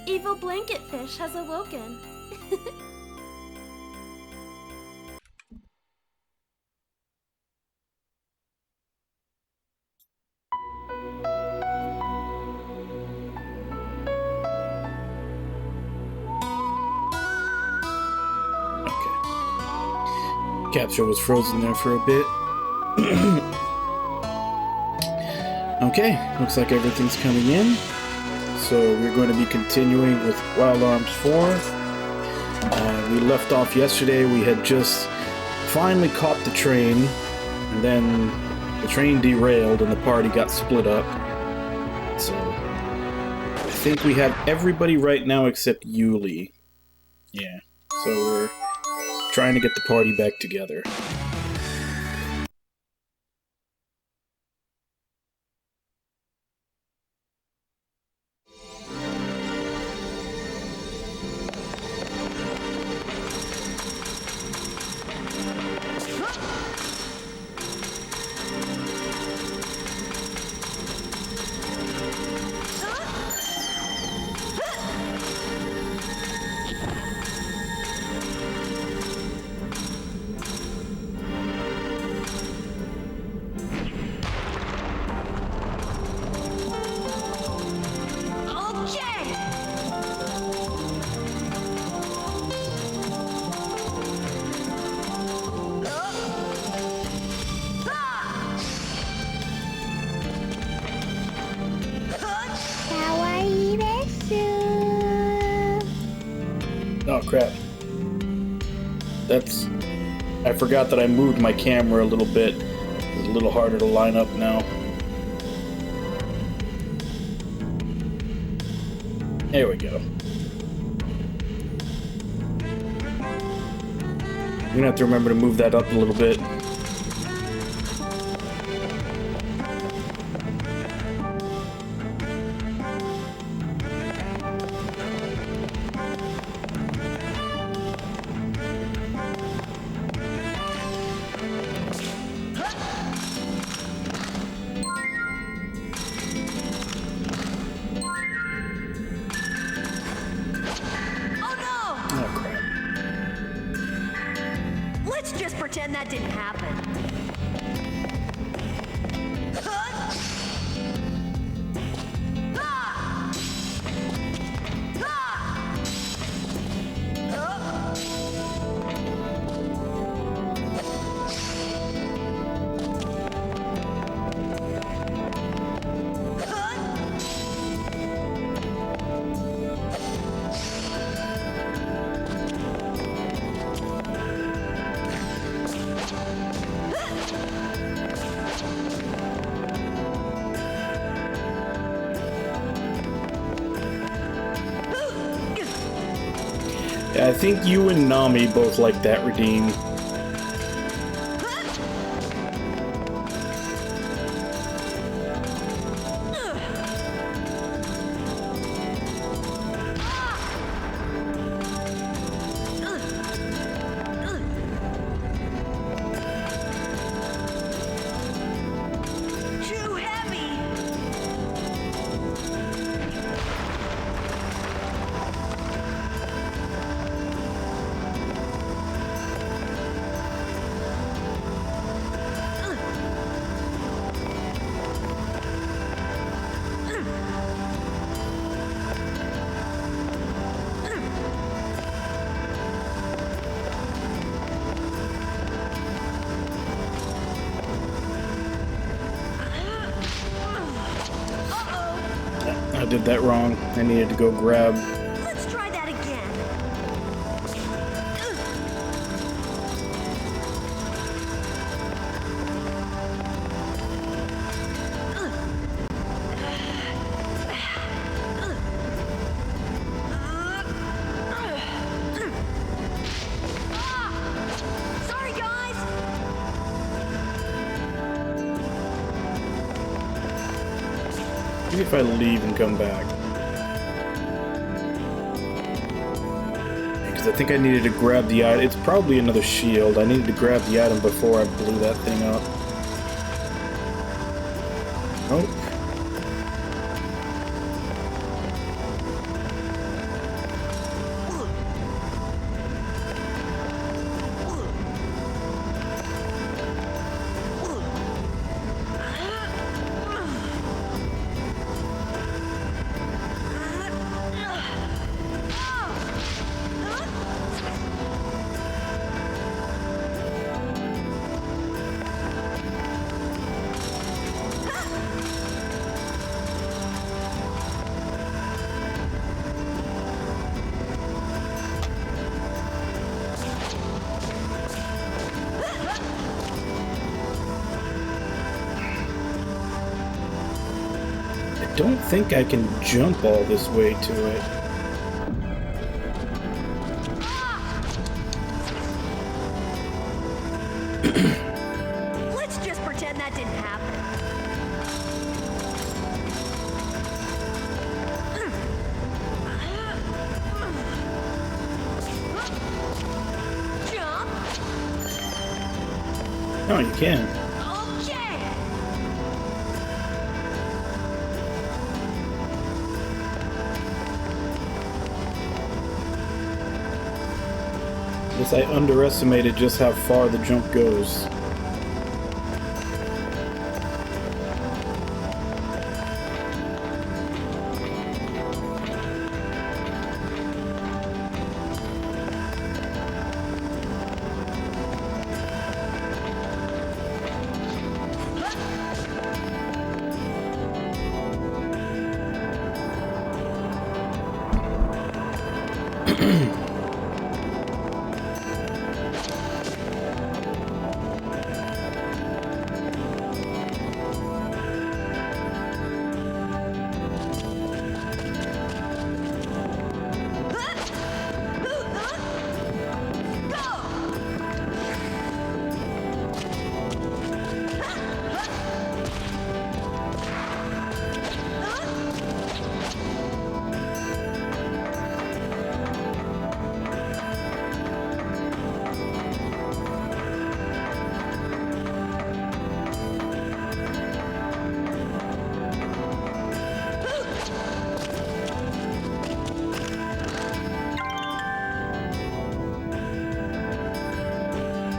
Evil blanket fish has awoken. Capture was frozen there for a bit. Okay, looks like everything's coming in. So we're going to be continuing with Wild Arms 4. We left off yesterday. We had just finally caught the train, and then the train derailed and the party got split up. So I think we have everybody right now except Yuli. Yeah, so we're trying to get the party back together. Oh crap. I forgot that I moved my camera a little bit. It's a little harder to line up now. There we go. I'm gonna have to remember to move that up a little bit. Pretend that didn't happen. I think you and Nami both like that redeem. I did that wrong. I needed to go grab. Let's try that again. Sorry, guys. Maybe if I leave and come back. Because I think I needed to grab the item. It's probably another shield. I needed to grab the item before I blew that thing up. Oh. don't think I can jump all this way to it. Let's just pretend that didn't happen. Jump. No, you can't. Okay. Guess I underestimated just how far the jump goes.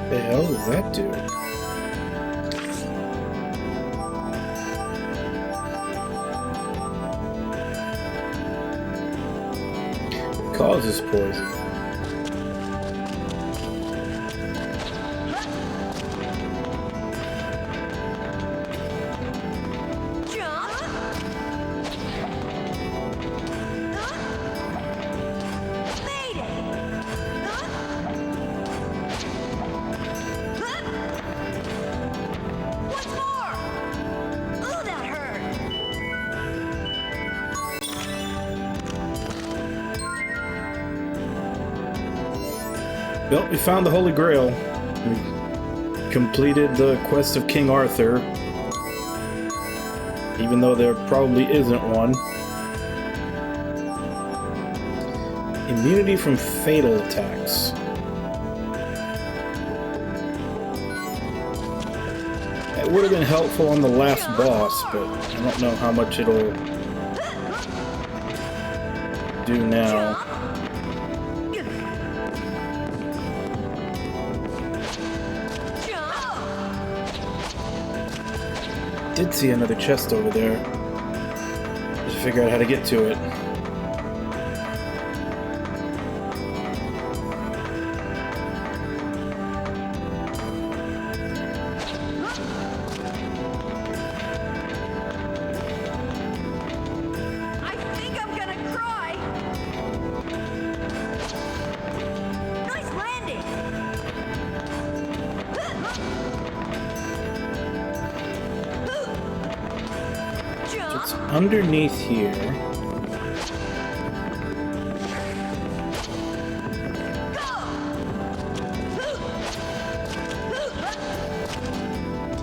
The hell does that do? Causes poison. Well, we found the Holy Grail. We completed the quest of King Arthur. Even though there probably isn't one. Immunity from fatal attacks. That would have been helpful on the last boss, but I don't know how much it'll do now. Did see another chest over there. Just figure out how to get to it. I think I'm gonna cry. Nice landing. It's underneath here.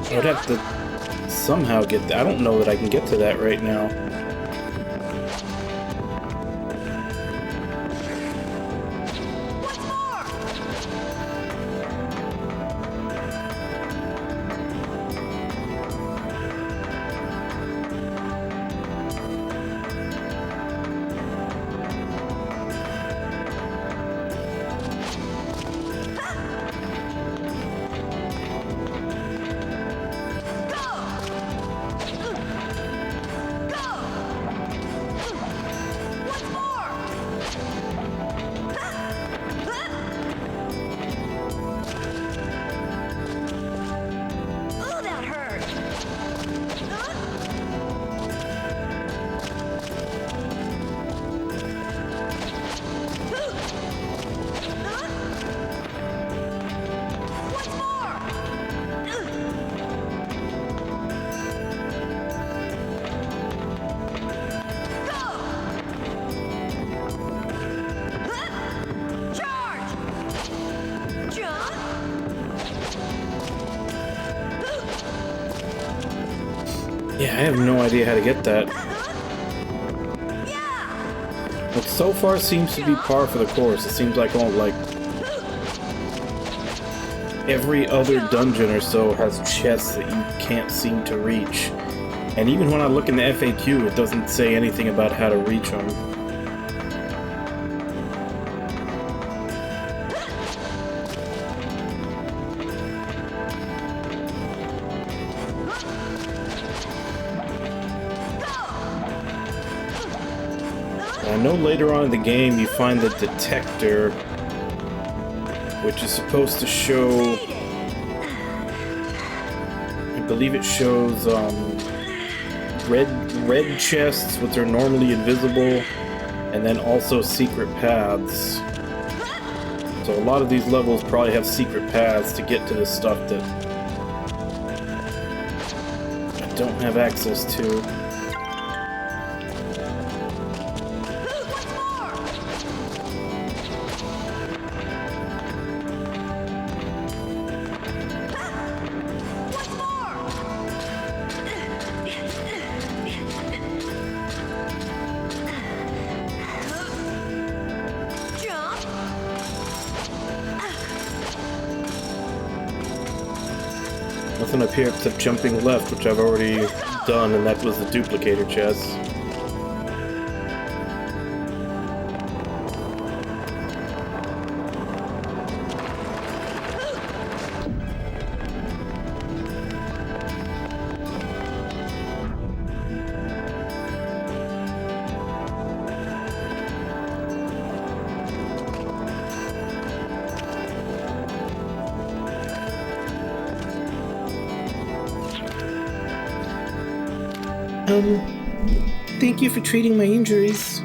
I would have to somehow get that. I don't know that I can get to that right now. Yeah, I have no idea how to get that. But so far seems to be par for the course. It seems like every other dungeon or so has chests that you can't seem to reach. And even when I look in the FAQ, it doesn't say anything about how to reach them. I know later on in the game you find the detector, which is supposed to show, I believe it shows red chests, which are normally invisible, and then also secret paths. So a lot of these levels probably have secret paths to get to this stuff that I don't have access to. Nothing up here except jumping left, which I've already done, and that was the duplicator chest. Thank you for treating my injuries.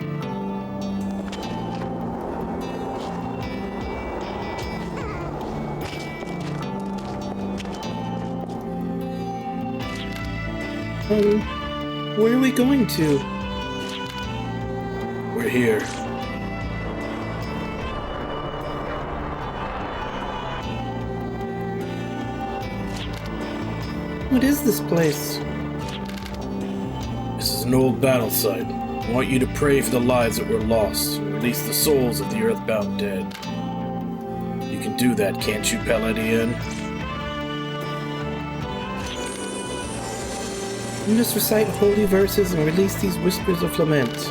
Where are we going to? We're here. What is this place? This is an old battle site. I want you to pray for the lives that were lost and release the souls of the earthbound dead. You can do that, can't you, Paladin? You must recite holy verses and release these whispers of lament.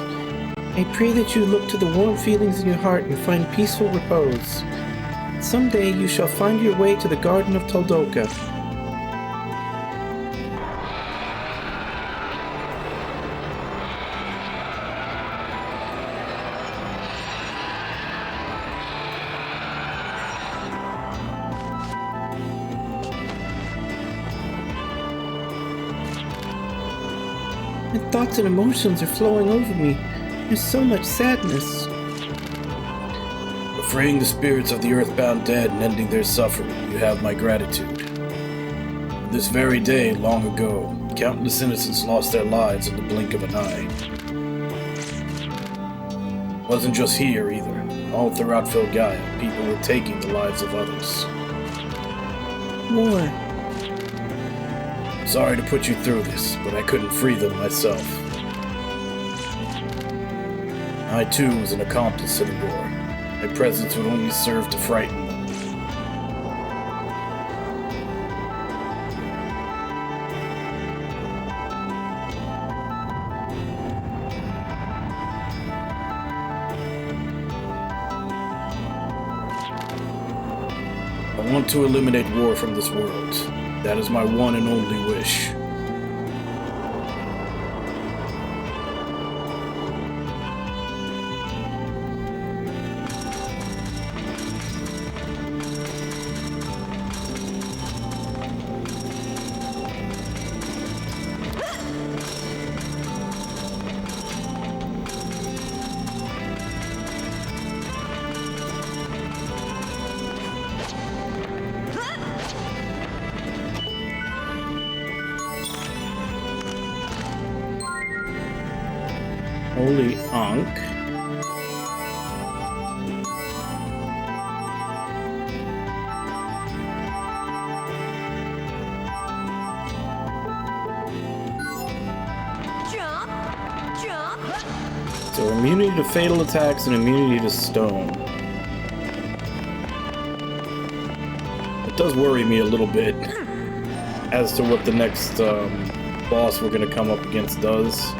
I pray that you look to the warm feelings in your heart and find peaceful repose. Someday you shall find your way to the Garden of Taldoka. My thoughts and emotions are flowing over me. There's so much sadness. For freeing the spirits of the earthbound dead and ending their suffering, you have my gratitude. This very day, long ago, countless innocents lost their lives in the blink of an eye. It wasn't just here either. All throughout Filgaia, people were taking the lives of others. War. Sorry to put you through this, but I couldn't free them myself. I too was an accomplice in the war. My presence would only serve to frighten them. I want to eliminate war from this world. That is my one and only wish. Holy Ankh. So immunity to fatal attacks and immunity to stone. It does worry me a little bit as to what the next boss we're gonna come up against does.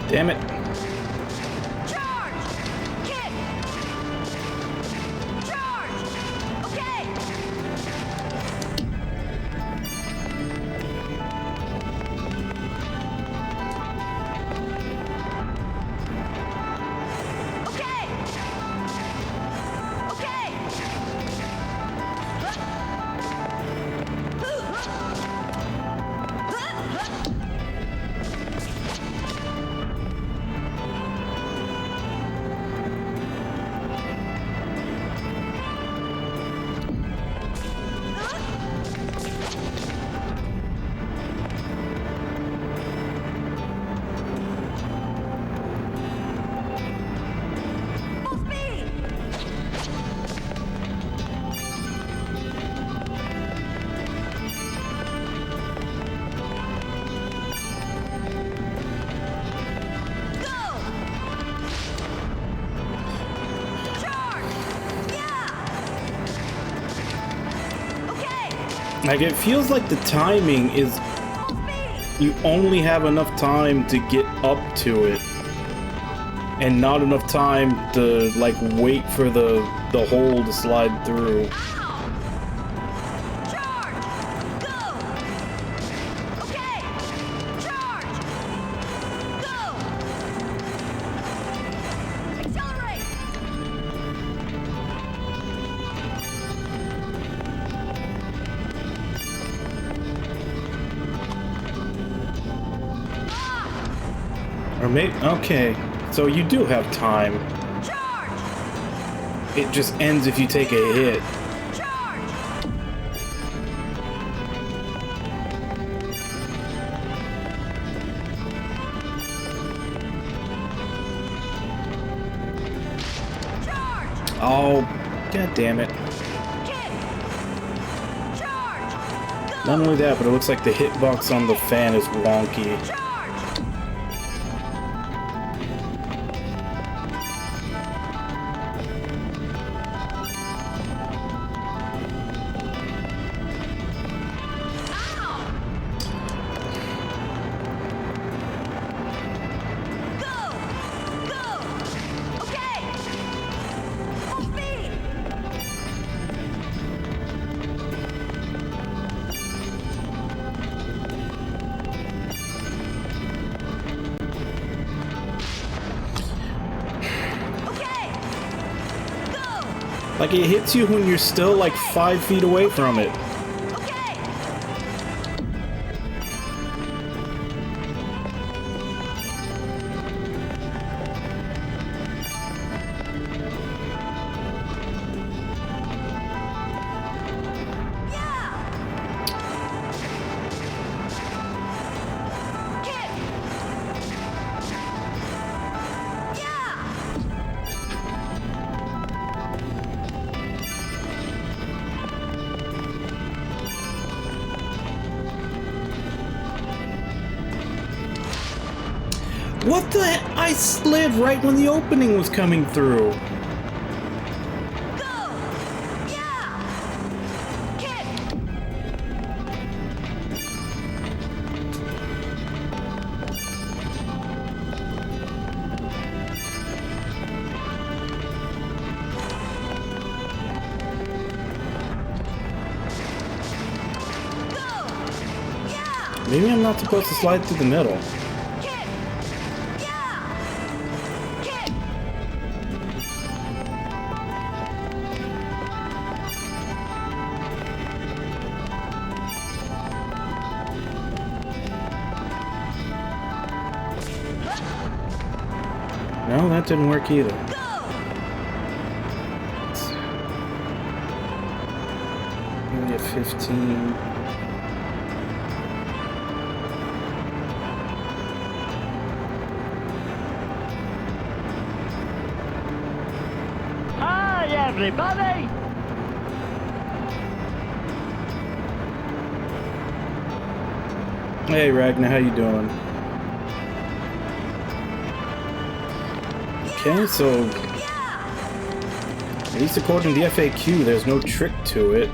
Damn it. Charge! Kick! Charge! Okay! Okay! Okay! Full speed! Go! Charge! Yeah! Okay! Like, it feels like the timing is Full speed! you only have enough time to get up to it and not enough time to like wait for the hole to slide through. Ow! Charge! Go! Okay! Charge! Go! Accelerate! Or maybe, okay, so you do have time. Charge! It just ends if you take a hit. Charge! Charge! Oh, god damn it. Kick! Charge! Go! Not only that, but it looks like the hitbox on the fan is wonky. Charge! Ow! Go! Go! Like, it hits you when you're still like 5 feet away from it. Okay. Yeah. Kick. Yeah. What the heck? I slid right when the opening was coming through. Go. Yeah. Kick. Go. Yeah. Maybe I'm not supposed to slide through the middle. Kick. Yeah. Kick. No, that didn't work either. Go. Maybe a 15. Hi, everybody! Hey Ragnar, how you doing? Okay, so Yeah. at least according to the FAQ, there's no trick to it.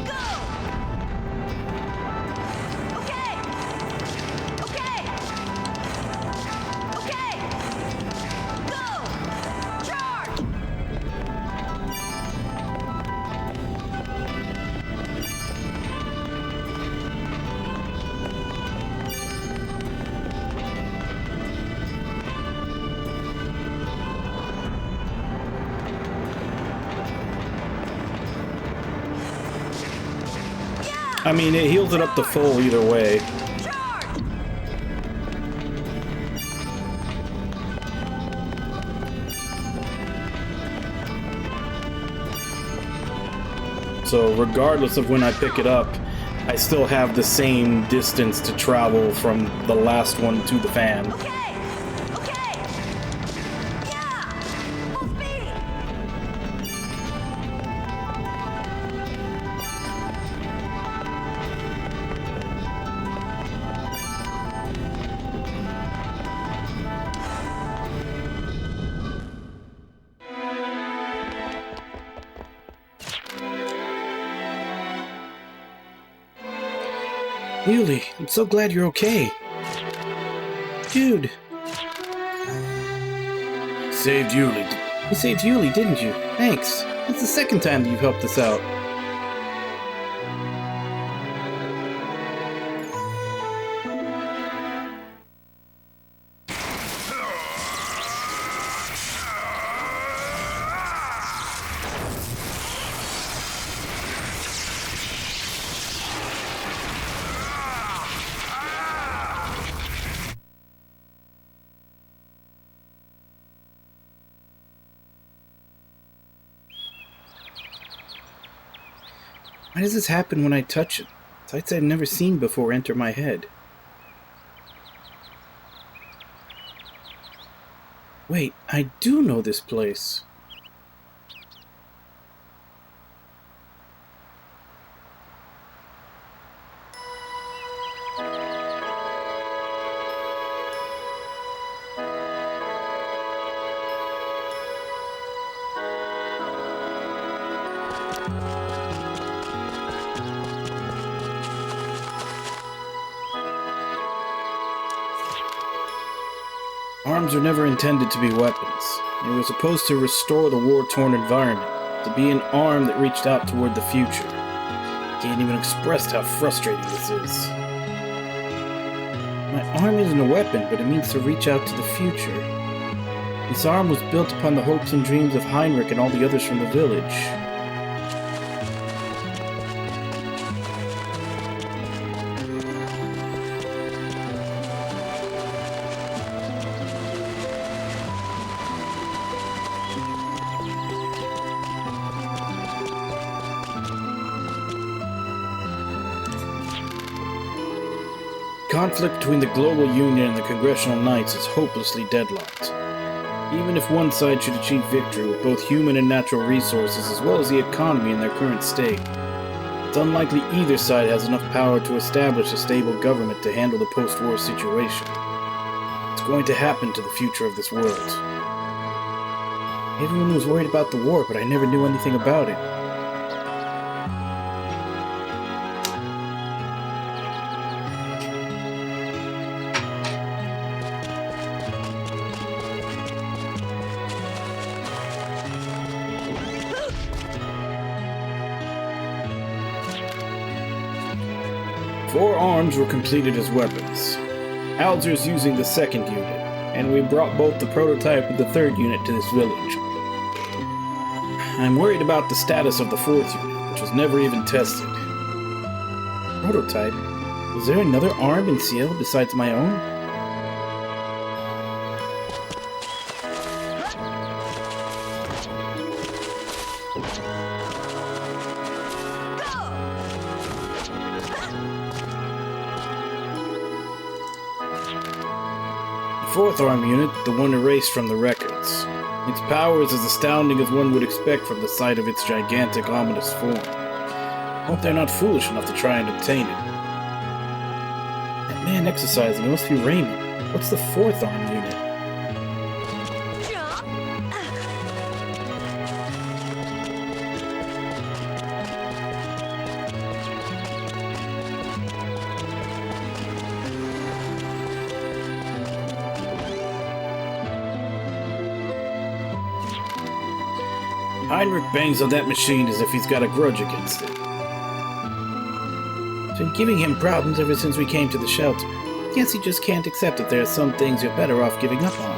Go. Okay. Okay. Okay. Go. Charge. I mean, it heals it up to full either way. Charge. So regardless of when I pick it up, I still have the same distance to travel from the last one to the fan. Okay. Okay. Yeah. Full speed. Yuli, I'm so glad you're okay. Dude. Saved Yuli. You saved Yuli, didn't you? Thanks. It's the second time that you've helped us out. Why does this happen when I touch it? Sights I've never seen before enter my head. Wait, I do know this place. Arms are never intended to be weapons. They were supposed to restore the war-torn environment, to be an arm that reached out toward the future. Can't even express how frustrating this is. My arm isn't a weapon, but it means to reach out to the future. This arm was built upon the hopes and dreams of Heinrich and all the others from the village. 'Conflict between the Global Union and the Congressional Knights is hopelessly deadlocked. Even if one side should achieve victory with both human and natural resources as well as the economy in their current state, it's unlikely either side has enough power to establish a stable government to handle the post-war situation. It's going to happen to the future of this world. Everyone was worried about the war, but I never knew anything about it. Four arms were completed as weapons. Alzer's using the second unit, and we brought both the prototype and the third unit to this village. I'm worried about the status of the fourth unit, which was never even tested. Prototype? Was there another arm in Ciel besides my own? The fourth arm unit, the one erased from the records. Its power is as astounding as one would expect from the sight of its gigantic, ominous form. Hope they're not foolish enough to try and obtain it. That man exercising must be Raymond. What's the fourth arm unit? Heinrich bangs on that machine as if he's got a grudge against it. It's been giving him problems ever since we came to the shelter. Guess he just can't accept that there are some things you're better off giving up on.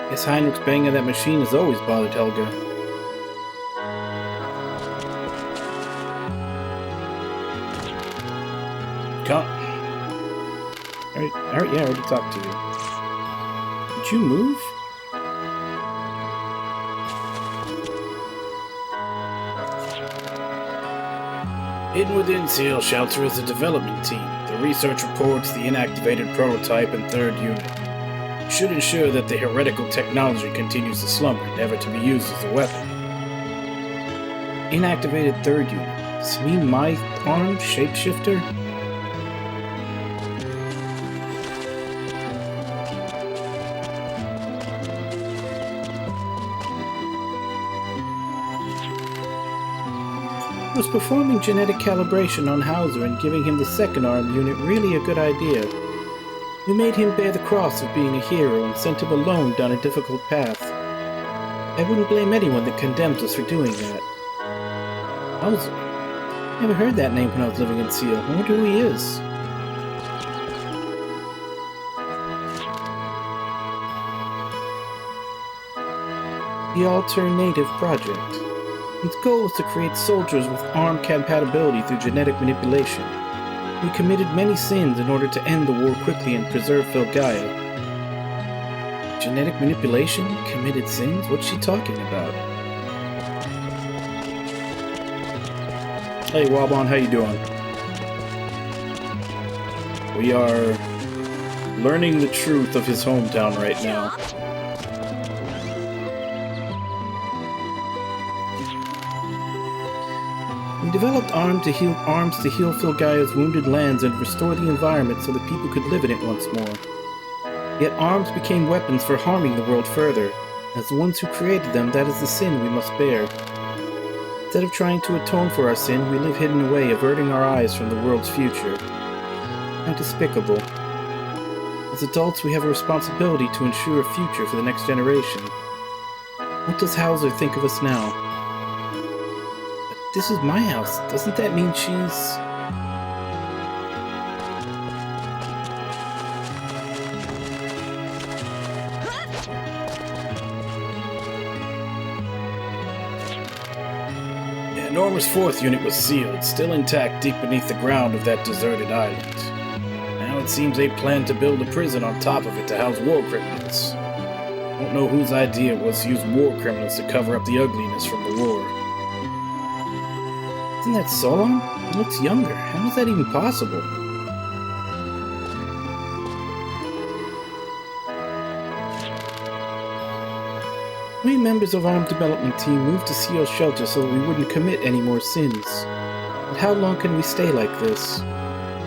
Guess Heinrich's banging on that machine has always bothered Helga. Come. I already talked to you. Did you move? Hidden within Ciel Shelter is a development team. The research reports the inactivated prototype and third unit. It should ensure that the heretical technology continues to slumber, never to be used as a weapon. Inactivated third unit. Does it mean my arm, shapeshifter? Was performing genetic calibration on Hauser and giving him the second arm unit really a good idea? We made him bear the cross of being a hero and sent him alone down a difficult path. I wouldn't blame anyone that condemns us for doing that. Hauser? Never heard that name when I was living in Ciel. I wonder who he is. The Alternative Project. Its goal was to create soldiers with arm compatibility through genetic manipulation. We committed many sins in order to end the war quickly and preserve Filgaia. Genetic manipulation? Committed sins? What's she talking about? Hey Wabon, how you doing? We are learning the truth of his hometown right now. We developed arms to heal Filgaia's wounded lands and restore the environment so that people could live in it once more. Yet arms became weapons for harming the world further. As the ones who created them, that is the sin we must bear. Instead of trying to atone for our sin, we live hidden away, averting our eyes from the world's future. How despicable. As adults, we have a responsibility to ensure a future for the next generation. What does Hauser think of us now? This is my house. Doesn't that mean she's... enormous fourth unit was sealed, still intact deep beneath the ground of that deserted island. Now it seems they plan to build a prison on top of it to house war criminals. I don't know whose idea it was to use war criminals to cover up the ugliness from the war. Isn't that Solon? He looks younger. How is that even possible? We members of Armed Development Team moved to Seal's shelter so that we wouldn't commit any more sins. But how long can we stay like this?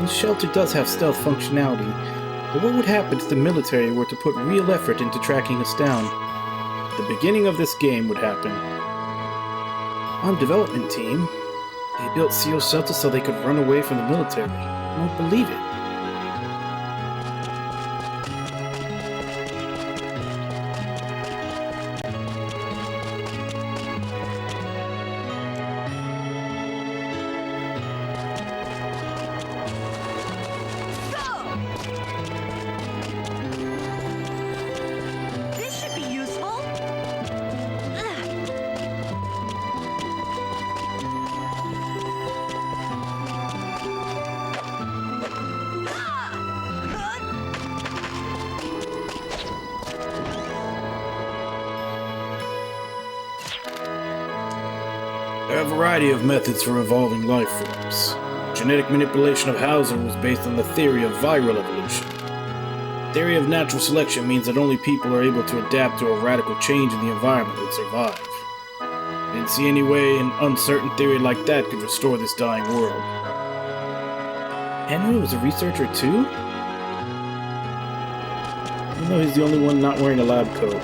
This shelter does have stealth functionality, but what would happen if the military were to put real effort into tracking us down? The beginning of this game would happen. Armed Development Team? They built Seal's shelter so they could run away from the military. I don't believe it. This should be useful. There are a variety of methods for evolving life forms. Genetic manipulation of Hauser was based on the theory of viral evolution. The theory of natural selection means that only people are able to adapt to a radical change in the environment that survive. I didn't see any way an uncertain theory like that could restore this dying world. Henry was a researcher too? Even though he's the only one not wearing a lab coat.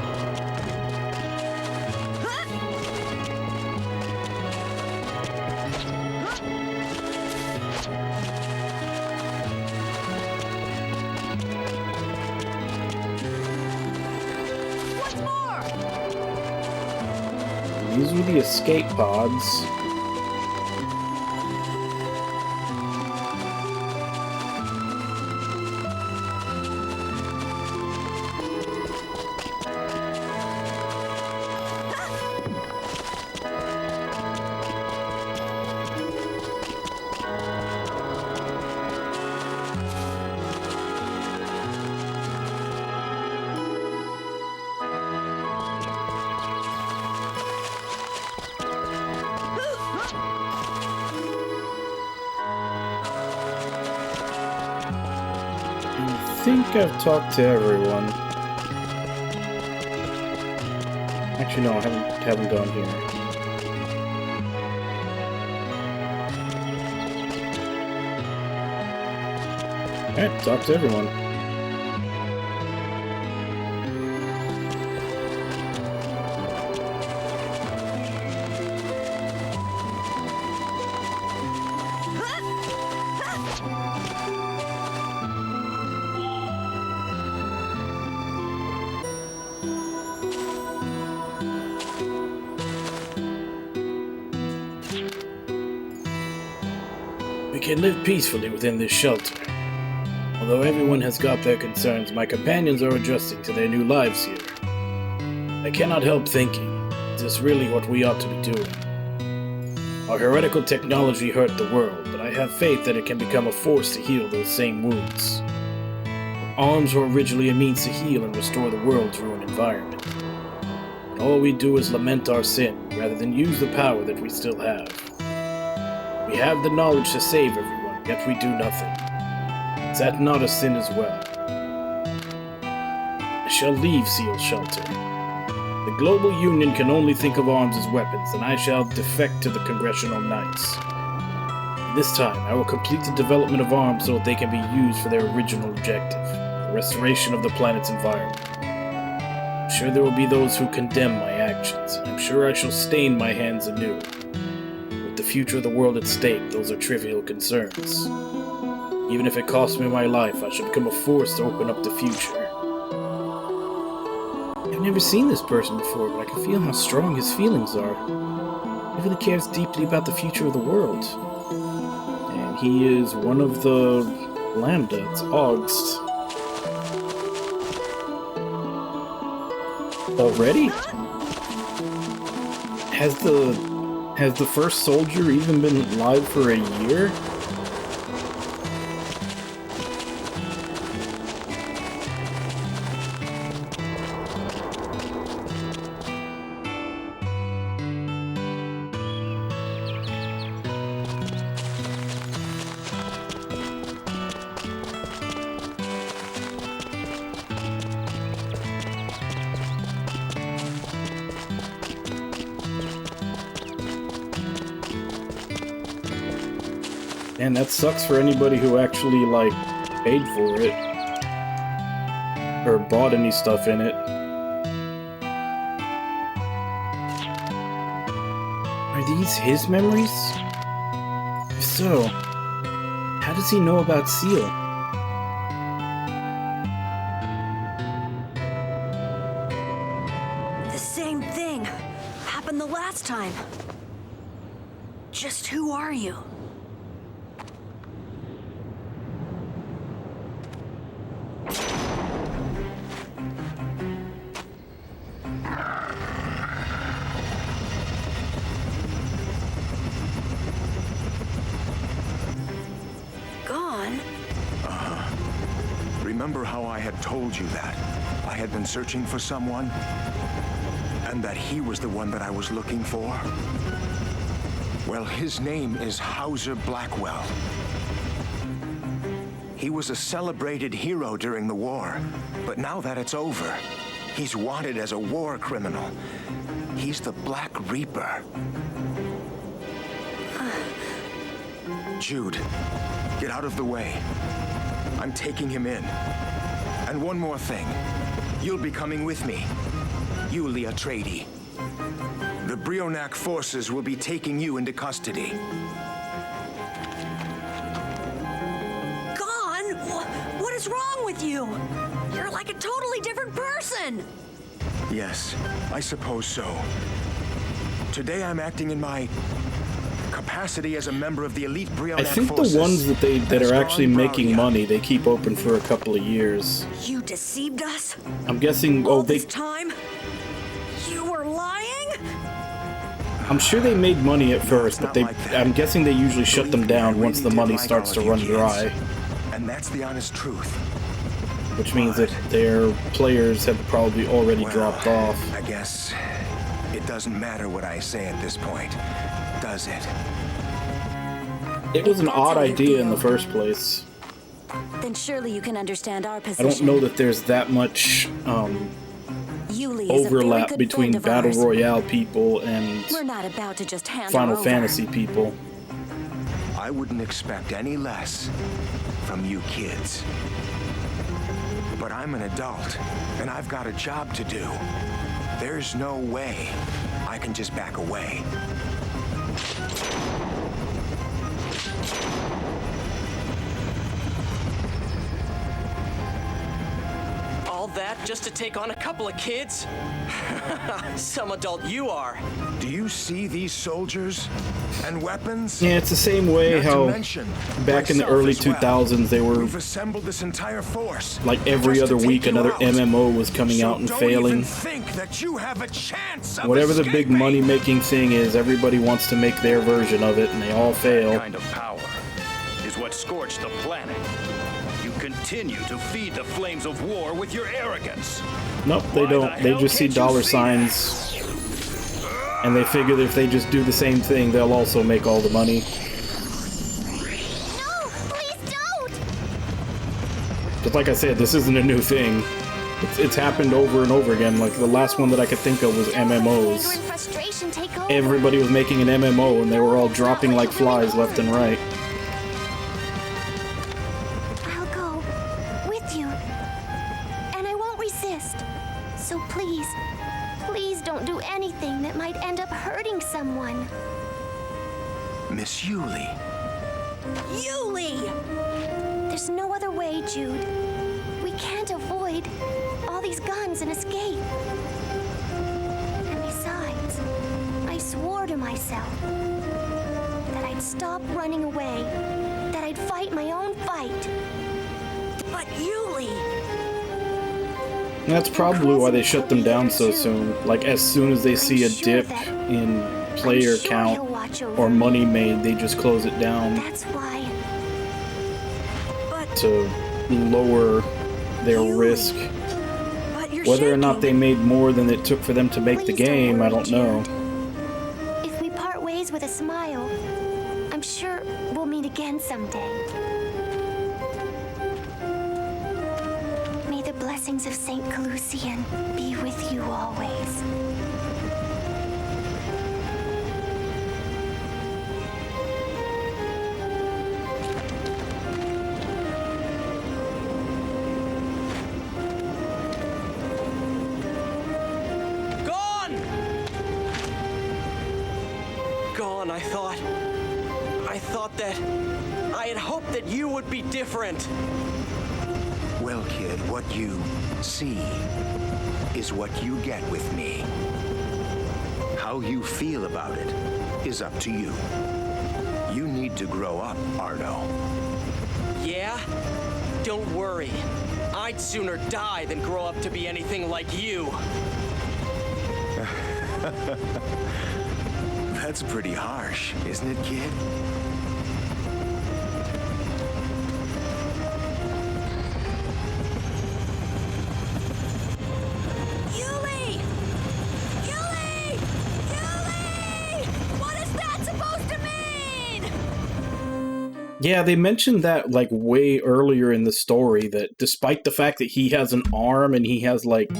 What's more? These were the escape pods. I think I've talked to everyone. Actually, no, I haven't gone here. Alright, talk to everyone. We can live peacefully within this shelter. Although everyone has got their concerns, my companions are adjusting to their new lives here. I cannot help thinking, is this really what we ought to be doing? Our heretical technology hurt the world, but I have faith that it can become a force to heal those same wounds. Arms were originally a means to heal and restore the world's ruined environment. And all we do is lament our sin, rather than use the power that we still have. We have the knowledge to save everyone, yet we do nothing. Is that not a sin as well? I shall leave Seal's shelter. The Global Union can only think of arms as weapons, and I shall defect to the Congressional Knights. This time, I will complete the development of arms so that they can be used for their original objective, the restoration of the planet's environment. I'm sure there will be those who condemn my actions, and I'm sure I shall stain my hands anew. With the future of the world at stake, those are trivial concerns. Even if it costs me my life, I shall become a force to open up the future. I've never seen this person before, but I can feel how strong his feelings are. He really cares deeply about the future of the world. And he is one of the Lambda, it's August. Already? Has the Has the first soldier even been alive for a year? And that sucks for anybody who actually, like, paid for it. Or bought any stuff in it. Are these his memories? If so, how does he know about Seal? The same thing happened the last time. Just who are you? Gone? Remember how I had told you that I had been searching for someone? And that he was the one that I was looking for? Well, his name is Hauser Blackwell. He was a celebrated hero during the war, but now that it's over, he's wanted as a war criminal. He's the Black Reaper. Jude, get out of the way. I'm taking him in. And one more thing. You'll be coming with me. Yulia Atreides. The Brionac forces will be taking you into custody. Gone? What is wrong with you? You're like a totally different person. Yes, I suppose so. Today I'm acting in my capacity as a member of the elite Brionac I think forces. the ones that are actually making Brown, money, they keep open for a couple of years. You deceived us? I'm guessing, All oh, they... this time? You were lying? I'm sure they made money at first, it's but not they... like that. I'm guessing they usually shut them Believe me, I down once really the did money like starts all to of you run kids. dry. And that's the honest truth. Which means that their players have probably already Well, dropped off. I guess it doesn't matter what I say at this point, does it? It was an That's odd how you idea in the feel. first place. Then surely you can understand our I position. don't know that there's that much Yuli is a very overlap good between friend of Battle ours. Royale people and We're not about to just hand Final her over. Fantasy people. I wouldn't expect any less from you kids. But I'm an adult, and I've got a job to do. There's no way I can just back away. All that just to take on a couple of kids? Some adult you are. Do you see these soldiers and weapons? Yeah, it's the same way Not to how mention back in the myself early as well. 2000s they were, We've assembled this entire force. like every just to other take week, you another out. MMO was coming So out and don't failing. even think that you have a chance of Whatever the big escaping. money-making thing is, everybody wants to make their version of it, and they all fail. Kind of power is what scorched the planet. You continue to feed the flames of war with your arrogance. Nope, they Why the don't. They hell just see can't you dollar see signs, and they figure that if they just do the same thing, they'll also make all the money. No, please don't! But like I said, this isn't a new thing. It's happened over and over again. Like the last one that I could think of was Don't let anger and MMOs. frustration take over. Everybody was making an MMO, and they were all dropping like flies left and right. I'll go with you. And I won't resist. So please, please don't do anything that might end up hurting someone. Miss Yuli. Yuli! There's no other way, Jude. We can't avoid all these guns and escape. And besides, I swore to myself that I'd stop running away, that I'd fight my own fight. But Yuli! And that's probably why they shut them down so soon. Like as soon as they see a dip in player I'm sure count he'll watch over or me. money made, they just close it down That's why. But to lower their Yuli, risk. but you're Whether or not they shaking. made more than it took for them to make the Please don't game, I worry, don't know. Jude. If we part ways with a smile, I'm sure we'll meet again someday. May the blessings of Saint Calusian be with you always. Gone! Gone, I thought. I thought that... I had hoped that you would be different. Well, kid, what you see is what you get with me. How you feel about it is up to you. You need to grow up, Arno. Yeah? Don't worry. I'd sooner die than grow up to be anything like you. That's pretty harsh, isn't it, kid? Yuli! Yuli! Yuli! What is that supposed to mean? Yeah, they mentioned that like way earlier in the story, that despite the fact that he has an arm and he has like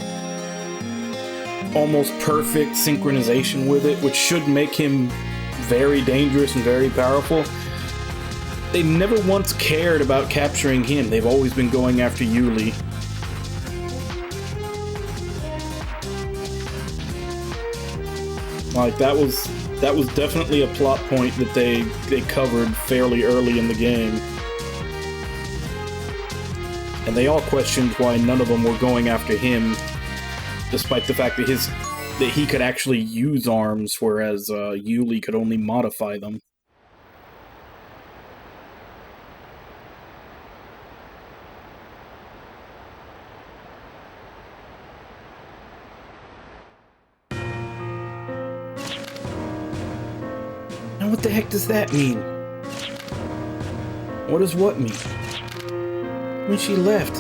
almost perfect synchronization with it, which should make him very dangerous and very powerful, they never once cared about capturing him. They've always been going after Yuli. Like that was definitely a plot point that they covered fairly early in the game. And they all questioned why none of them were going after him, despite the fact that he could actually use arms, whereas Yuli could only modify them. Now what the heck does that mean? What does what mean? When she left,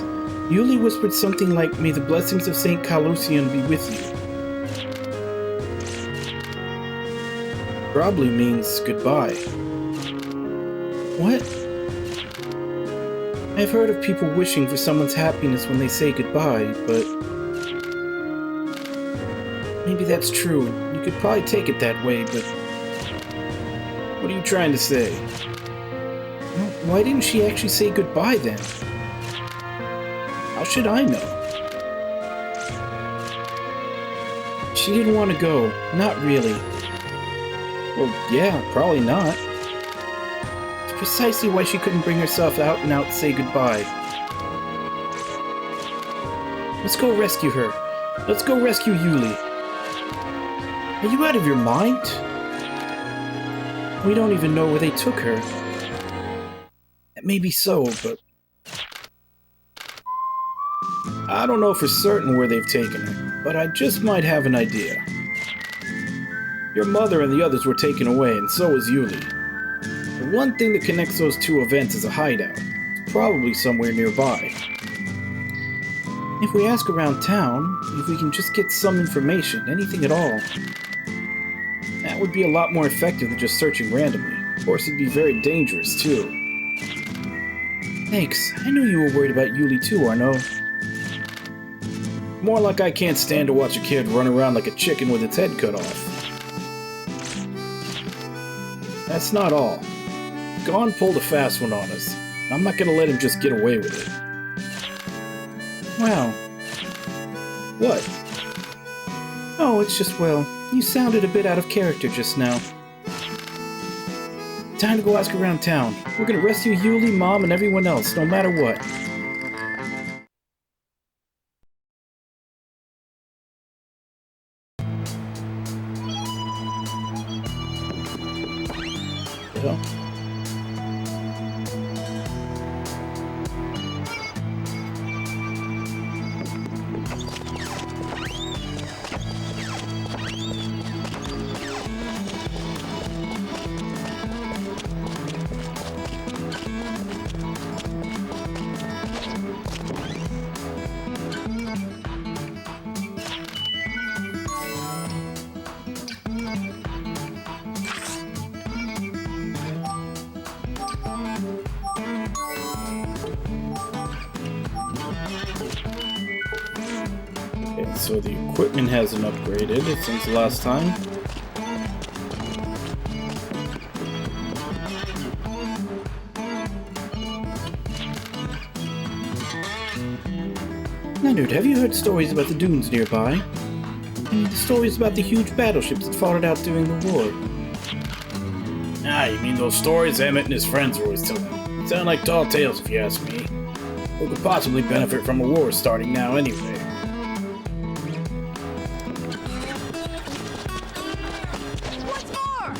Yuli whispered something like, "May the blessings of Saint Calusian be with you." Probably means goodbye. What? I've heard of people wishing for someone's happiness when they say goodbye, but maybe that's true. You could probably take it that way, but what are you trying to say? Well, why didn't she actually say goodbye then? How should I know? She didn't want to go. Not really. Well, yeah, probably not. It's precisely why she couldn't bring herself out and out to say goodbye. Let's go rescue her. Let's go rescue Yuli. Are you out of your mind? We don't even know where they took her. That may be so, but I don't know for certain where they've taken her, but I just might have an idea. Your mother and the others were taken away, and so was Yuli. The one thing that connects those two events is a hideout. It's probably somewhere nearby. If we ask around town, if we can just get some information, anything at all, that would be a lot more effective than just searching randomly. Of course, it'd be very dangerous, too. Thanks. I knew you were worried about Yuli too, Arno. More like I can't stand to watch a kid run around like a chicken with its head cut off. That's not all. Gon pulled a fast one on us. I'm not gonna let him just get away with it. Wow. What? Oh, it's just, well, you sounded a bit out of character just now. Time to go ask around town. We're gonna rescue Yuli, Mom, and everyone else, no matter what. Yeah. so the equipment hasn't upgraded since the last time. Leonard, have you heard stories about the dunes nearby? I mean, the stories about the huge battleships that fought it out during the war. Ah, you mean those stories Emmett and his friends were always telling? They sound like tall tales, if you ask me. Who could possibly benefit from a war starting now anyway? What's more?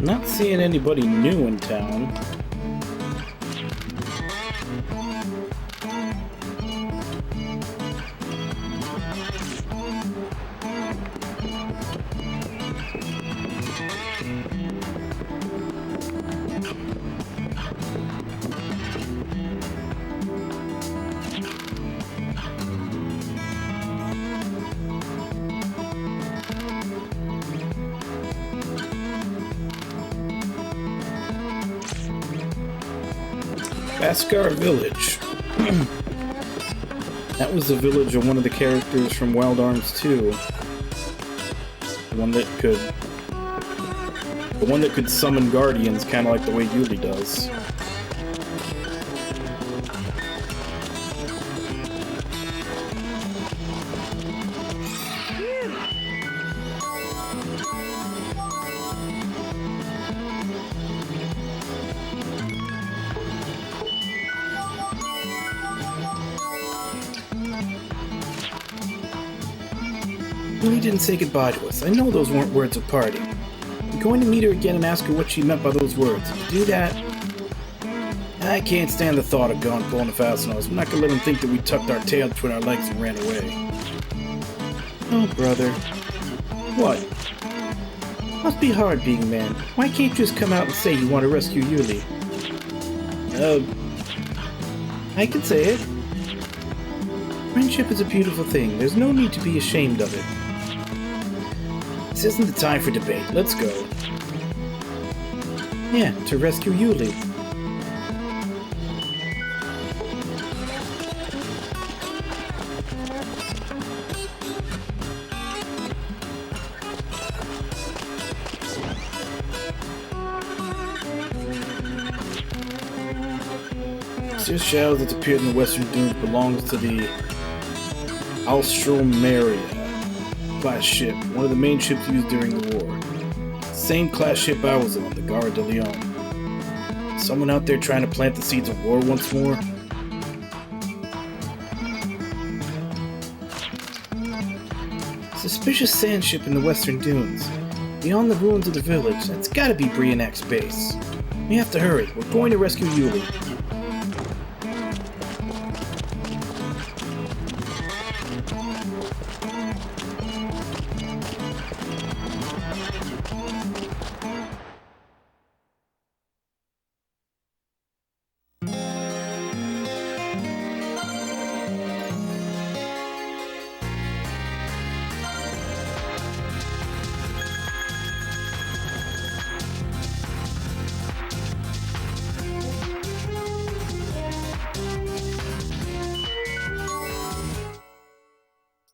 Not seeing anybody new in town. Baskar Village. That was the village of one of the characters from Wild Arms 2. The one that could summon guardians, kind of like the way Yuli does. Yuli didn't say goodbye to us. I know those weren't words of parting. I'm going to meet her again and ask her what she meant by those words. If you do that, I can't stand the thought of Gon pulling a fast nose. I'm not going to let him think that we tucked our tail between our legs and ran away. Oh, brother. What? Must be hard being a man. Why can't you just come out and say you want to rescue Yuli? I can say it. Friendship is a beautiful thing. There's no need to be ashamed of it. This isn't the time for debate. Let's go. Yeah, to rescue Yuli. This shadow that's appeared in the Western Dunes belongs to the Alstromeria class ship, one of the main ships used during the war. Same class ship I was on, the Gara de Leon. Someone out there trying to plant the seeds of war once more? Suspicious sand ship in the Western Dunes. Beyond the ruins of the village, that's gotta be Brianak's base. We have to hurry. We're going to rescue Yuli.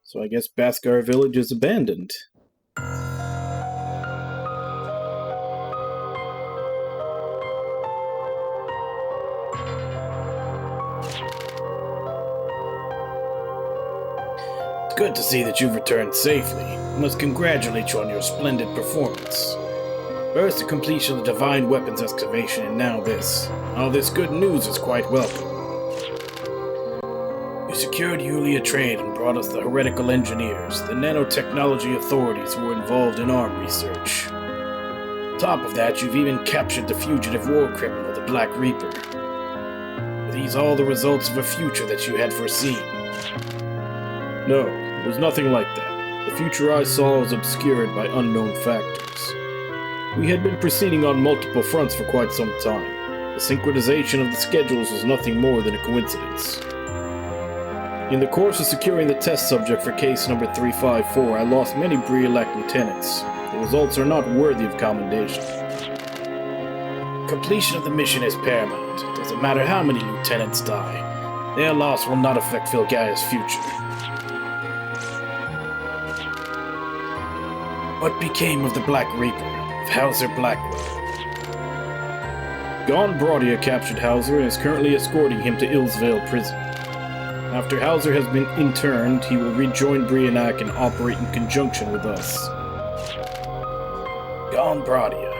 So I guess Baskar Village is abandoned. It's good to see that you've returned safely. I must congratulate you on your splendid performance. First the completion of the Divine Weapons excavation, and now this. All this good news is quite welcome. You secured Yuli a trade and brought us the heretical engineers, the nanotechnology authorities who were involved in arm research. top of that, you've even captured the fugitive war criminal, the Black Reaper. Are these all the results of a future that you had foreseen? No, it was nothing like that. The future I saw was obscured by unknown factors. We had been proceeding on multiple fronts for quite some time. The synchronization of the schedules was nothing more than a coincidence. In the course of securing the test subject for case number 354, I lost many Briolac lieutenants. The results are not worthy of commendation. Completion of the mission is paramount. It doesn't matter how many lieutenants die. Their loss will not affect Filgaia's future. What became of the Black Reaper, of Hauser Blackwell? Gon Braudia captured Hauser and is currently escorting him to Illsvale prison. After Hauser has been interned, he will rejoin Brianac and operate in conjunction with us. Gon Braudia,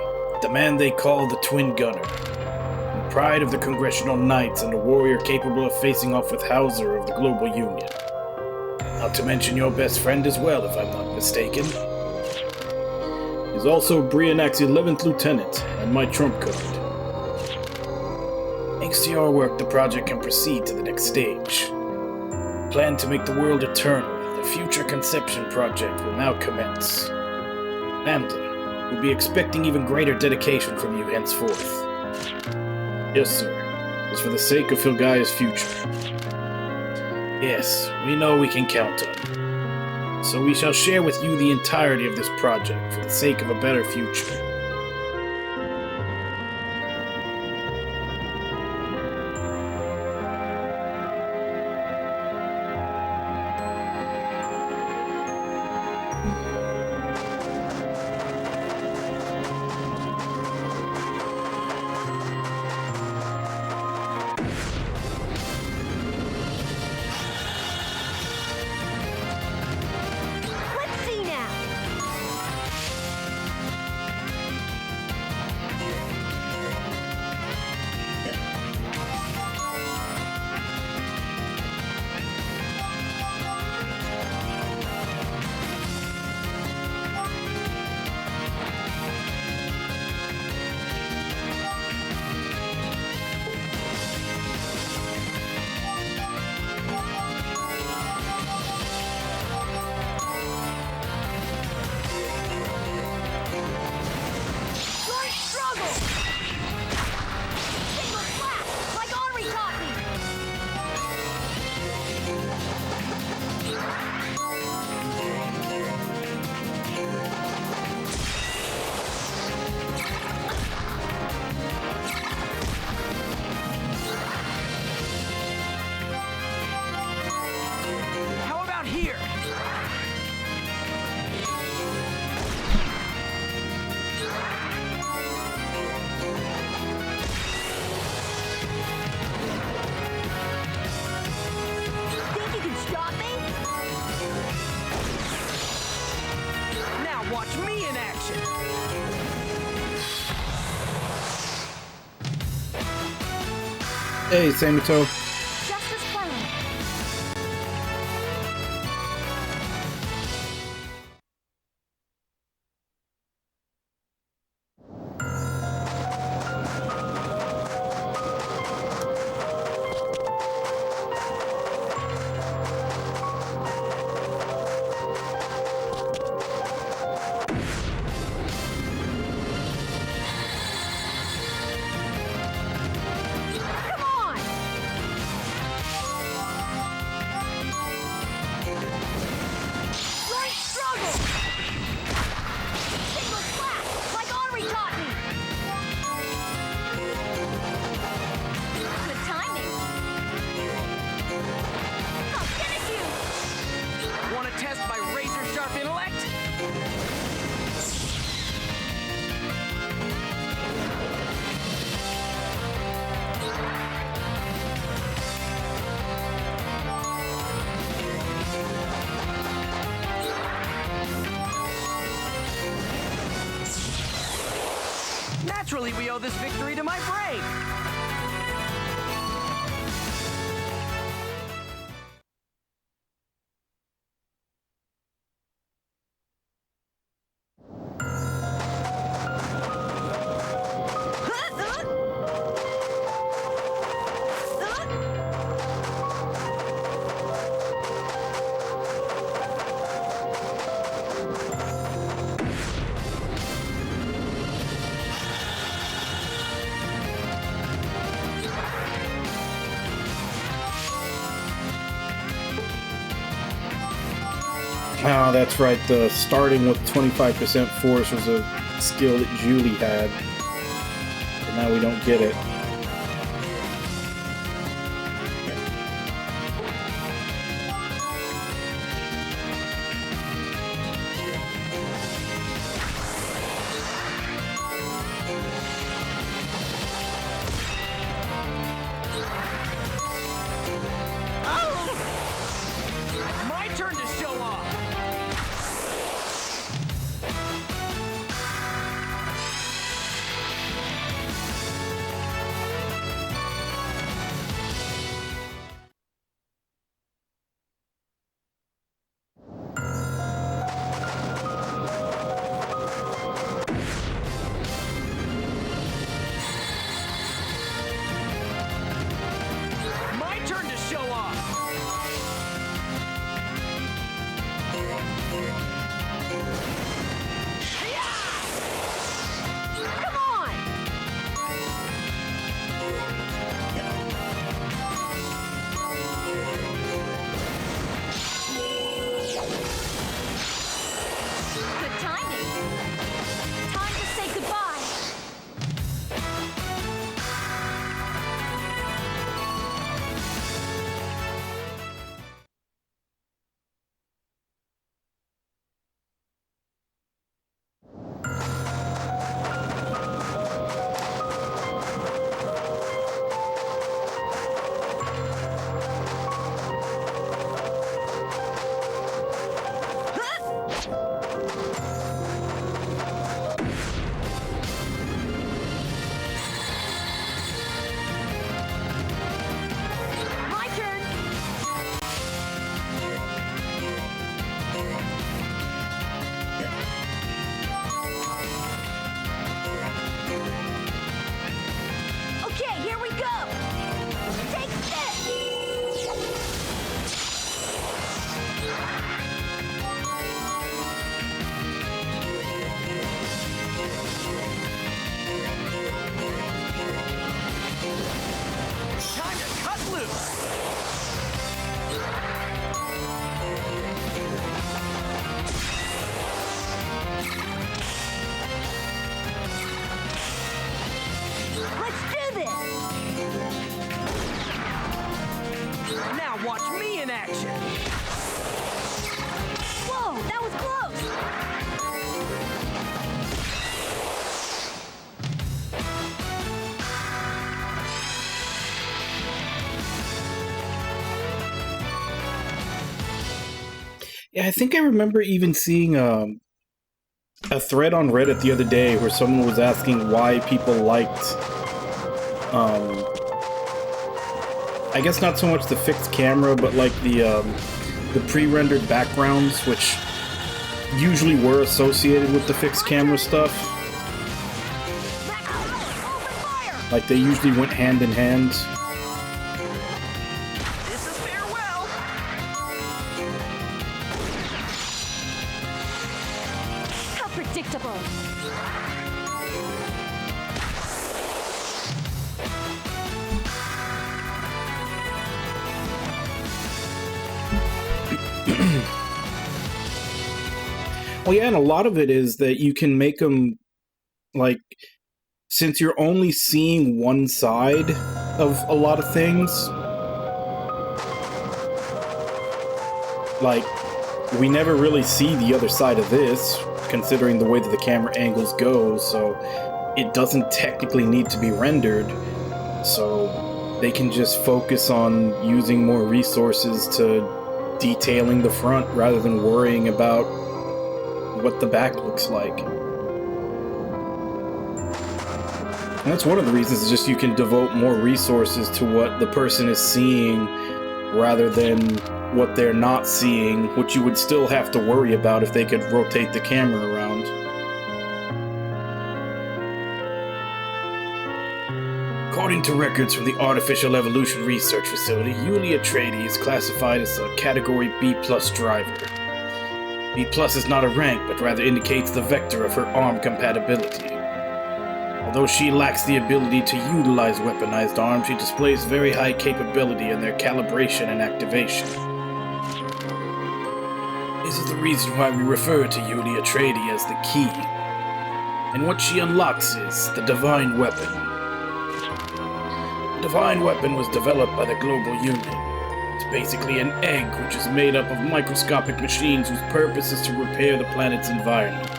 the man they call the Twin Gunner, the pride of the Congressional Knights and a warrior capable of facing off with Hauser of the Global Union. Not to mention your best friend as well, if I'm not mistaken. He's also Brianac's 11th lieutenant and my trump card. Thanks to your work, the project can proceed to the next stage. Plan to make the world eternal. The Future Conception Project will now commence. Lambda, we'll be expecting even greater dedication from you henceforth. Yes, sir. It's for the sake of Filgaia's future. Yes, we know we can count on you. So we shall share with you the entirety of this project for the sake of a better future. Let's see now. Joint struggle. Single slap, like Henri taught me. How about here? Think you can stop me? Now watch me in action. Hey, Samito. Just as planned. Come on! Joint struggle! Single slap, like Henri taught me. Good timing. I'll finish you. Want to test my razor-sharp intellect? Naturally, we owe this victory to my brain. Oh, that's right. The starting with 25% force was a skill that Julie had. But now we don't get it. My turn to show off. My turn to show off. Come on! Good timing. Time to say goodbye. My turn. Okay, here we go. Take this. Time to cut loose. Let's do this. Now watch me in action. Whoa, that was close. Yeah, I think I remember even seeing a thread on Reddit the other day where someone was asking why people liked, I guess not so much the fixed camera, but like the pre-rendered backgrounds, which usually were associated with the fixed camera stuff. Like they usually went hand in hand. This is farewell. How predictable. Well, yeah, and a lot of it is that you can make them, like, since you're only seeing one side of a lot of things, like, we never really see the other side of this, considering the way that the camera angles go, so it doesn't technically need to be rendered, so they can just focus on using more resources to detailing the front rather than worrying about what the back looks like. And that's one of the reasons, is just you can devote more resources to what the person is seeing rather than what they're not seeing, which you would still have to worry about if they could rotate the camera around. According to records from the Artificial Evolution Research Facility, Yulia Trady is classified as a Category B+ driver. B+ is not a rank, but rather indicates the vector of her arm compatibility. Although she lacks the ability to utilize weaponized arms, she displays very high capability in their calibration and activation. It This is the reason why we refer to Yulia Trady as the key. And what she unlocks is the Divine Weapon. The Divine Weapon was developed by the Global Union. It's basically an egg which is made up of microscopic machines whose purpose is to repair the planet's environment.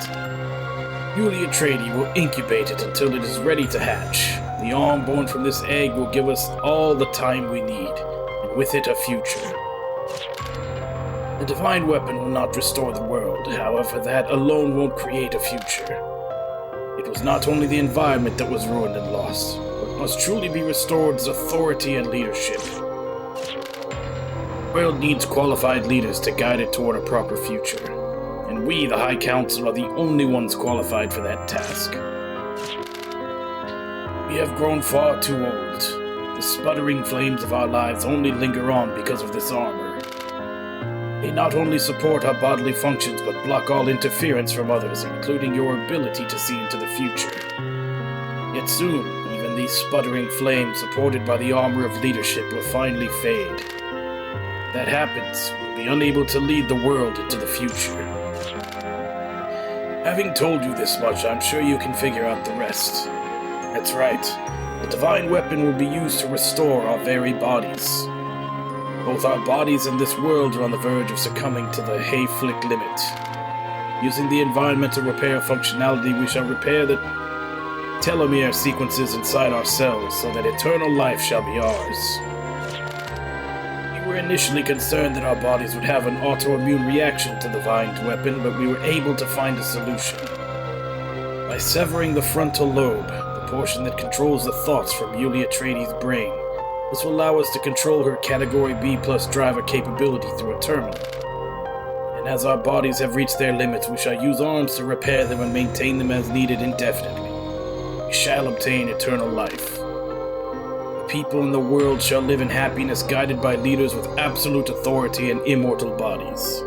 Yulia Trady will incubate it until it is ready to hatch. The arm born from this egg will give us all the time we need, and with it a future. The Divine Weapon will not restore the world, however, that alone won't create a future. It was not only the environment that was ruined and lost, but must truly be restored as authority and leadership. The world needs qualified leaders to guide it toward a proper future, and we, the High Council, are the only ones qualified for that task. We have grown far too old. The sputtering flames of our lives only linger on because of this armor. They not only support our bodily functions, but block all interference from others, including your ability to see into the future. Yet soon, even these sputtering flames, supported by the armor of leadership, will finally fade. If that happens, we'll be unable to lead the world into the future. Having told you this much, I'm sure you can figure out the rest. That's right. The Divine Weapon will be used to restore our very bodies. Both our bodies and this world are on the verge of succumbing to the Hayflick limit. Using the environmental repair functionality, we shall repair the telomere sequences inside our cells so that eternal life shall be ours. We were initially concerned that our bodies would have an autoimmune reaction to the Divine Weapon, but we were able to find a solution. By severing the frontal lobe, the portion that controls the thoughts from Yulia Trady's brain, this will allow us to control her Category B+ driver capability through a terminal. And as our bodies have reached their limits, we shall use arms to repair them and maintain them as needed indefinitely. We shall obtain eternal life. The people in the world shall live in happiness, guided by leaders with absolute authority and immortal bodies.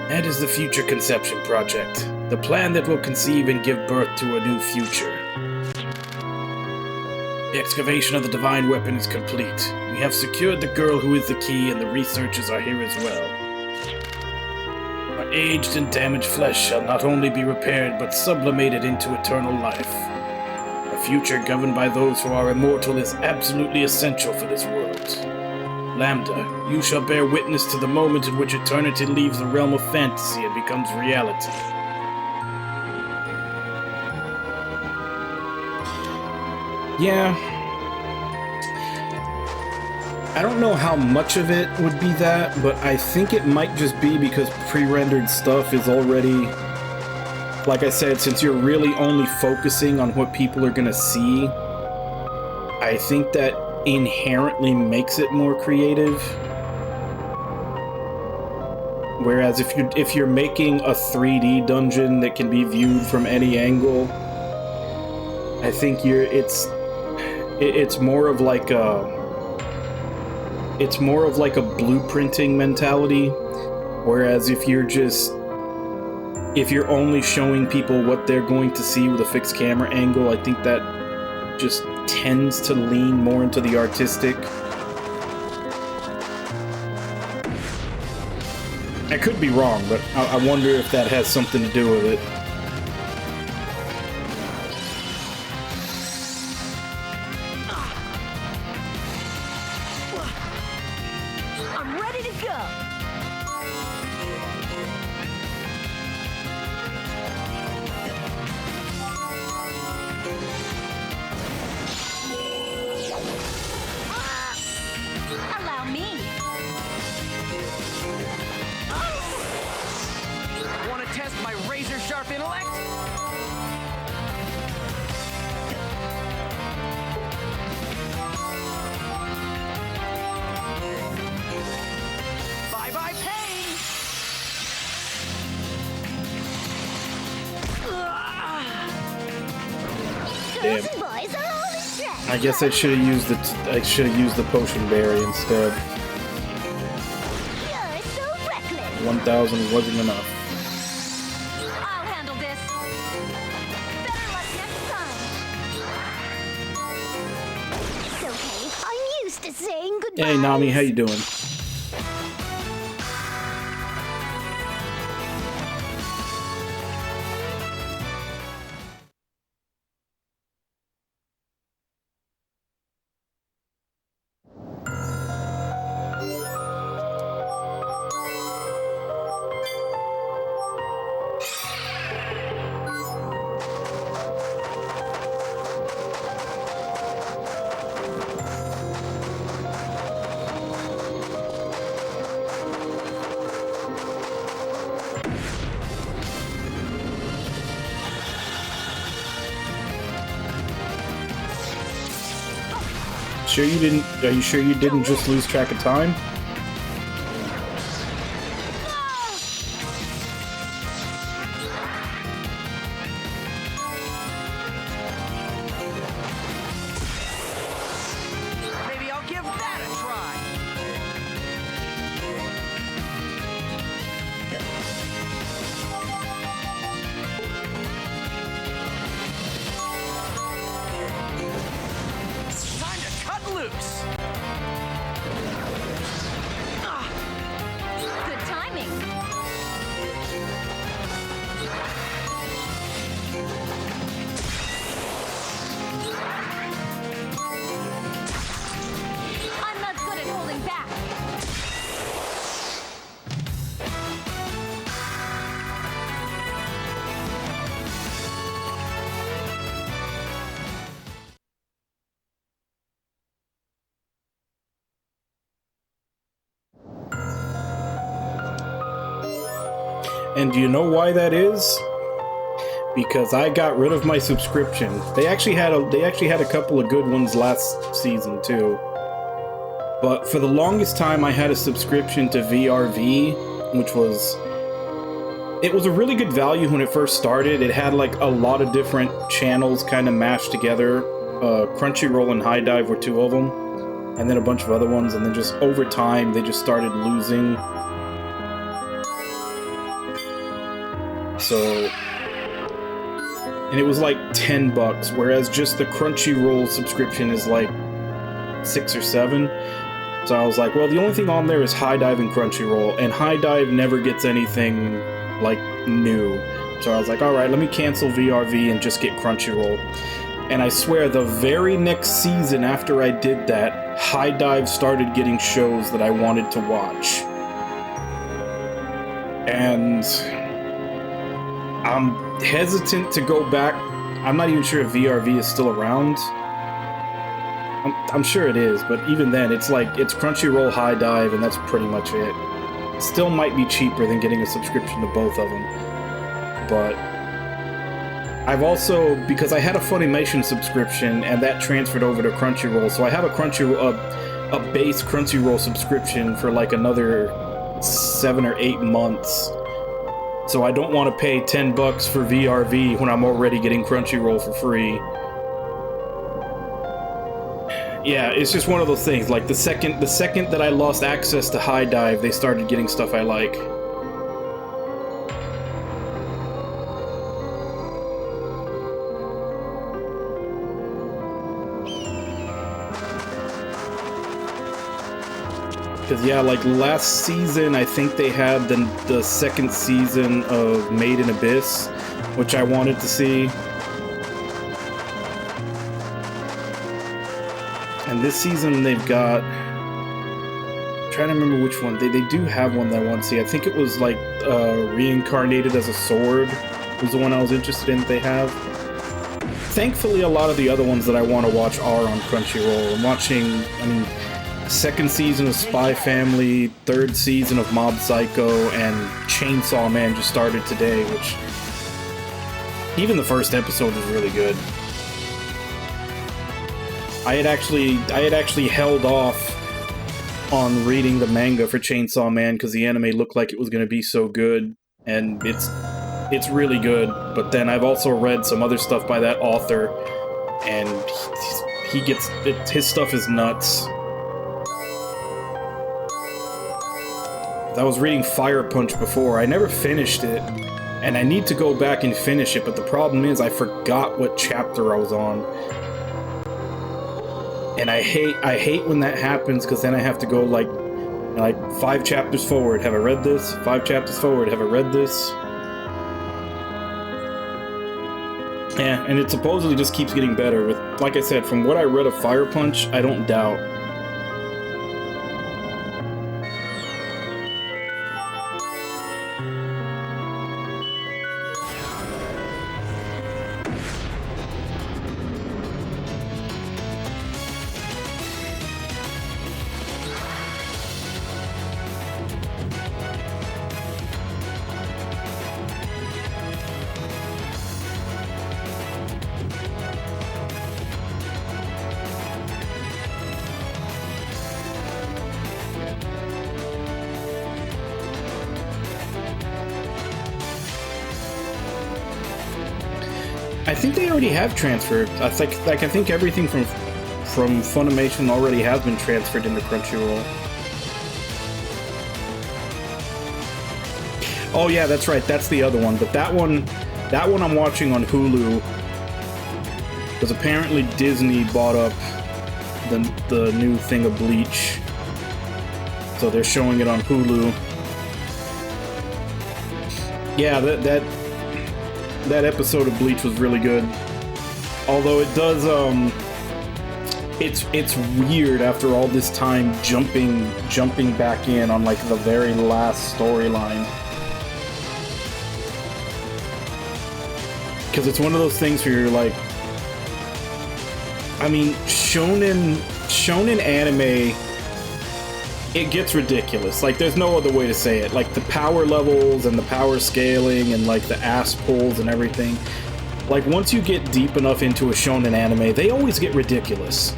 That is the Future Conception Project, the plan that will conceive and give birth to a new future. The excavation of the Divine Weapon is complete. We have secured the girl who is the key, and the researchers are here as well. Our aged and damaged flesh shall not only be repaired, but sublimated into eternal life. A future governed by those who are immortal is absolutely essential for this world. Lambda, you shall bear witness to the moment in which eternity leaves the realm of fantasy and becomes reality. Yeah. I don't know how much of it would be that, but I think it might just be because pre-rendered stuff is already... Like I said, since you're really only focusing on what people are gonna see, I think that inherently makes it more creative. Whereas if you're making a 3D dungeon that can be viewed from any angle, I think it's more of like a blueprinting mentality. Whereas if you're only showing people what they're going to see with a fixed camera angle, I think that just tends to lean more into the artistic. I could be wrong, but I wonder if that has something to do with it. I'm ready to go. Allow me. Want to test my razor-sharp intellect? Bye-bye pain! Damn. I guess I should have used the potion berry instead. 1,000 wasn't enough. I'll handle to saying goodbye. Hey, Nami, how you doing? Sure you didn't? Are you sure you didn't just lose track of time? Maybe I'll give that a try. Time to cut loose. Good timing. I'm not good at holding back. And do you know why that is? Because I got rid of my subscription. They actually had a couple of good ones last season too. But for the longest time I had a subscription to VRV, which was a really good value when it first started. It had like a lot of different channels kind of mashed together. Crunchyroll and High Dive were two of them, and then a bunch of other ones, and then just over time they just started losing. So, and it was like $10, whereas just the Crunchyroll subscription is like 6 or 7. So I was like, well, the only thing on there is High Dive and Crunchyroll, and High Dive never gets anything like new. So I was like, all right, let me cancel VRV and just get Crunchyroll. And I swear, the very next season after I did that, High Dive started getting shows that I wanted to watch. And I'm hesitant to go back. I'm not even sure if VRV is still around. I'm sure it is, but even then, it's like, it's Crunchyroll, High Dive, and that's pretty much it. Still might be cheaper than getting a subscription to both of them. But I've also, because I had a Funimation subscription, and that transferred over to Crunchyroll, so I have a base Crunchyroll subscription for like another 7 or 8 months. So I don't want to pay $10 for VRV when I'm already getting Crunchyroll for free. Yeah, it's just one of those things. Like the second that I lost access to High Dive, they started getting stuff I like. Because, yeah, like last season, I think they had the second season of Made in Abyss, which I wanted to see. And this season, they've got... I'm trying to remember which one. They do have one that I want to see. I think it was, like, Reincarnated as a Sword was the one I was interested in that they have. Thankfully, a lot of the other ones that I want to watch are on Crunchyroll. I'm watching, I mean... second season of Spy Family, third season of Mob Psycho, and Chainsaw Man just started today, which even the first episode was really good. I had actually held off on reading the manga for Chainsaw Man because the anime looked like it was going to be so good, and it's really good. But then I've also read some other stuff by that author, and his stuff is nuts. I was reading Fire Punch before. I never finished it, and I need to go back and finish it, but the problem is I forgot what chapter I was on. And I hate when that happens, because then I have to go like 5 chapters forward. Have I read this? 5 chapters forward. Have I read this? Yeah, and it supposedly just keeps getting better. With, like I said, from what I read of Fire Punch, I don't doubt. I think they already have transferred. I think everything from Funimation already has been transferred into Crunchyroll. Oh yeah, that's right. That's the other one. But that one I'm watching on Hulu, because apparently Disney bought up the new thing of Bleach, so they're showing it on Hulu. Yeah, that episode of Bleach was really good. Although it does, it's weird after all this time jumping back in on like the very last storyline. Because it's one of those things where you're like, I mean, shonen anime, it gets ridiculous. Like, there's no other way to say it. Like, the power levels and the power scaling and, like, the ass pulls and everything. Like, once you get deep enough into a shonen anime, they always get ridiculous.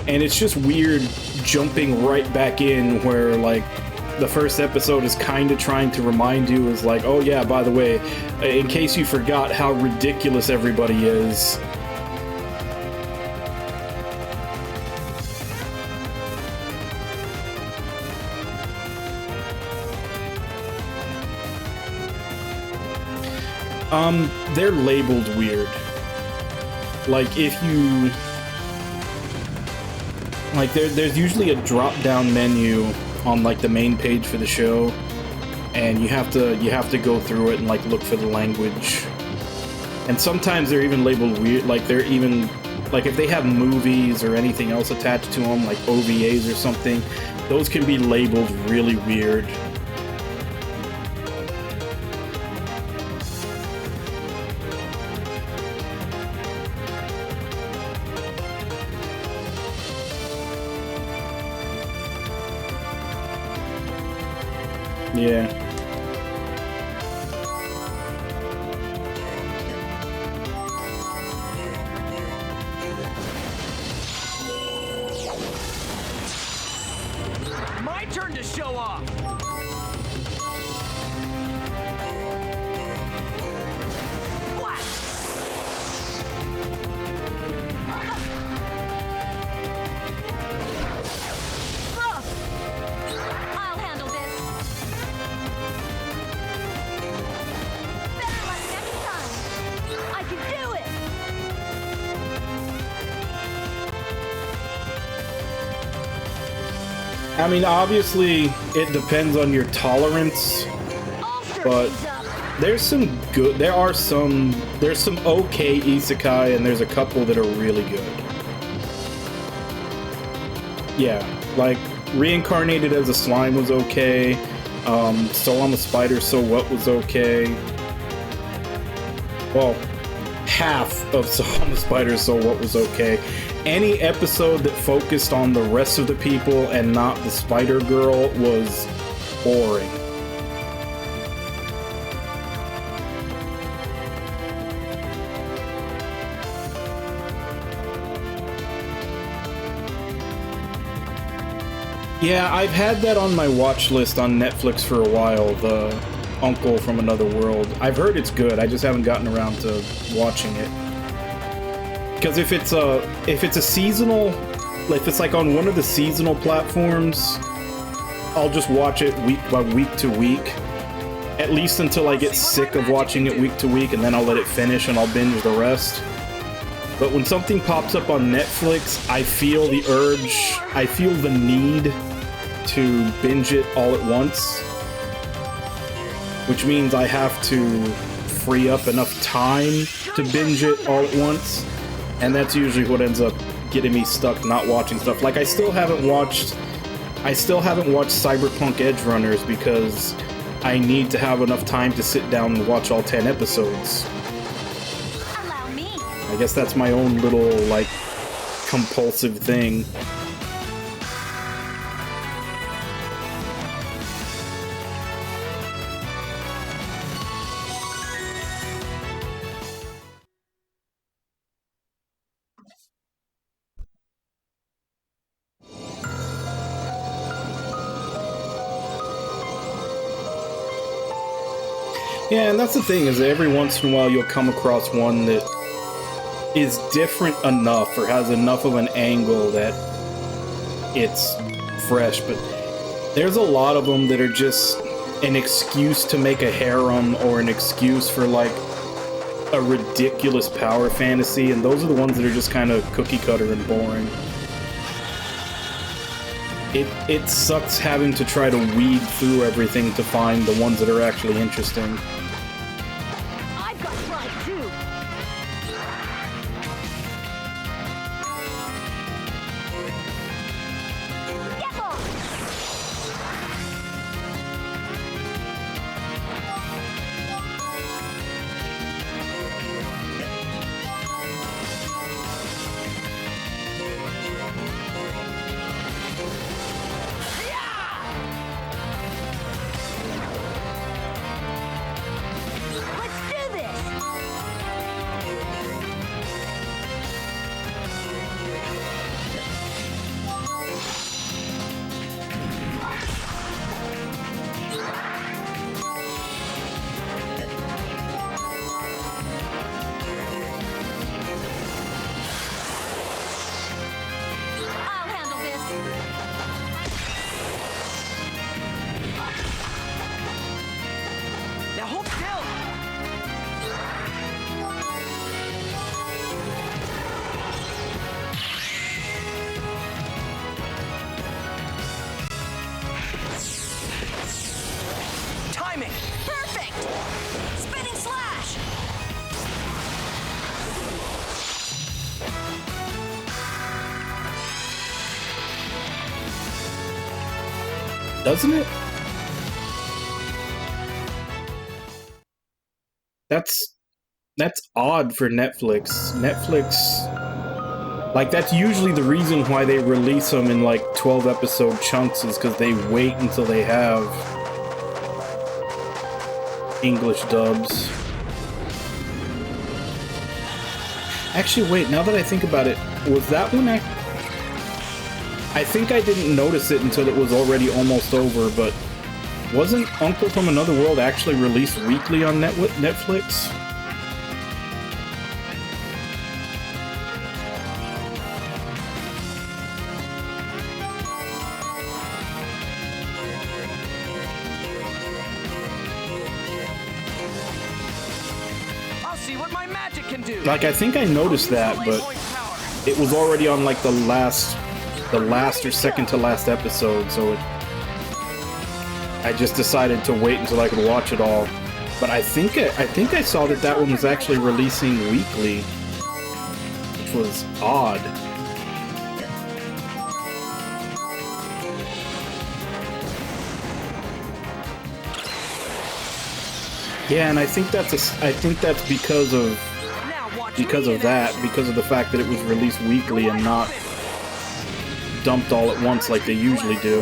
And it's just weird jumping right back in where, like, the first episode is kind of trying to remind you is like, oh yeah, by the way, in case you forgot how ridiculous everybody is, they're labeled weird. Like, if you... Like, there's usually a drop-down menu on, like, the main page for the show, and you have to go through it and, like, look for the language. And sometimes they're even labeled weird, like, they're even... Like, if they have movies or anything else attached to them, like OVAs or something, those can be labeled really weird. Yeah. My turn to show off. I'll handle this. Better luck next time. I can do it. I mean, obviously, it depends on your tolerance, but there's some good, there's some okay isekai, and there's a couple that are really good. Yeah, like, Reincarnated as a Slime was okay, So I'm a Spider, So What was okay. Well, half of So I'm a Spider, So What was okay. Any episode that focused on the rest of the people and not the Spider Girl was boring. Yeah, I've had that on my watch list on Netflix for a while, the Uncle from Another World. I've heard it's good, I just haven't gotten around to watching it. Because if it's a seasonal, if it's like on one of the seasonal platforms, I'll just watch it week to week. At least until I get sick of watching it week to week, and then I'll let it finish and I'll binge the rest. But when something pops up on Netflix, I feel the urge, I feel the need to binge it all at once. Which means I have to free up enough time to binge it all at once. And that's usually what ends up getting me stuck not watching stuff. Like, I still haven't watched Cyberpunk Edgerunners because I need to have enough time to sit down and watch all 10 episodes. Allow me. I guess that's my own little, like, compulsive thing. Yeah, and that's the thing, is that every once in a while you'll come across one that is different enough or has enough of an angle that it's fresh, but there's a lot of them that are just an excuse to make a harem or an excuse for, like, a ridiculous power fantasy, and those are the ones that are just kind of cookie cutter and boring. It sucks having to try to weed through everything to find the ones that are actually interesting. I've got pride too. Doesn't it? That's odd for Netflix. Like, that's usually the reason why they release them in, like, 12-episode chunks, is because they wait until they have English dubs. Actually, wait, now that I think about it, was that one I think I didn't notice it until it was already almost over, but wasn't Uncle from Another World actually released weekly on Netflix? I'll see what my magic can do. Like, I think I noticed that, but it was already on, like, the last or second to last episode, so I just decided to wait until I could watch it all. But I think I saw that one was actually releasing weekly, which was odd. Yeah, and I think that's because of the fact that it was released weekly and not dumped all at once like they usually do.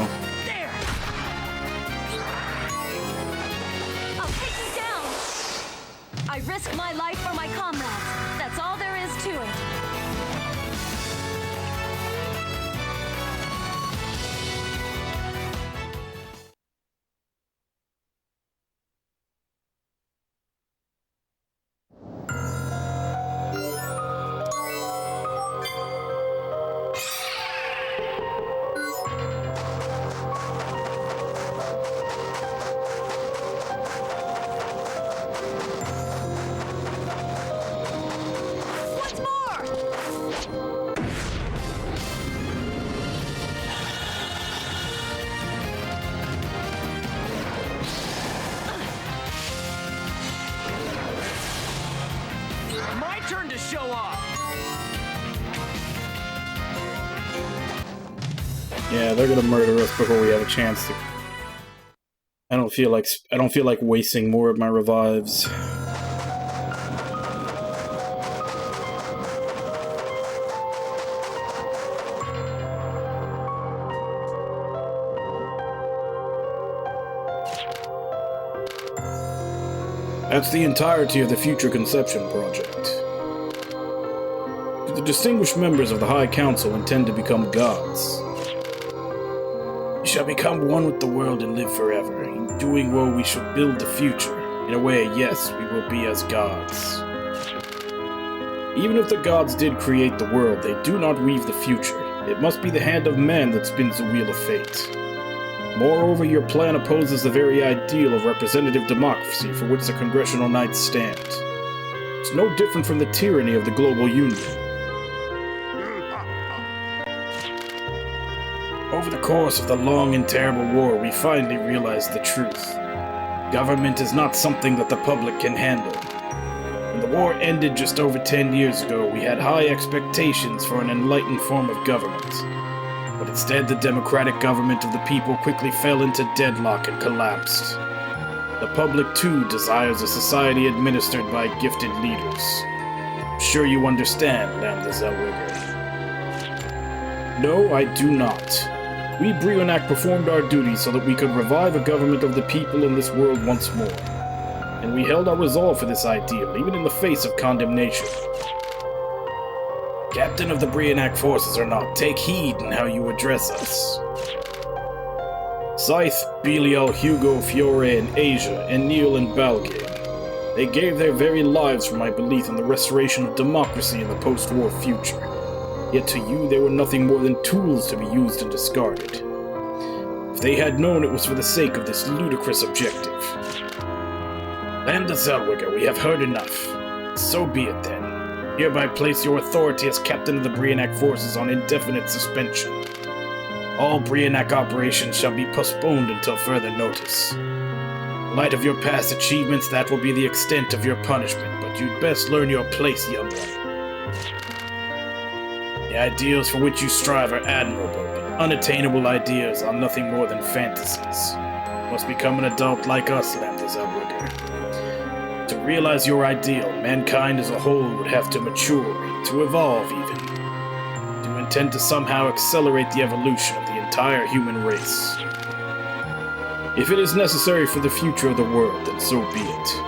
I'll take you down. I risk my life for my comrades. That's all there is to it. show off. Yeah, they're gonna murder us before we have a chance to. I don't feel like wasting more of my revives. That's the entirety of the Future Conception Project. The distinguished members of the High Council intend to become gods. We shall become one with the world and live forever. In doing well, we shall build the future. In a way, yes, we will be as gods. Even if the gods did create the world, they do not weave the future. It must be the hand of man that spins the wheel of fate. Moreover, your plan opposes the very ideal of representative democracy for which the Congressional Knights stand. It's no different from the tyranny of the global union. Over the course of the long and terrible war, we finally realized the truth. Government is not something that the public can handle. When the war ended just over 10 years ago, we had high expectations for an enlightened form of government. But instead, the democratic government of the people quickly fell into deadlock and collapsed. The public, too, desires a society administered by gifted leaders. I'm sure you understand, Lambda Zellweger. No, I do not. We Brionac performed our duty so that we could revive a government of the people in this world once more. And we held our resolve for this ideal, even in the face of condemnation. Captain of the Brionac forces or not, take heed in how you address us. Scythe, Belial, Hugo, Fiore, and Asia, and Neil and Balgame. They gave their very lives for my belief in the restoration of democracy in the post-war future. Yet to you, they were nothing more than tools to be used and discarded. If they had known it was for the sake of this ludicrous objective. Lambda Zellweger, we have heard enough. So be it then. Hereby place your authority as captain of the Brionac forces on indefinite suspension. All Brionac operations shall be postponed until further notice. In light of your past achievements, that will be the extent of your punishment, but you'd best learn your place, young one. The ideals for which you strive are admirable, but unattainable ideas are nothing more than fantasies. You must become an adult like us, Lambda Zellweger. To realize your ideal, mankind as a whole would have to mature, to evolve even. To intend to somehow accelerate the evolution of the entire human race. If it is necessary for the future of the world, then so be it.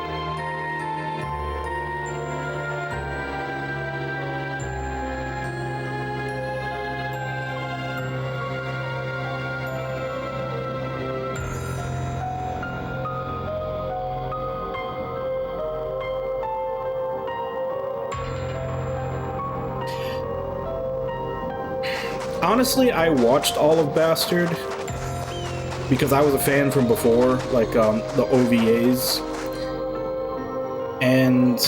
Honestly, I watched all of Bastard because I was a fan from before, like the OVAs. And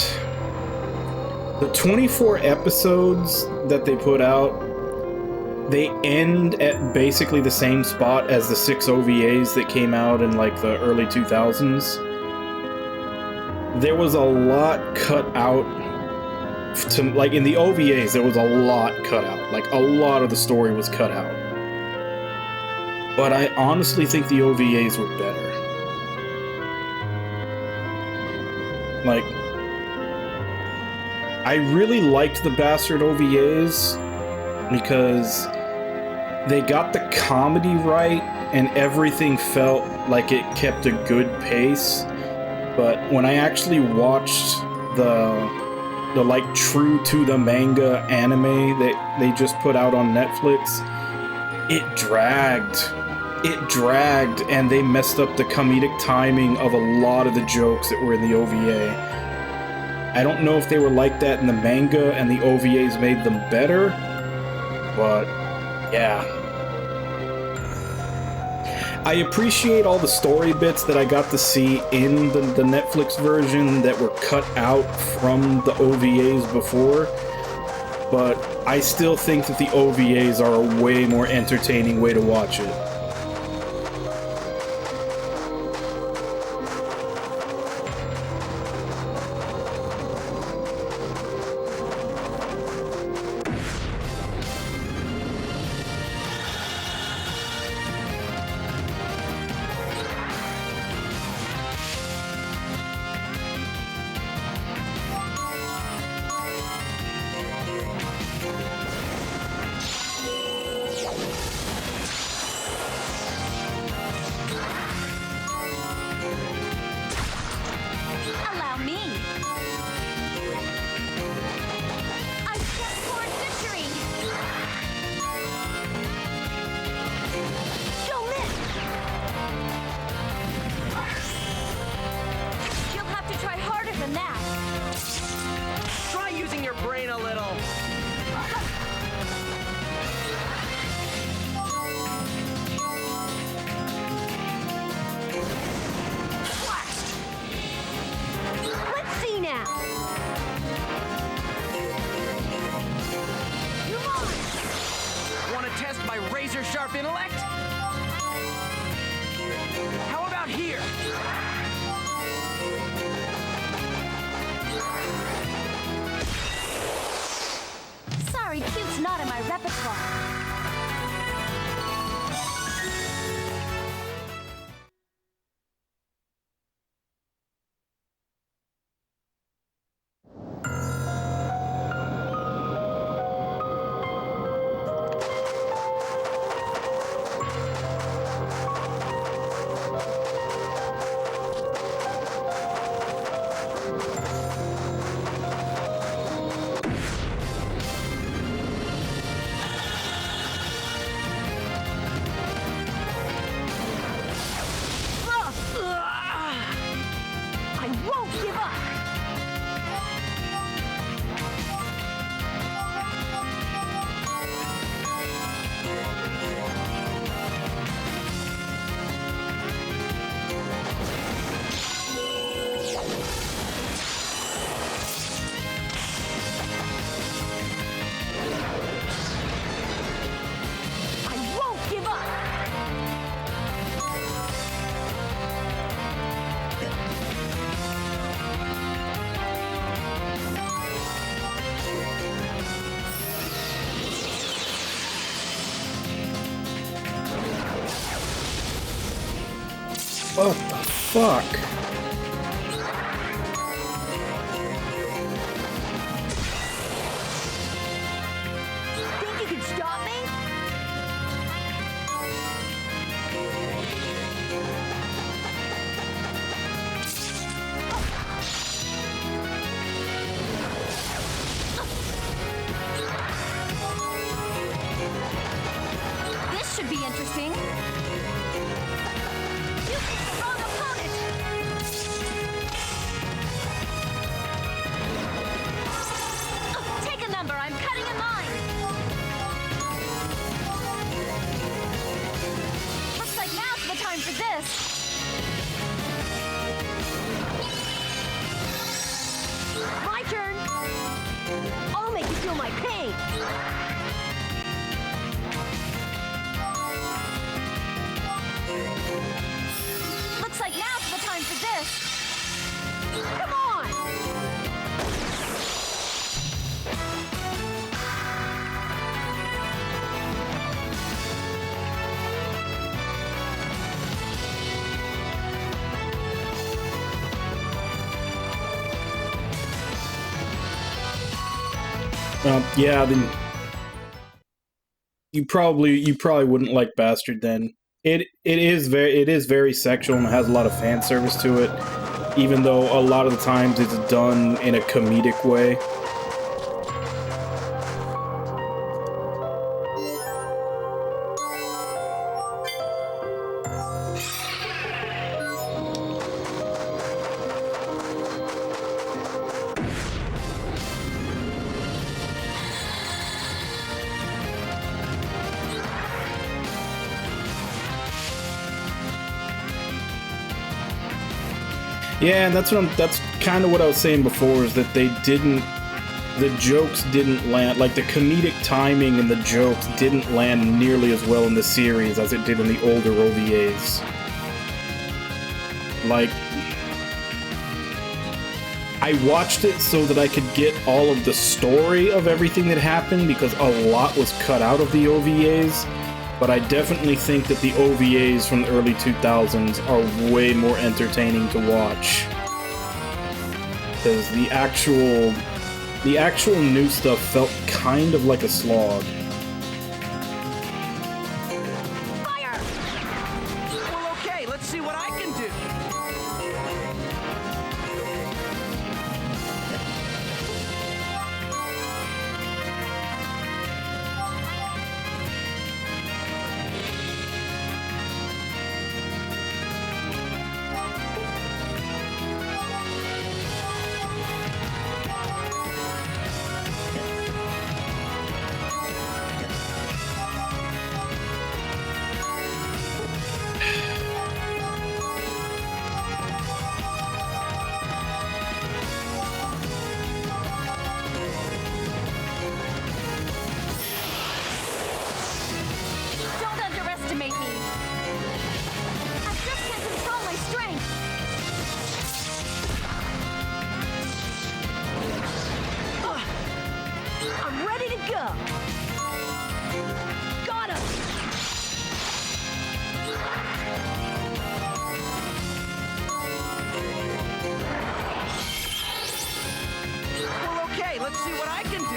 the 24 episodes that they put out, they end at basically the same spot as the 6 OVAs that came out in like the early 2000s. There was a lot cut out. Like in the OVAs, there was a lot cut out. Like a lot of the story was cut out. But I honestly think the OVAs were better. Like, I really liked the Bastard OVAs because they got the comedy right and everything felt like it kept a good pace. But when I actually watched the like true to the manga anime that they just put out on Netflix, it dragged, and they messed up the comedic timing of a lot of the jokes that were in the OVA. I don't know if they were like that in the manga and the OVAs made them better, but yeah. I appreciate all the story bits that I got to see in the Netflix version that were cut out from the OVAs before, but I still think that the OVAs are a way more entertaining way to watch it. What the fuck? Think you can stop me? This should be interesting. You picked the wrong opponent. Take a number. I'm cutting in line. Looks like now's the time for this. My turn. I'll make you feel my pain. Looks like now's the time for this. Come on. Yeah, then you probably wouldn't like Bastard then. It is very sexual and has a lot of fan service to it, even though a lot of the times it's done in a comedic way. Yeah, and that's kind of what I was saying before, is that the jokes didn't land, like the comedic timing and the jokes didn't land nearly as well in the series as it did in the older OVAs. Like, I watched it so that I could get all of the story of everything that happened, because a lot was cut out of the OVAs. But I definitely think that the OVAs from the early 2000s are way more entertaining to watch. Because the actual new stuff felt kind of like a slog. Fire! Well, okay, let's see what I can do. Don't underestimate me. I just can't control my strength. I'm ready to go. Got him. Well, okay, let's see what I can do.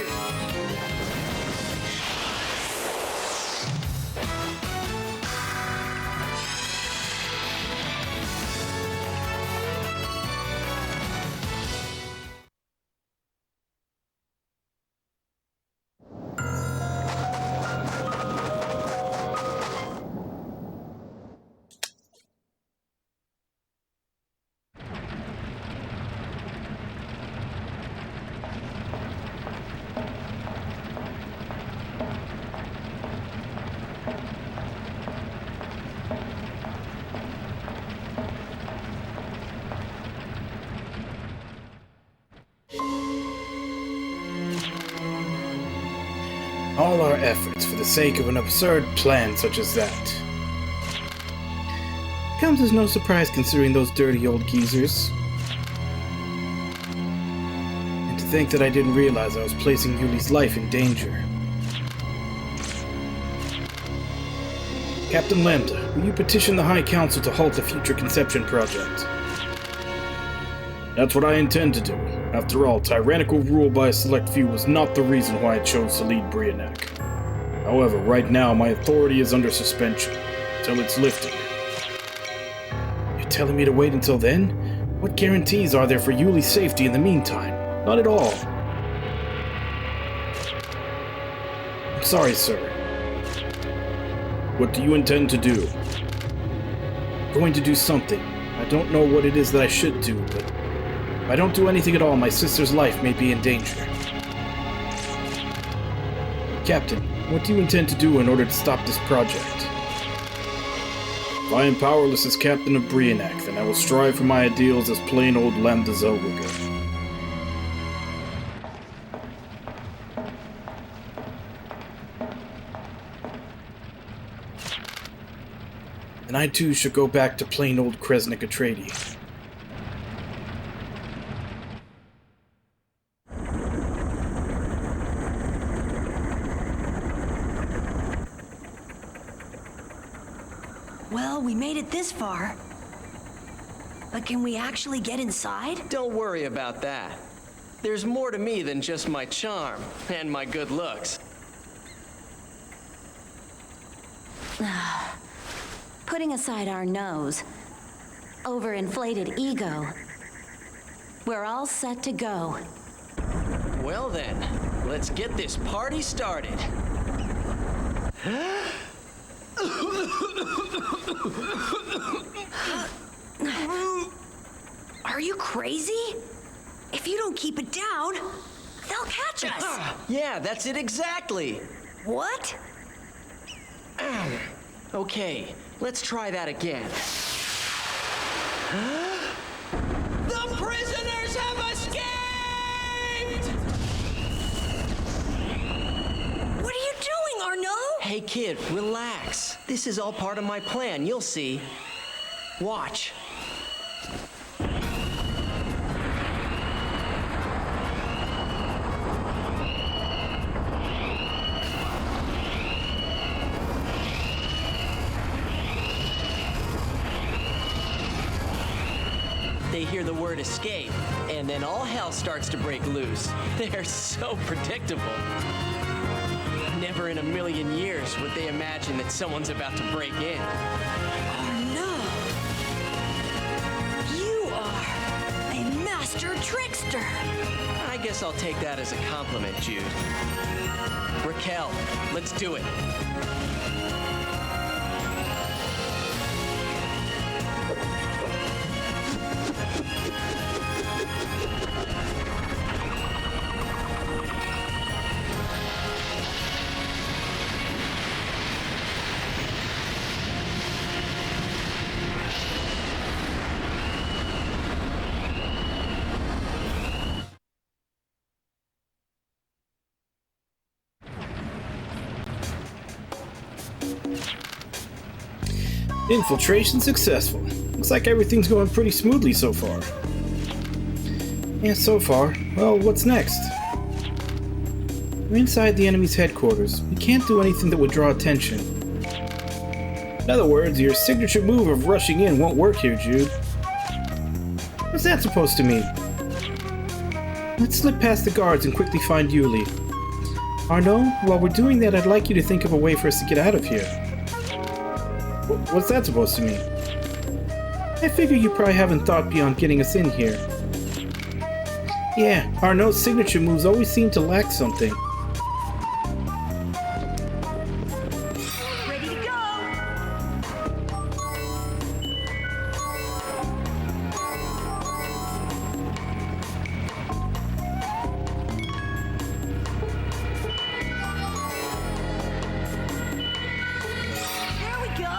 All our efforts for the sake of an absurd plan such as that. Comes as no surprise considering those dirty old geezers. And to think that I didn't realize I was placing Yuli's life in danger. Captain Lambda, will you petition the High Council to halt the Future Conception Project? That's what I intend to do. After all, tyrannical rule by a select few was not the reason why I chose to lead Reuniting. However, right now my authority is under suspension, until it's lifted. You're telling me to wait until then? What guarantees are there for Yuli's safety in the meantime? Not at all. I'm sorry, sir. What do you intend to do? I'm going to do something. I don't know what it is that I should do, but if I don't do anything at all, my sister's life may be in danger. Captain, what do you intend to do in order to stop this project? If I am powerless as captain of Reuniting, then I will strive for my ideals as plain old Lambda Zellweger. And I too should go back to plain old Kresnik Atreides. Well, we made it this far. But can we actually get inside? Don't worry about that. There's more to me than just my charm and my good looks. Putting aside our nose, overinflated ego, we're all set to go. Well then, let's get this party started. Are you crazy? If you don't keep it down, they'll catch us. Yeah, that's it exactly. What? Okay, let's try that again. The prisoners have escaped! What are you doing, Arnaud? Hey kid, relax. This is all part of my plan, you'll see. Watch. They hear the word escape, and then all hell starts to break loose. They're so predictable. Never in a million years would they imagine that someone's about to break in. Arnaud, you are a master trickster. I guess I'll take that as a compliment, Jude. Raquel, let's do it. Infiltration successful. Looks like everything's going pretty smoothly so far. Yeah, so far. Well, what's next? We're inside the enemy's headquarters. We can't do anything that would draw attention. In other words, your signature move of rushing in won't work here, Jude. What's that supposed to mean? Let's slip past the guards and quickly find Yuli. Arnaud, while we're doing that, I'd like you to think of a way for us to get out of here. What's that supposed to mean? I figure you probably haven't thought beyond getting us in here. Yeah, Arnaud's signature moves always seem to lack something. Ready to go. There we go.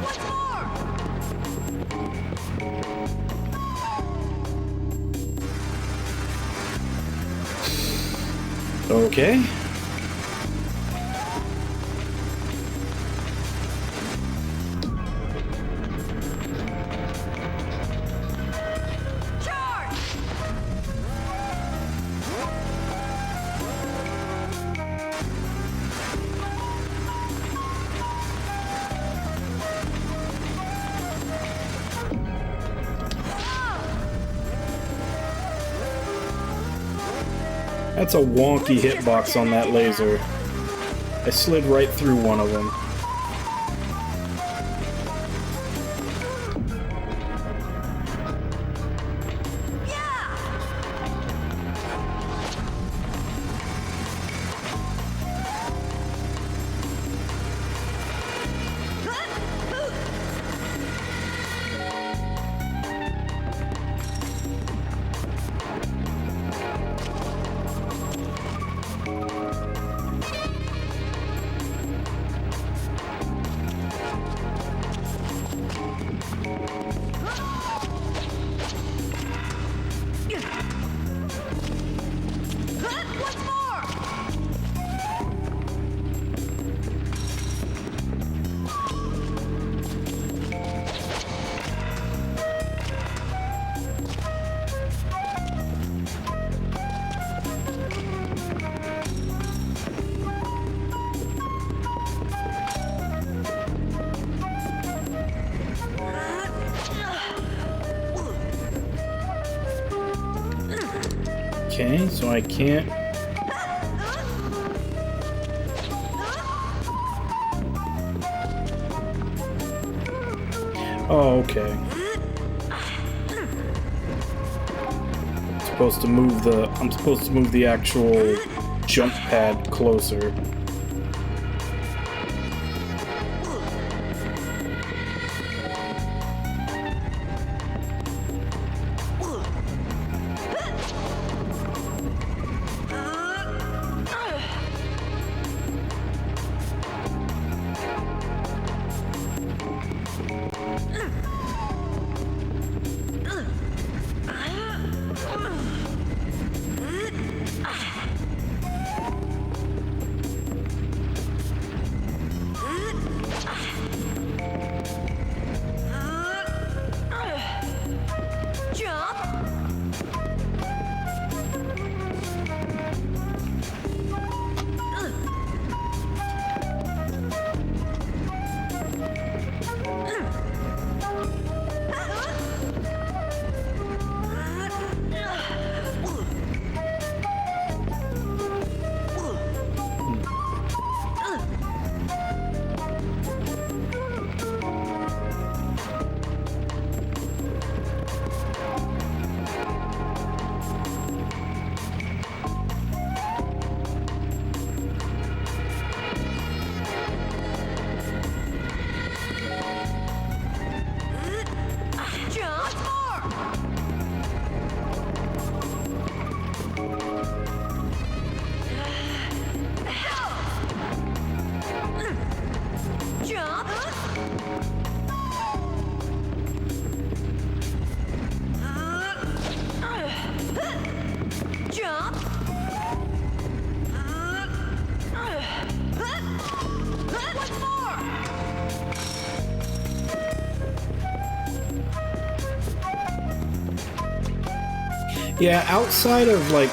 What's more? Okay. That's a wonky hitbox on that laser. I slid right through one of them. Okay, so I can't... Oh, okay. I'm supposed to move the actual jump pad closer. Yeah, outside of, like,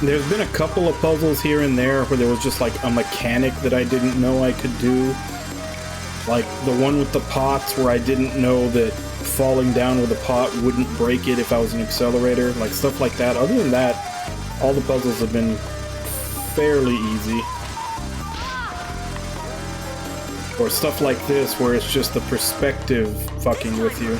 there's been a couple of puzzles here and there where there was just, like, a mechanic that I didn't know I could do. Like, the one with the pots where I didn't know that falling down with a pot wouldn't break it if I was an accelerator. Like, stuff like that. Other than that, all the puzzles have been fairly easy. Or stuff like this where it's just the perspective fucking with you.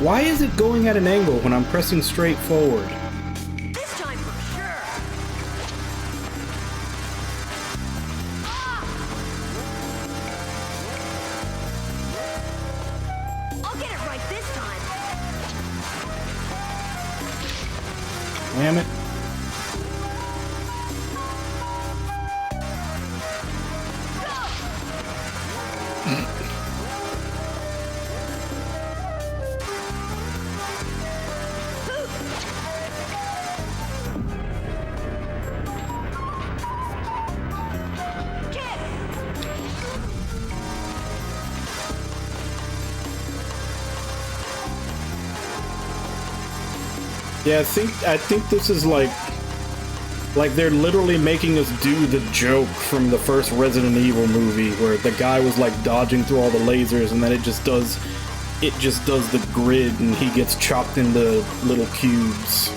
Why is it going at an angle when I'm pressing straight forward? This time for sure. Ah! I'll get it right this time. Damn it. Yeah, I think this is like they're literally making us do the joke from the first Resident Evil movie where the guy was like dodging through all the lasers and then it just does the grid and he gets chopped into little cubes.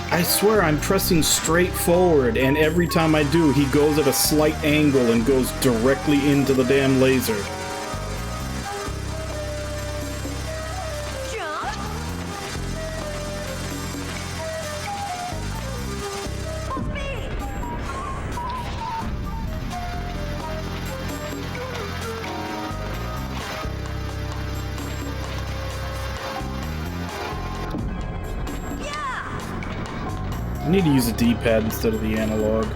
I swear I'm pressing straight forward, and every time I do, he goes at a slight angle and goes directly into the damn laser. I need to use a D-pad instead of the analog.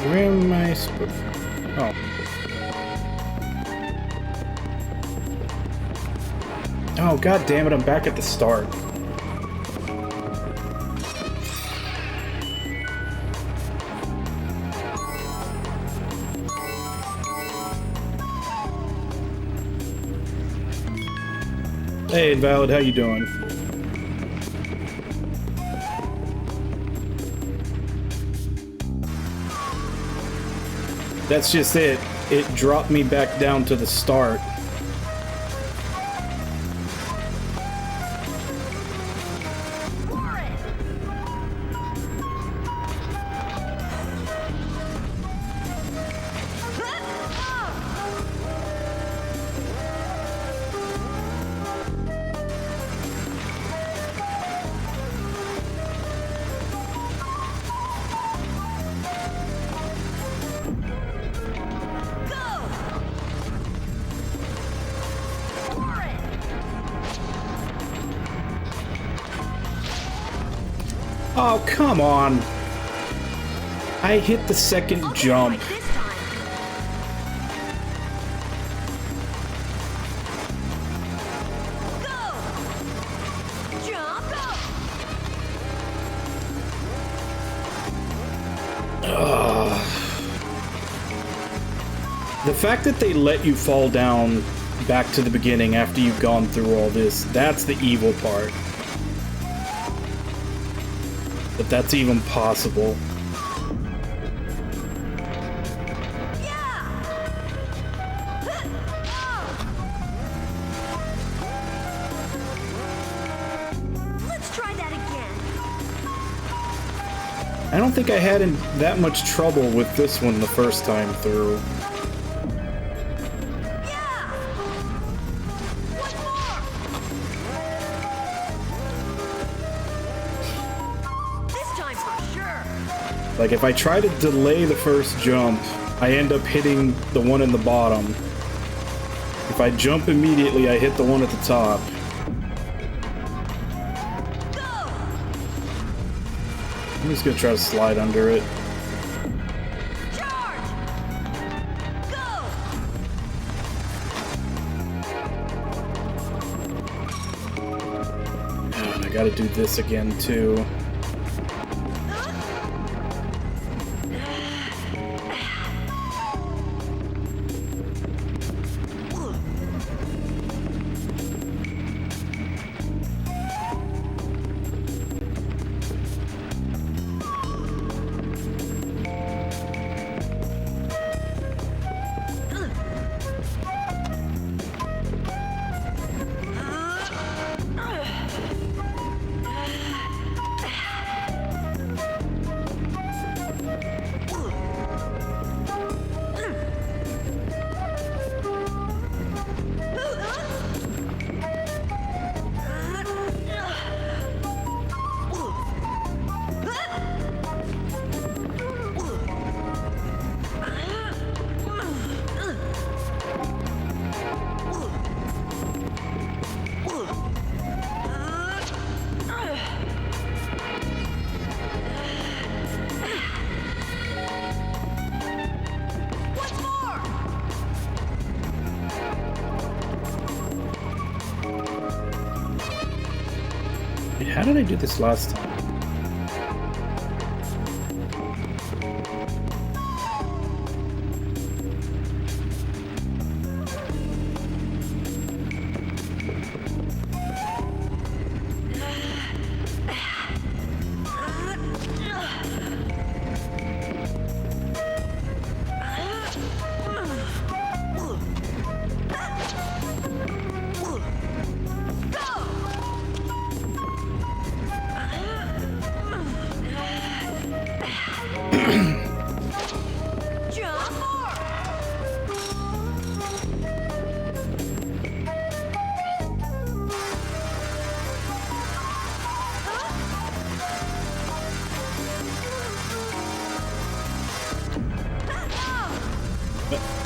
Where am I supposed to... Oh. Oh, god damn it, I'm back at the start. Hey, Invalid, how you doing? That's just it. It dropped me back down to the start. Oh, come on. I hit the second jump. This time. Go! Jump! Go! The fact that they let you fall down back to the beginning after you've gone through all this, that's the evil part. But that's even possible. Let's try that again. I don't think I had that much trouble with this one the first time through. Like, if I try to delay the first jump, I end up hitting the one in the bottom. If I jump immediately, I hit the one at the top. I'm just gonna try to slide under it. And I gotta do this again, too. How did I do this last time?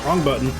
Wrong button.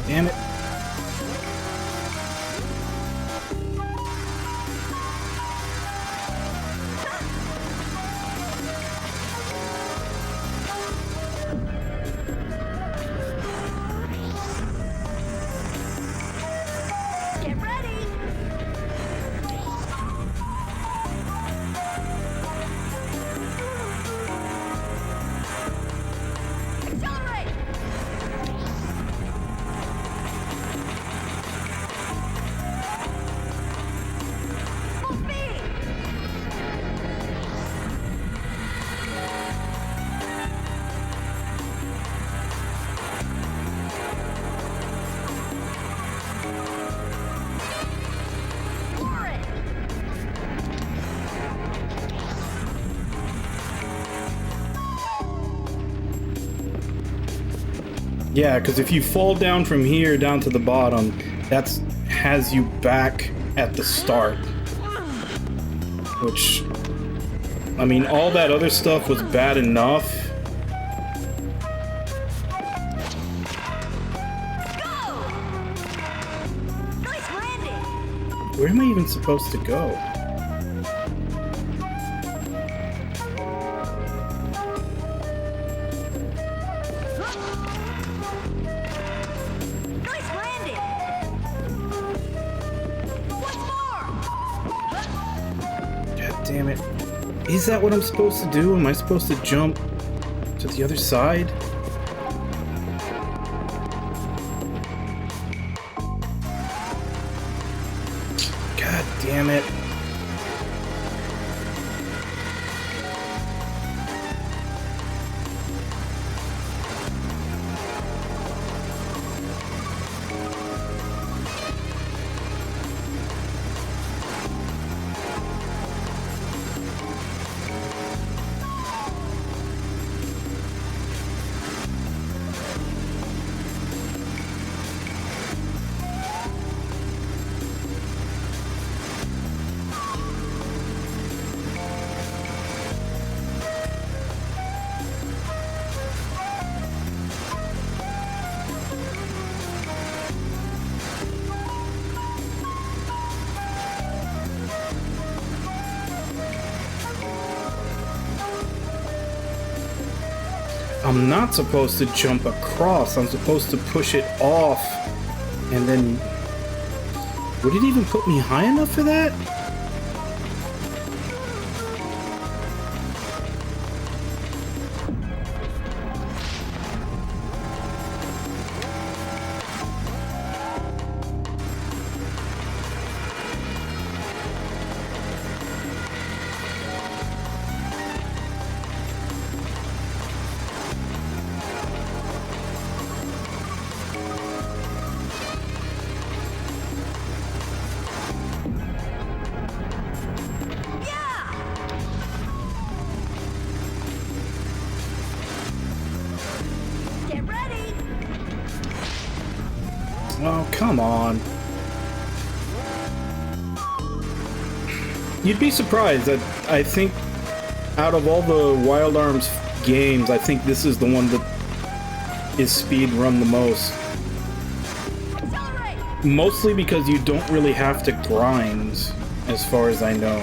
Damn it. Get ready. Accelerate. Full speed. For it. Yeah, because if you fall down from here down to the bottom, that's has you back at the start. Which, I mean, all that other stuff was bad enough. Go. Nice landing. Where am I even supposed to go? Nice landing. Once more. God damn it. Is that what I'm supposed to do? Am I supposed to jump to the other side? God damn it. I'm not supposed to jump across. I'm supposed to push it off. And then... Would it even put me high enough for that? Get ready. Oh, come on. You'd be surprised that I think out of all the Wild Arms games, I think this is the one that is speed run the most. Accelerate. Mostly because you don't really have to grind, as far as I know.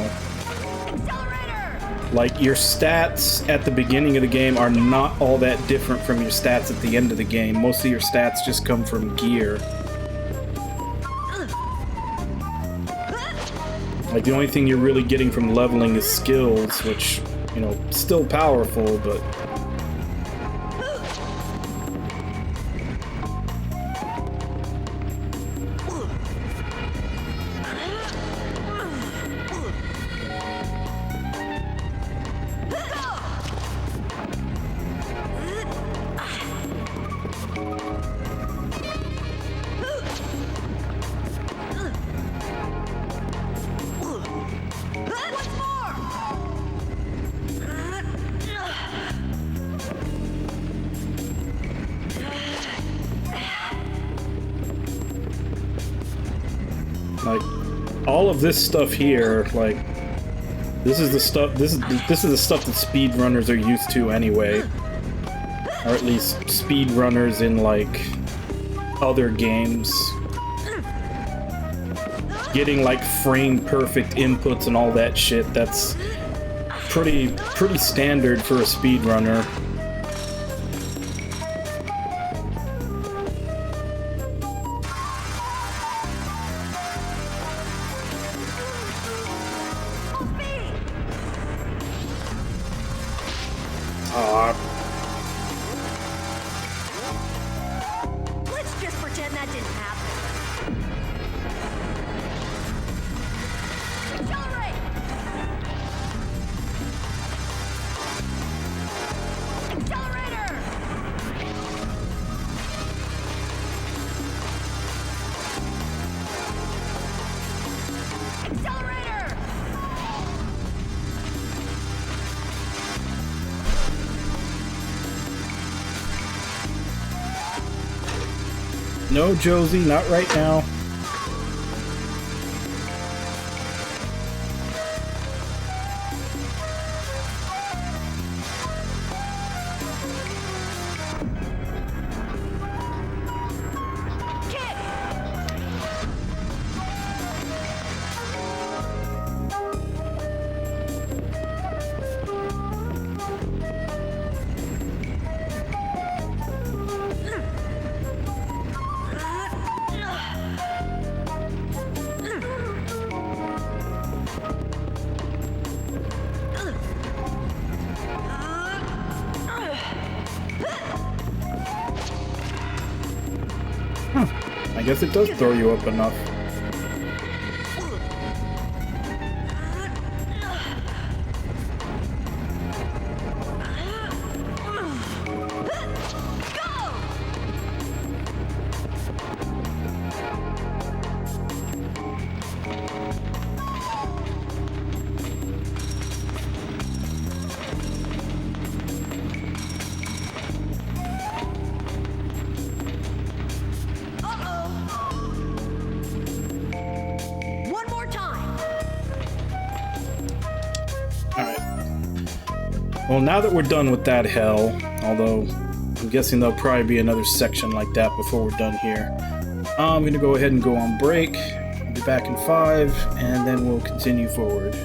Accelerator. Like, your stats at the beginning of the game are not all that different from your stats at the end of the game. Most of your stats just come from gear. Like, the only thing you're really getting from leveling is skills, which, you know, still powerful, but... Once more. Like, all of this stuff here, like, this is the stuff, this is the stuff that speedrunners are used to anyway. Or at least speedrunners in, like, other games. Getting like frame perfect inputs and all that shit, that's pretty standard for a speedrunner. Let's just pretend that didn't happen. Accelerate! Accelerator! Accelerator! No, Josie, not right now. I guess it does throw you up enough. One more time. Alright. Well, now that we're done with that hell, although I'm guessing there'll probably be another section like that before we're done here, I'm going to go ahead and go on break. I'll be back in 5, and then we'll continue forward.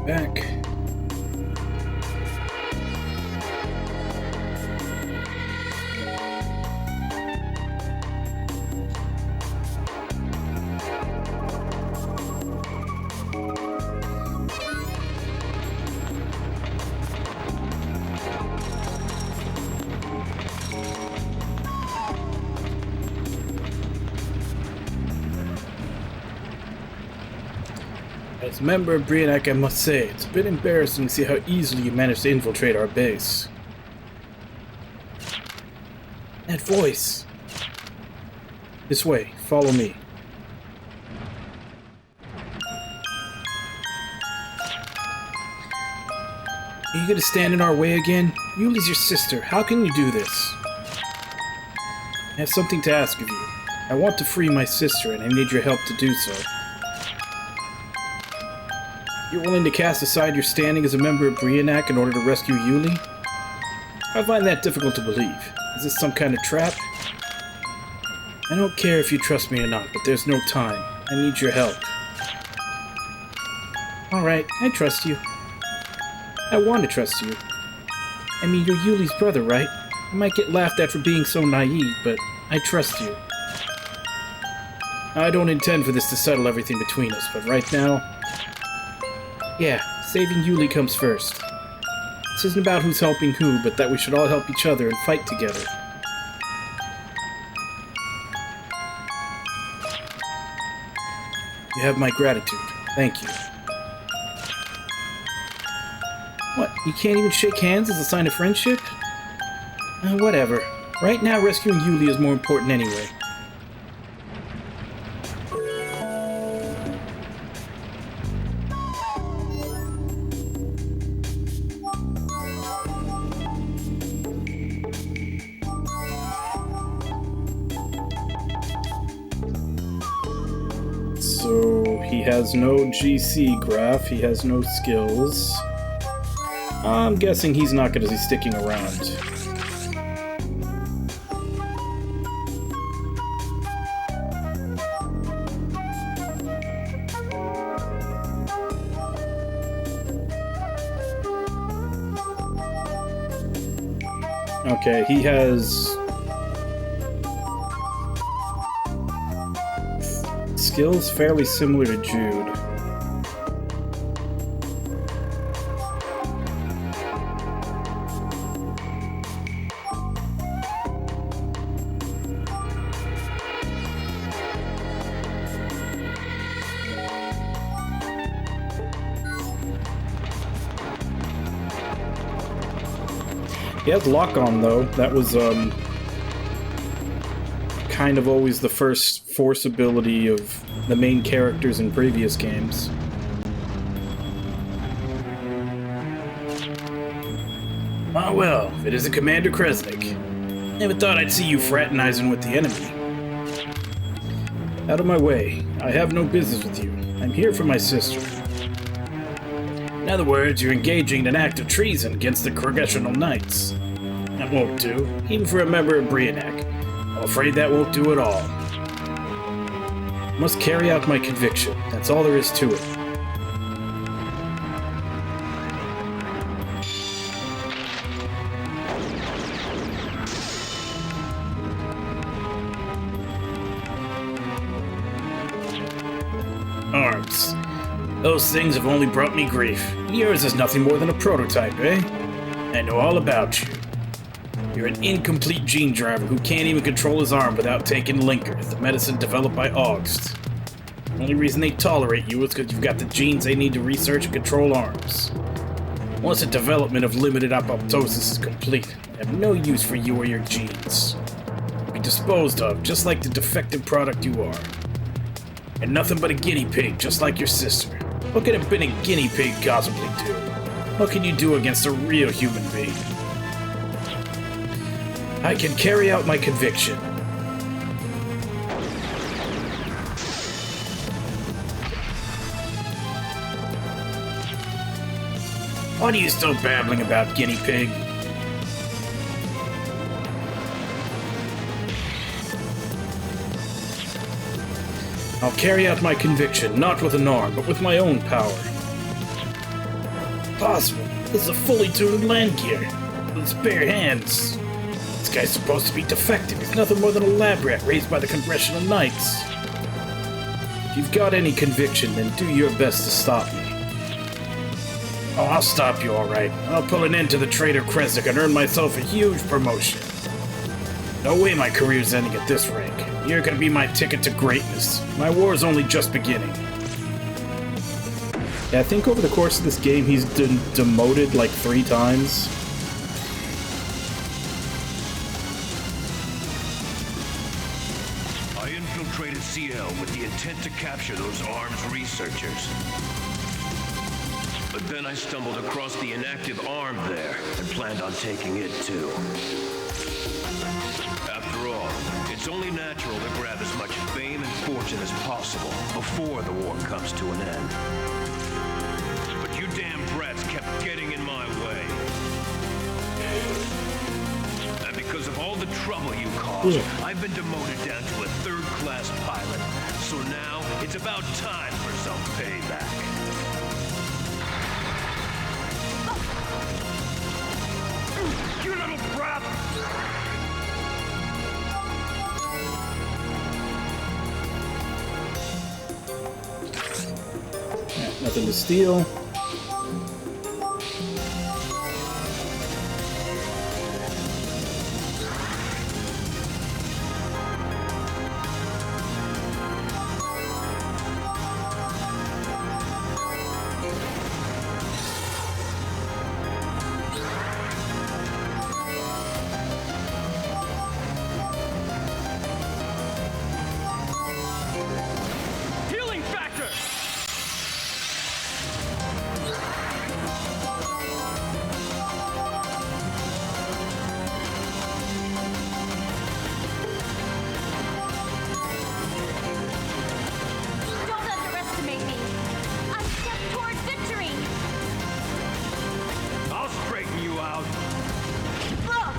Back. As a member of Reuniting, I must say, it's a bit embarrassing to see how easily you managed to infiltrate our base. That voice! This way, follow me. Are you gonna stand in our way again? Yuli's your sister, how can you do this? I have something to ask of you. I want to free my sister, and I need your help to do so. You're willing to cast aside your standing as a member of Reuniting in order to rescue Yuli? I find that difficult to believe. Is this some kind of trap? I don't care if you trust me or not, but there's no time. I need your help. Alright, I trust you. I want to trust you. I mean, you're Yuli's brother, right? I might get laughed at for being so naive, but I trust you. I don't intend for this to settle everything between us, but right now... yeah, saving Yuli comes first. This isn't about who's helping who, but that we should all help each other and fight together. You have my gratitude. Thank you. What, you can't even shake hands as a sign of friendship? Whatever. Right now, rescuing Yuli is more important anyway. So, he has no GC graph, he has no skills. I'm guessing he's not going to be sticking around. Okay, he has... skills fairly similar to Jude. He has lock on though. That was kind of always the first force ability of the main characters in previous games. Ah well, if it isn't Commander Kresnik. Never thought I'd see you fraternizing with the enemy. Out of my way. I have no business with you. I'm here for my sister. In other words, you're engaging in an act of treason against the Congressional Knights. That won't do, even for a member of Reuniting. I'm afraid that won't do at all. I must carry out my conviction. That's all there is to it. Arms. Those things have only brought me grief. Yours is nothing more than a prototype, eh? I know all about you. You're an incomplete gene driver who can't even control his arm without taking Linker, the medicine developed by August. The only reason they tolerate you is because you've got the genes they need to research and control arms. Once the development of limited apoptosis is complete, I have no use for you or your genes. You'll be disposed of, just like the defective product you are. And nothing but a guinea pig, just like your sister. What could a been a guinea pig possibly do? What can you do against a real human being? I can carry out my conviction. What are you still babbling about, guinea pig? I'll carry out my conviction, not with an arm, but with my own power. Possible. This is a fully tuned land gear. With its bare hands. This guy's supposed to be defective. He's nothing more than a lab rat raised by the Congressional Knights. If you've got any conviction, then do your best to stop me. Oh, I'll stop you, alright. I'll pull an end to the traitor Kresnik and earn myself a huge promotion. No way my career's ending at this rank. You're gonna be my ticket to greatness. My war's only just beginning. Yeah, I think over the course of this game he's demoted like 3 times. I infiltrated CL with the intent to capture those arms researchers. But then I stumbled across the inactive arm there and planned on taking it too. After all, it's only natural to grab as much fame and fortune as possible before the war comes to an end. But you damn brats kept getting in my way. And because of all the trouble you caused, I've been demoted down to a third-class pilot. So now, it's about time for some payback. You little brat! Nothing to steal. Healing factor! Don't underestimate me. I'm step toward victory. I'll straighten you out. Look!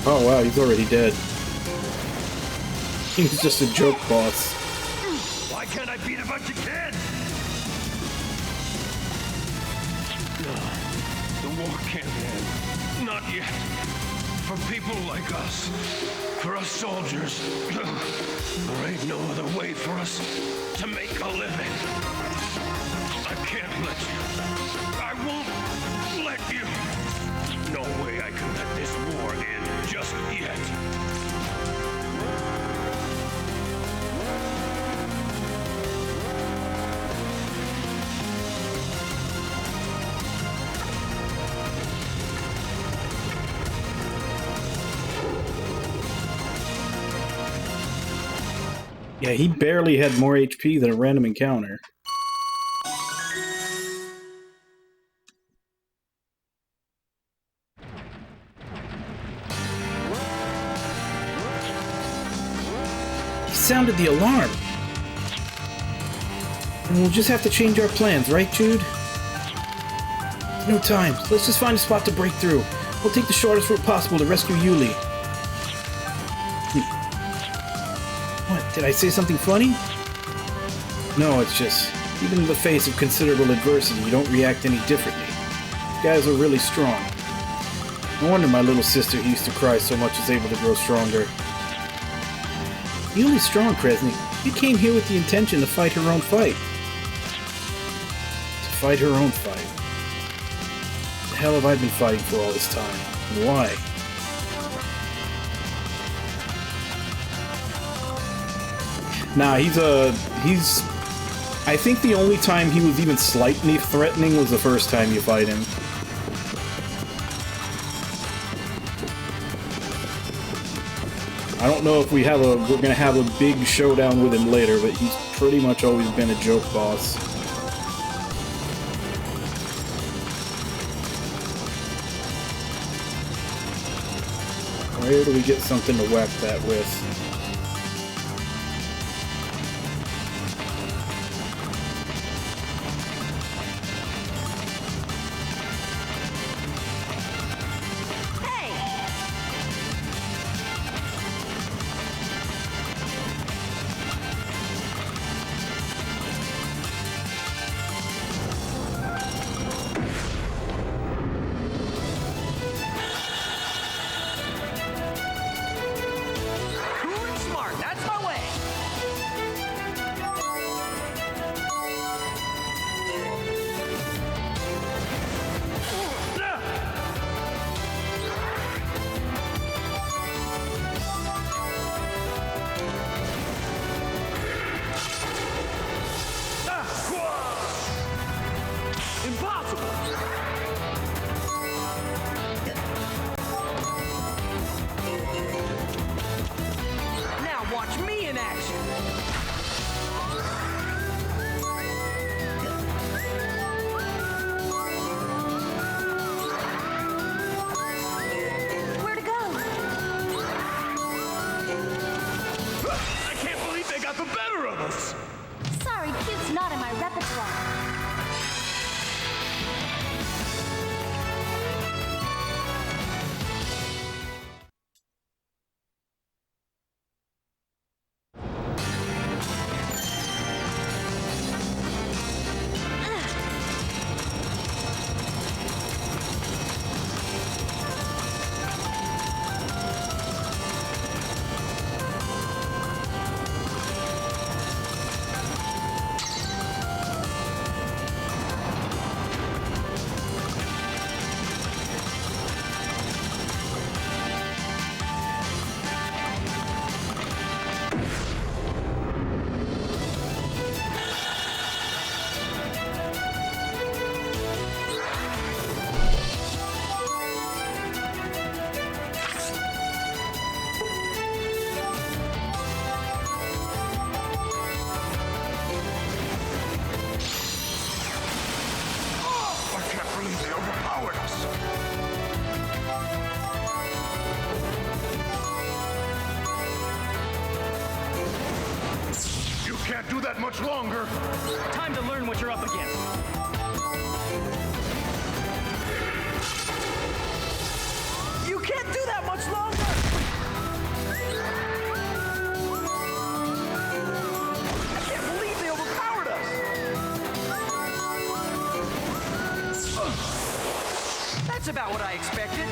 Oh wow, he's already dead. He was just a joke boss. Why can't I beat a bunch of kids? No, the war can't end. Not yet. For people like us. For us soldiers. There ain't no other way for us to make a living. I can't let you. I won't let you. No way I can let this war end just yet. Yeah, he barely had more HP than a random encounter. He sounded the alarm. And we'll just have to change our plans, right, Jude? There's no time. Let's just find a spot to break through. We'll take the shortest route possible to rescue Yuli. What, did I say something funny? No, it's just, even in the face of considerable adversity, you don't react any differently. You guys are really strong. No wonder my little sister who used to cry so much is able to grow stronger. Yuli's strong, Kresny. You came here with the intention to fight her own fight. To fight her own fight. What the hell have I been fighting for all this time? And why? Nah, he's... I think the only time he was even slightly threatening was the first time you fight him. I don't know if we're gonna have a big showdown with him later, but he's pretty much always been a joke boss. Where do we get something to whack that with? Sorry, cute's not in my repertoire. Can't do that much longer. Time to learn what you're up against. You can't do that much longer! I can't believe they overpowered us! That's about what I expected.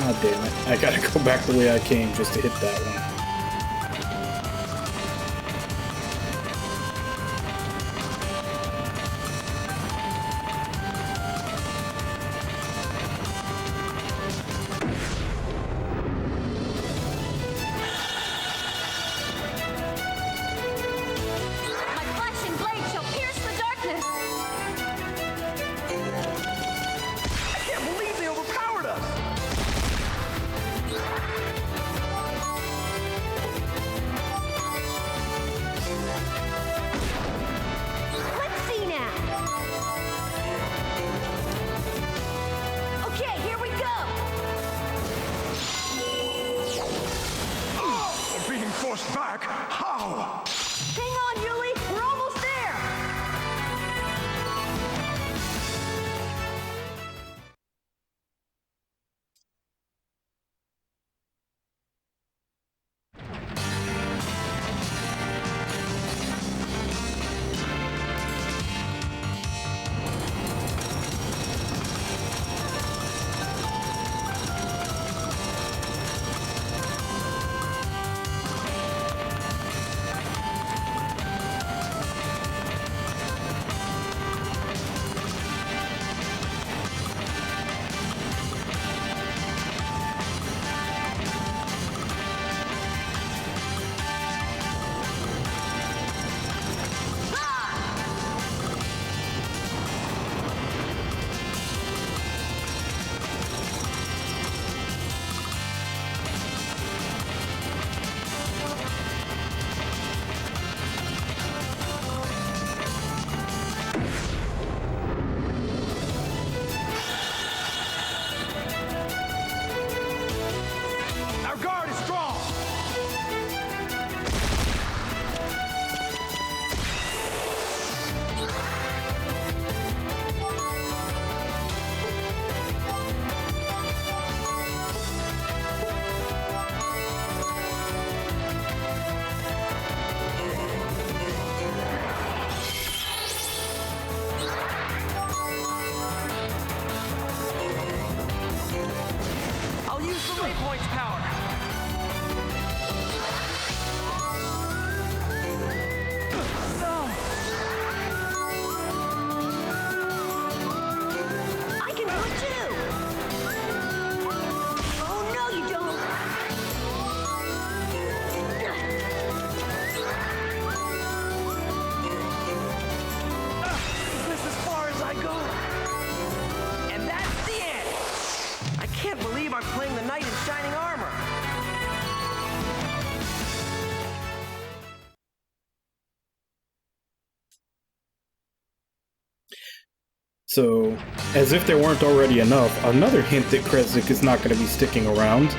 God damn it. I gotta go back the way I came just to hit that one. My flashing blade shall pierce the darkness. I can't believe they overpowered us! Let's see now. Okay, here we go. We're being forced back? How? Hang on, Yuli. We're almost there. Our guard is strong! I'll use the waypoint's power. I can do it too! Oh, no, you don't! Is this as far as I go? And that's the end! I can't believe I'm playing the knight in shining armor. So, as if there weren't already enough, another hint that Kresnik is not going to be sticking around.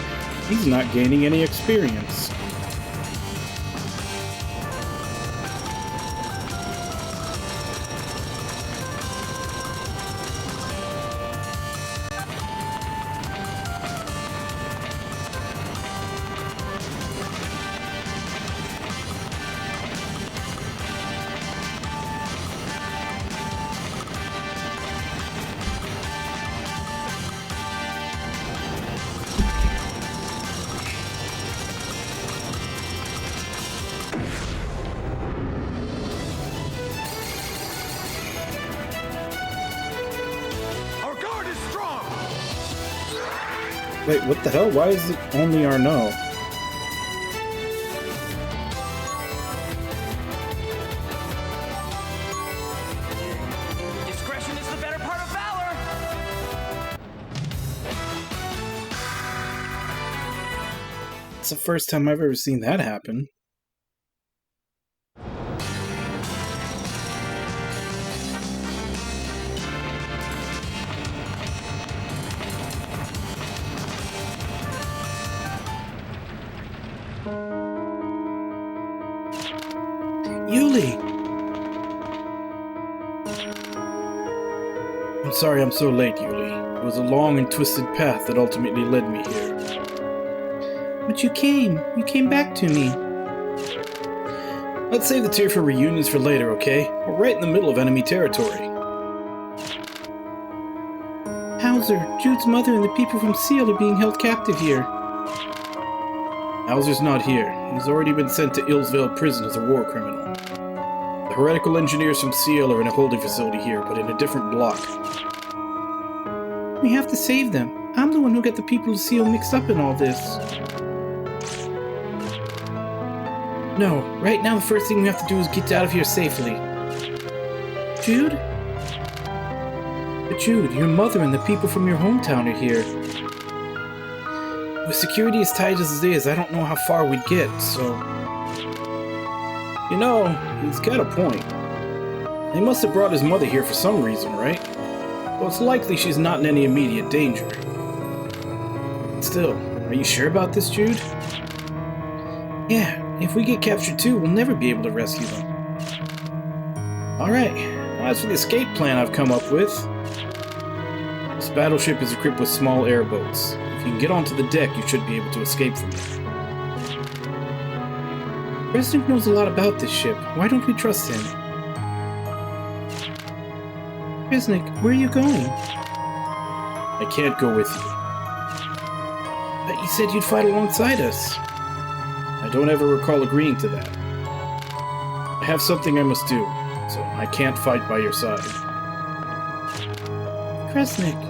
He's not gaining any experience. Our guard is strong! Wait, what the hell? Why is it only Arnaud? Discretion is the better part of valor! It's the first time I've ever seen that happen. Yuli! I'm sorry I'm so late, Yuli. It was a long and twisted path that ultimately led me here. But you came. You came back to me. Let's save the tearful reunions for later, okay? We're right in the middle of enemy territory. Hauser, Jude's mother and the people from Seal are being held captive here. Hauser's not here. He's already been sent to Illsvale prison as a war criminal. The heretical engineers from Seal are in a holding facility here, but in a different block. We have to save them. I'm the one who got the people of Seal mixed up in all this. No, right now the first thing we have to do is get out of here safely. Jude? But Jude, your mother and the people from your hometown are here. With security as tight as it is, I don't know how far we'd get, so... You know, he's got a point. They must have brought his mother here for some reason, right? Well, it's likely she's not in any immediate danger. Still, are you sure about this, Jude? Yeah, if we get captured too, we'll never be able to rescue them. Alright, as for the escape plan I've come up with... This battleship is equipped with small airboats. If you can get onto the deck, you should be able to escape from it. President knows a lot about this ship. Why don't we trust him? Resnick, where are you going? I can't go with you. But you said you'd fight alongside us. I don't ever recall agreeing to that. I have something I must do, so I can't fight by your side. Resnick.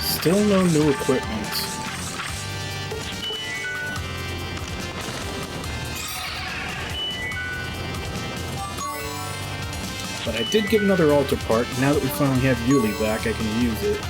Still no new equipment. But I did get another altar part, and now that we finally have Yuli back, I can use it.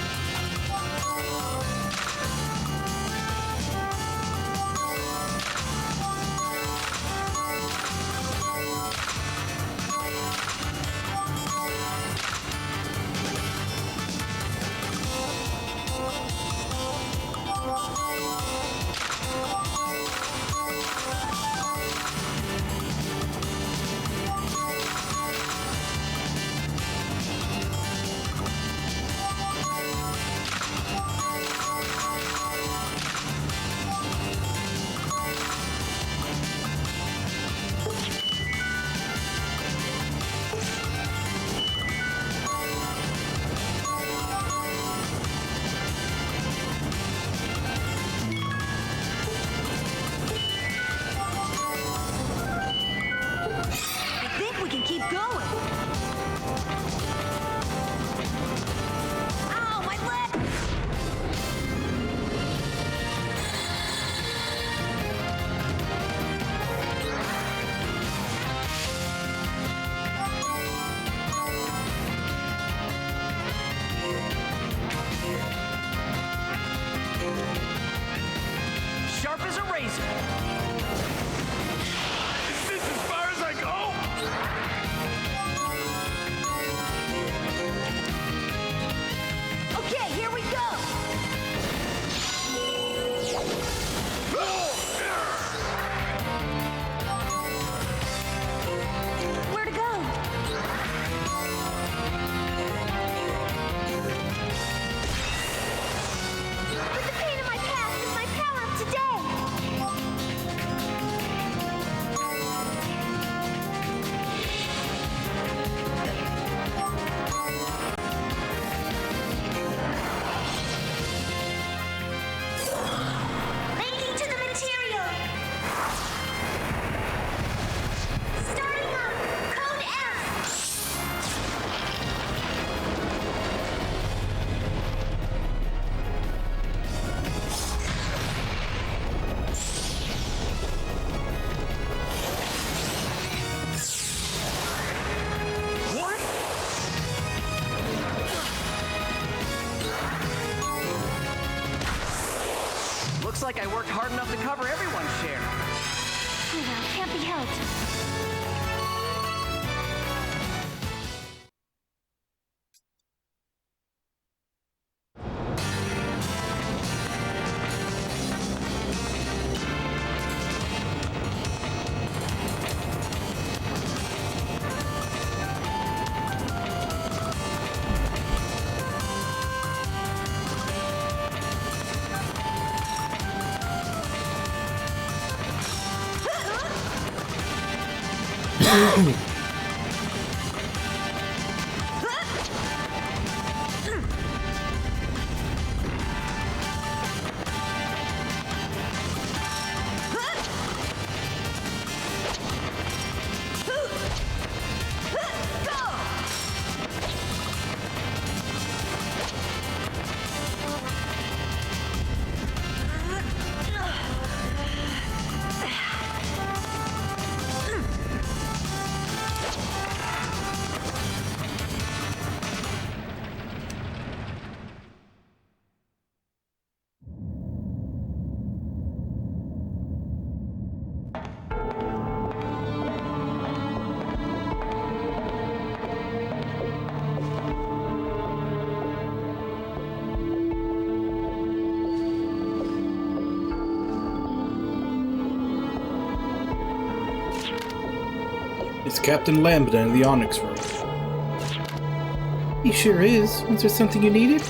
Looks like I worked hard enough to cover everyone's share. Oh well, can't be helped. It's Captain Lambda in the Onyx room. He sure is. Was there something you needed?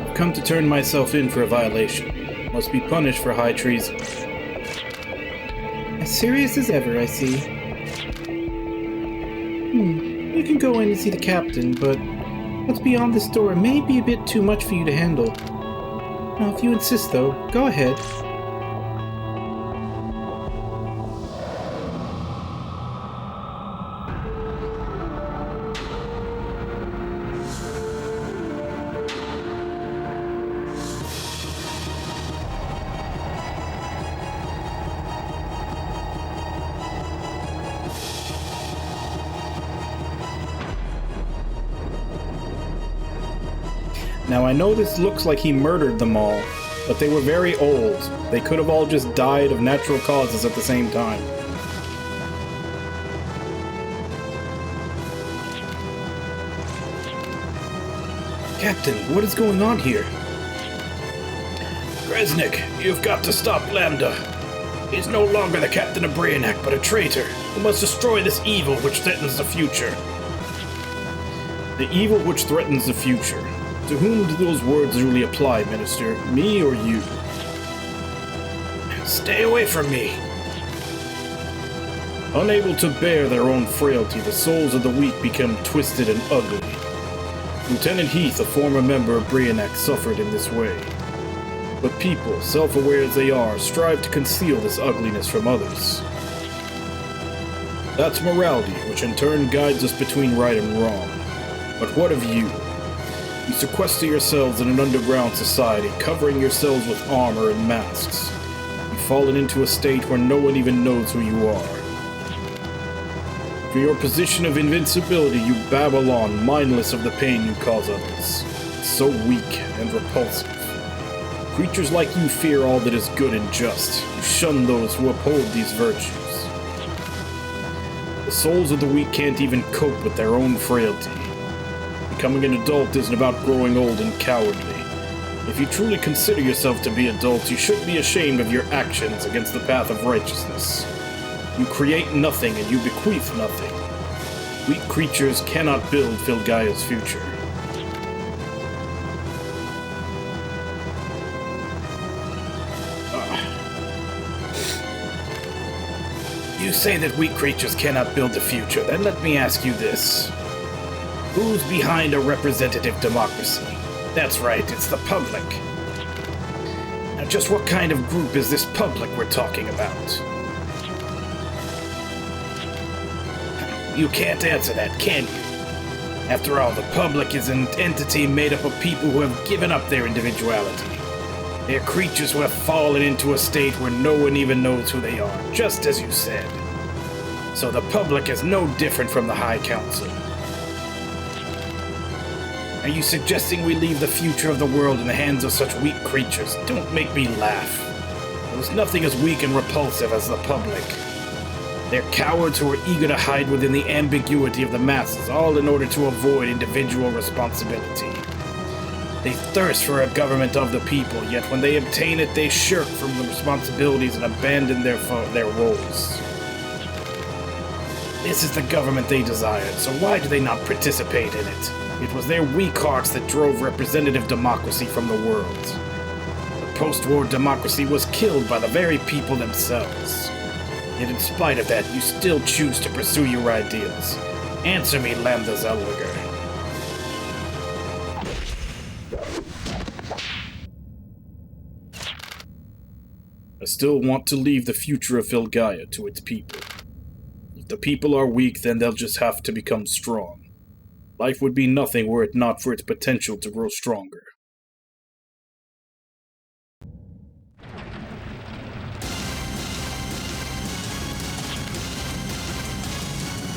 I've come to turn myself in for a violation. Must be punished for high treason. As serious as ever, I see. You can go in and see the captain, but what's beyond this door may be a bit too much for you to handle. Now, if you insist, though, go ahead. Now I know this looks like he murdered them all, but they were very old. They could have all just died of natural causes at the same time. Captain, what is going on here? Kresnik, you've got to stop Lambda. He's no longer the captain of Reuniting, but a traitor who must destroy this evil which threatens the future. The evil which threatens the future. To whom do those words really apply, Minister? Me or you? Stay away from me! Unable to bear their own frailty, the souls of the weak become twisted and ugly. Lieutenant Heath, a former member of Reuniting, suffered in this way. But people, self-aware as they are, strive to conceal this ugliness from others. That's morality, which in turn guides us between right and wrong. But what of you? You sequester yourselves in an underground society, covering yourselves with armor and masks. You've fallen into a state where no one even knows who you are. For your position of invincibility, you babble on, mindless of the pain you cause others. So weak and repulsive. Creatures like you fear all that is good and just. You shun those who uphold these virtues. The souls of the weak can't even cope with their own frailty. Becoming an adult isn't about growing old and cowardly. If you truly consider yourself to be adults, you should be ashamed of your actions against the path of righteousness. You create nothing and you bequeath nothing. Weak creatures cannot build Filgaia's future. You say that weak creatures cannot build the future, then let me ask you this. Who's behind a representative democracy? That's right, it's the public. Now just what kind of group is this public we're talking about? You can't answer that, can you? After all, the public is an entity made up of people who have given up their individuality. They're creatures who have fallen into a state where no one even knows who they are, just as you said. So the public is no different from the High Council. Are you suggesting we leave the future of the world in the hands of such weak creatures? Don't make me laugh. There's nothing as weak and repulsive as the public. They're cowards who are eager to hide within the ambiguity of the masses, all in order to avoid individual responsibility. They thirst for a government of the people, yet when they obtain it, they shirk from the responsibilities and abandon their roles. This is the government they desired, so why do they not participate in it? It was their weak hearts that drove representative democracy from the world. The post-war democracy was killed by the very people themselves. Yet in spite of that, you still choose to pursue your ideals. Answer me, Lambda Zellweger. I still want to leave the future of Filgaia to its people. If the people are weak, then they'll just have to become strong. Life would be nothing were it not for its potential to grow stronger.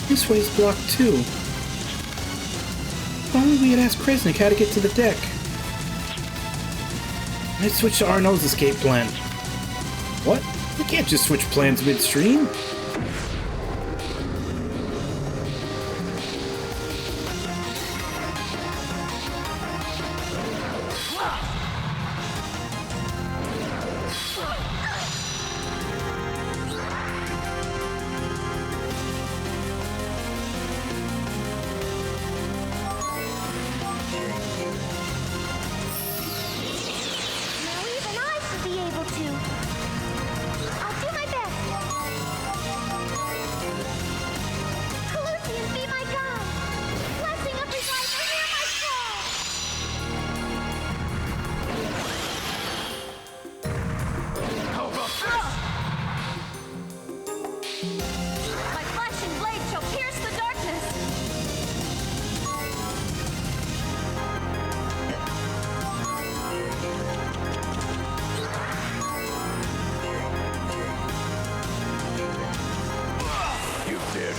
This way's blocked too. If only we had asked Kresnik how to get to the deck. I switched to Arno's escape plan. What? We can't just switch plans midstream.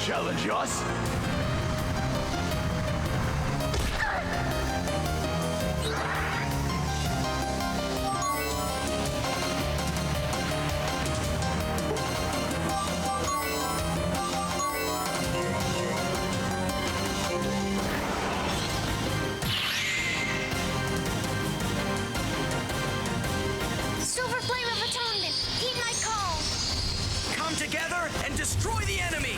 Challenge us? Silver Flame of Atonement, heed my call. Come together and destroy the enemy!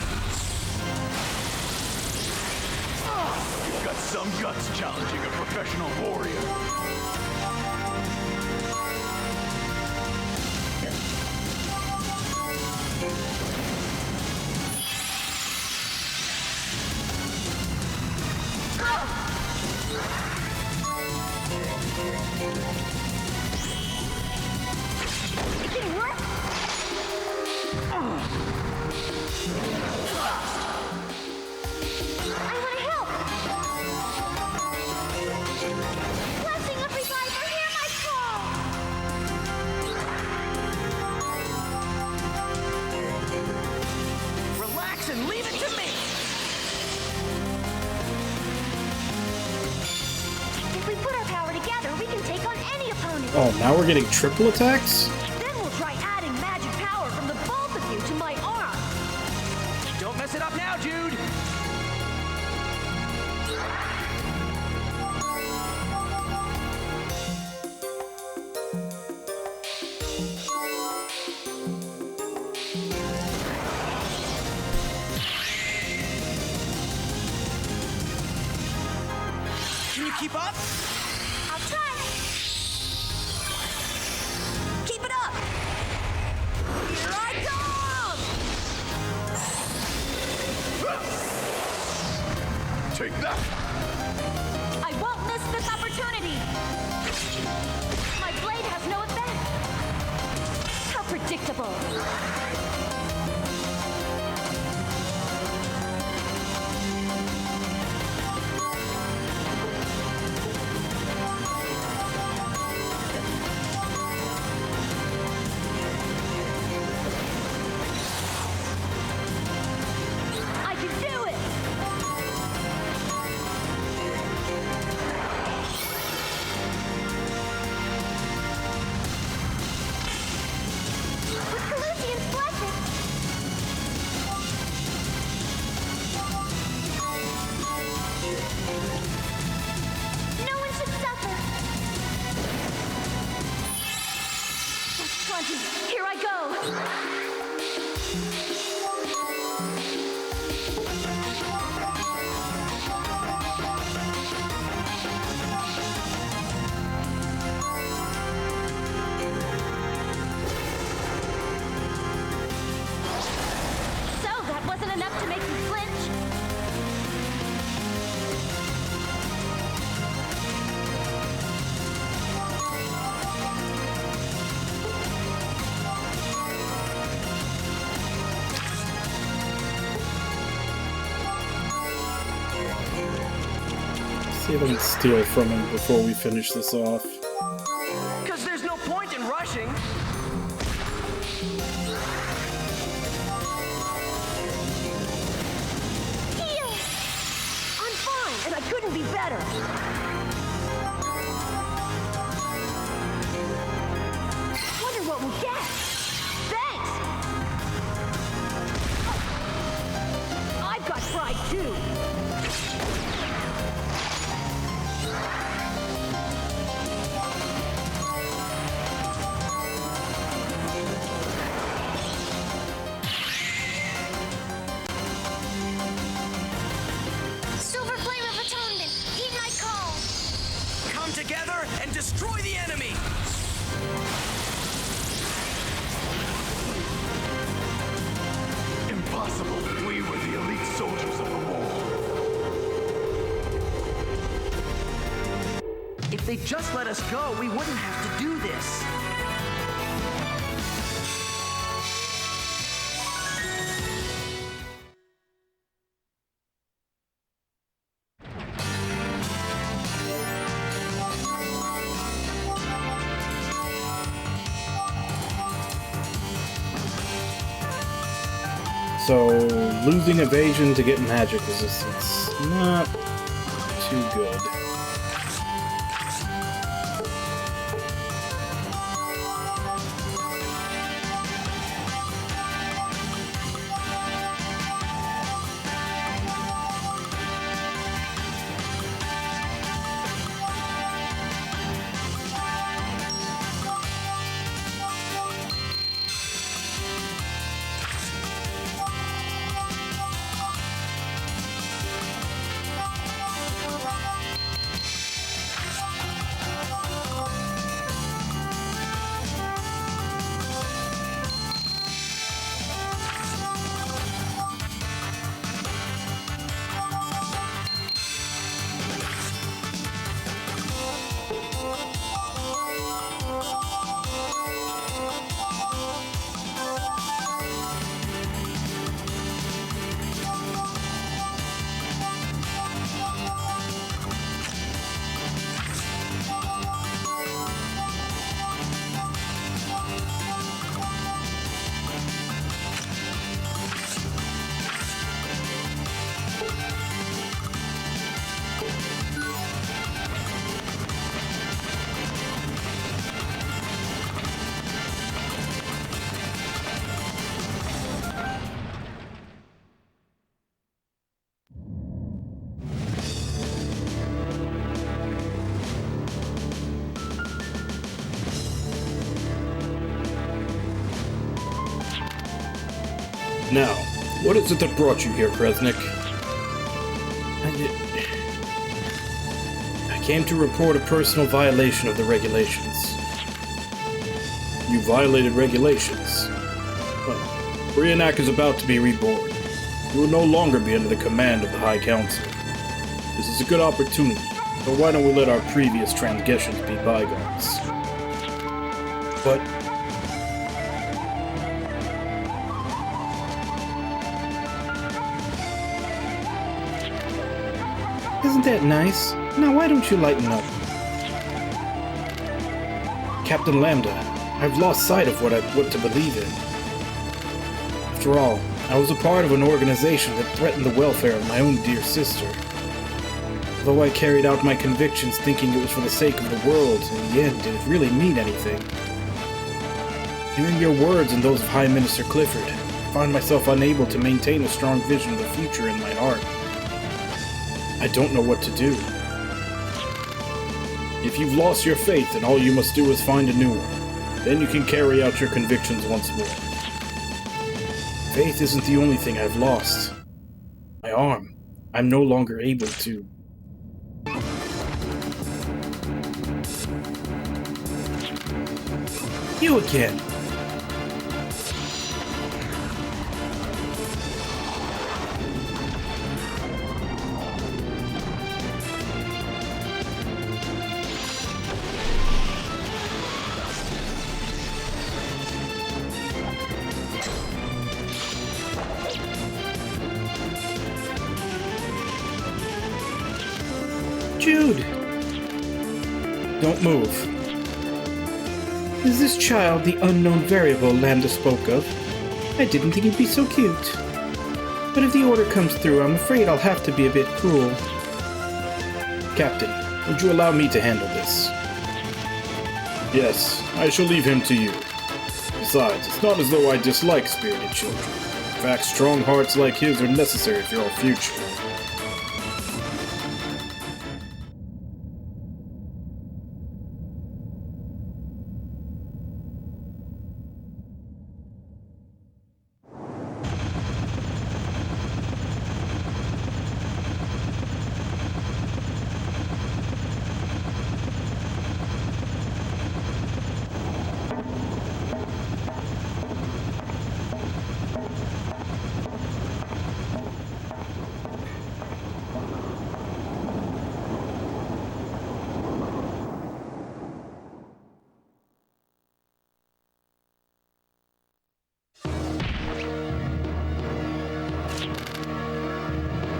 You've got some guts challenging a professional warrior. It didn't work? I want to help! Blessing of Reviver, hear my call! Relax and leave it to me! If we put our power together, we can take on any opponent. Oh, now we're getting triple attacks? Then we'll try adding magic power from the both of you to my arm. Don't mess it up now, Jude! Can you keep up? I'll try. Keep it up! Here I come! Take that! I won't miss this opportunity. My blade has no effect. How predictable. I can do it! See if I can steal from him before we finish this off. Because there's no point in rushing. I'm fine, and I couldn't be better. Wonder what we'll get. Thanks. I've got pride too. Silver Flame of Atonement, heed my call. Come together and destroy the enemy. Impossible. We were the elite soldiers of the war. If they just let us go, we wouldn't have to do this. So, losing evasion to get magic resistance. Not too good. Now, what is it that brought you here, Kresnik? I came to report a personal violation of the regulations. You violated regulations? Well, Reuniting is about to be reborn. You will no longer be under the command of the High Council. This is a good opportunity, but why don't we let our previous transgressions be bygones? But isn't that nice? Now why don't you lighten up? Captain Lambda, I've lost sight of what to believe in. After all, I was a part of an organization that threatened the welfare of my own dear sister. Though I carried out my convictions thinking it was for the sake of the world, in the end, did it really mean anything? Hearing your words and those of High Minister Clifford, I find myself unable to maintain a strong vision of the future in my heart. I don't know what to do. If you've lost your faith, then all you must do is find a new one. Then you can carry out your convictions once more. Faith isn't the only thing I've lost. My arm. I'm no longer able to... You again! Jude! Don't move. Is this child the unknown variable Lambda spoke of? I didn't think he'd be so cute. But if the order comes through, I'm afraid I'll have to be a bit cruel. Captain, would you allow me to handle this? Yes, I shall leave him to you. Besides, it's not as though I dislike spirited children. In fact, strong hearts like his are necessary for our future.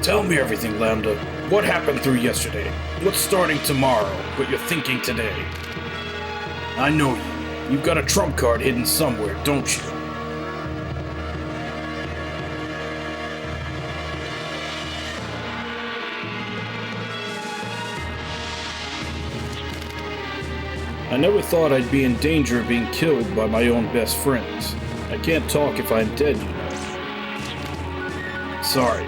Tell me everything, Lambda. What happened through yesterday? What's starting tomorrow? What you're thinking today? I know you. You've got a trump card hidden somewhere, don't you? I never thought I'd be in danger of being killed by my own best friends. I can't talk if I'm dead, you know. Sorry.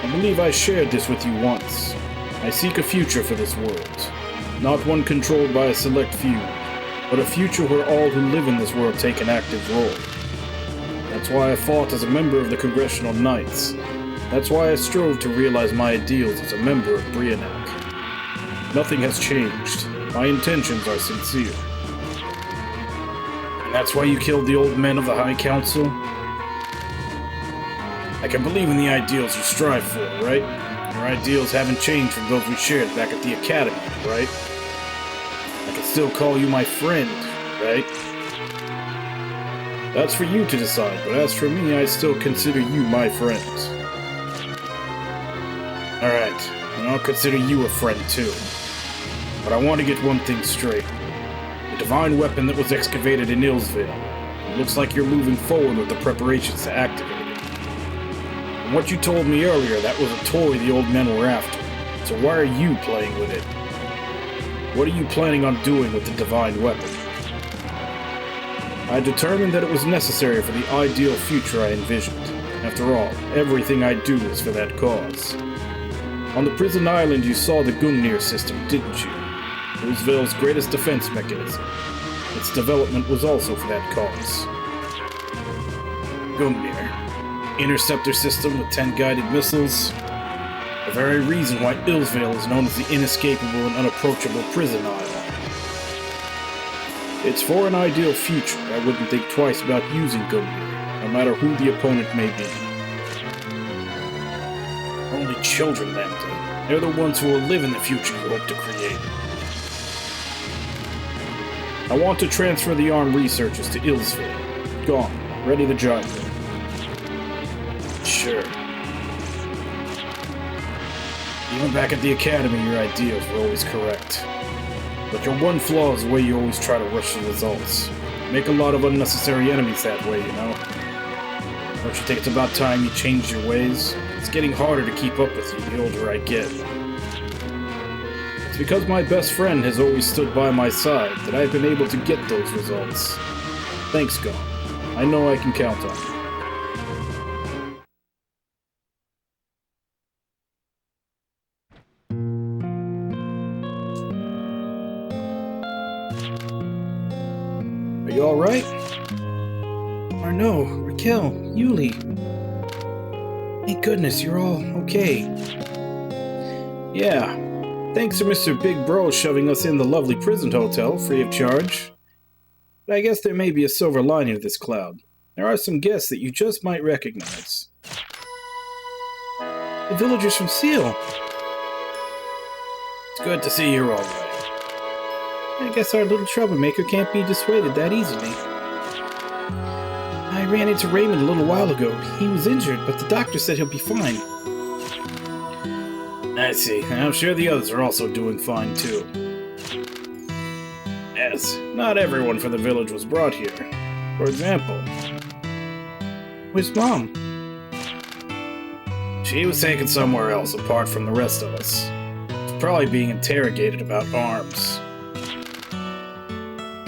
I believe I shared this with you once. I seek a future for this world. Not one controlled by a select few, but a future where all who live in this world take an active role. That's why I fought as a member of the Congressional Knights. That's why I strove to realize my ideals as a member of Reuniting. Nothing has changed. My intentions are sincere. And that's why you killed the old men of the High Council? I can believe in the ideals you strive for, right? Your ideals haven't changed from those we shared back at the Academy, right? I can still call you my friend, right? That's for you to decide, but as for me, I still consider you my friend. Alright, and I'll consider you a friend too. But I want to get one thing straight. The divine weapon that was excavated in Illsville. It looks like you're moving forward with the preparations to activate it. From what you told me earlier, that was a toy the old men were after. So why are you playing with it? What are you planning on doing with the divine weapon? I determined that it was necessary for the ideal future I envisioned. After all, everything I do is for that cause. On the prison island you saw the Gungnir system, didn't you? Illsville's greatest defense mechanism. Its development was also for that cause. Gungnir. Interceptor system with 10 guided missiles. The very reason why Illsville is known as the inescapable and unapproachable prison island. It's for an ideal future. I wouldn't think twice about using Gungnir, no matter who the opponent may be. Only children, Lambda. They're the ones who will live in the future you hope to create. I want to transfer the armed researchers to Illsville. Gone. Ready to join them. Sure. Even back at the Academy, your ideas were always correct. But your one flaw is the way you always try to rush the results. Make a lot of unnecessary enemies that way, you know? Don't you think it's about time you changed your ways? It's getting harder to keep up with you the older I get. It's because my best friend has always stood by my side that I've been able to get those results. Thanks, God. I know I can count on you. Are you alright? Arno, Raquel, Yuli. Thank goodness you're all okay. Yeah. Thanks to Mr. Big Bro shoving us in the lovely prison hotel free of charge. But I guess there may be a silver lining to this cloud. There are some guests that you just might recognize. The villagers from Seal. It's good to see you're alright. I guess our little troublemaker can't be dissuaded that easily. I ran into Raymond a little while ago. He was injured, but the doctor said he'll be fine. I see. I'm sure the others are also doing fine, too. Yes, not everyone from the village was brought here. For example... Where's Mom? She was taken somewhere else, apart from the rest of us. She's probably being interrogated about arms.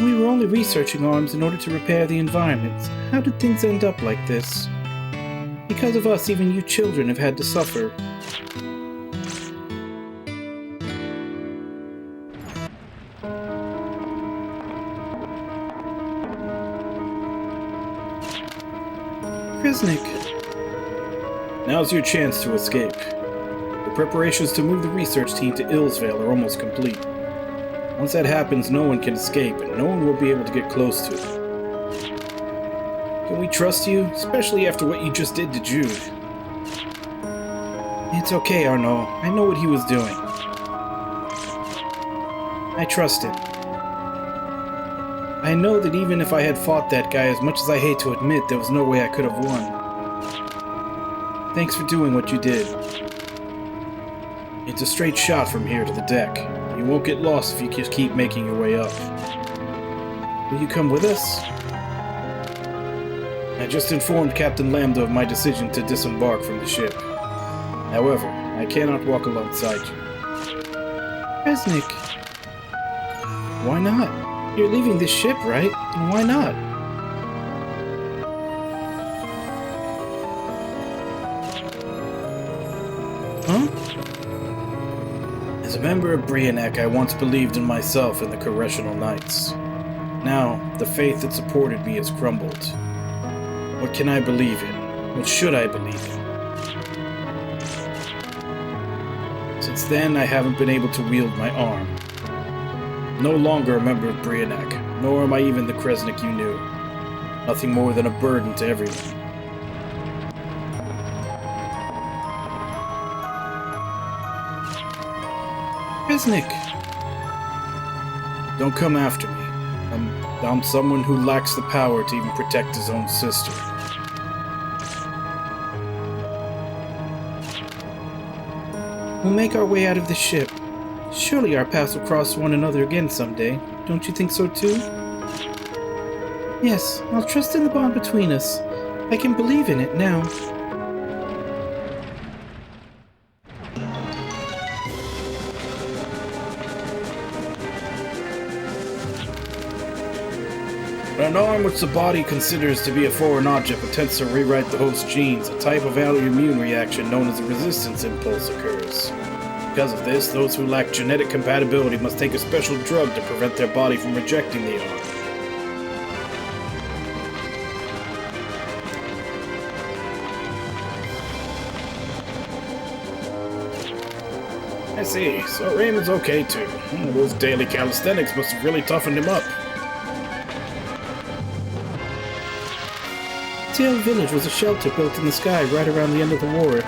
We were only researching arms in order to repair the environment. How did things end up like this? Because of us, even you children have had to suffer. Kresnik. Now's your chance to escape. The preparations to move the research team to Illsvale are almost complete. Once that happens, no one can escape, and no one will be able to get close to it. Can we trust you? Especially after what you just did to Jude. It's okay, Arnaud. I know what he was doing. I trust him. I know that even if I had fought that guy, as much as I hate to admit, there was no way I could have won. Thanks for doing what you did. It's a straight shot from here to the deck. You won't get lost if you just keep making your way up. Will you come with us? I just informed Captain Lambda of my decision to disembark from the ship. However, I cannot walk alongside you. Kresnik. Why not? You're leaving this ship, right? And why not? Huh? As a member of Reuniting, I once believed in myself and the Congressional Knights. Now, the faith that supported me has crumbled. What can I believe in? What should I believe in? Since then, I haven't been able to wield my arm. No longer a member of Reuniting, nor am I even the Kresnik you knew. Nothing more than a burden to everyone. Kresnik! Don't come after me. I'm someone who lacks the power to even protect his own sister. We'll make our way out of the ship. Surely our paths will cross one another again someday. Don't you think so too? Yes, I'll trust in the bond between us. I can believe in it now. An arm which the body considers to be a foreign object attempts to rewrite the host's genes. A type of autoimmune reaction known as a resistance impulse occurs. Because of this, those who lack genetic compatibility must take a special drug to prevent their body from rejecting the arm. I see. So Raymond's okay too. Those daily calisthenics must have really toughened him up. Tail Village was a shelter built in the sky right around the end of the war.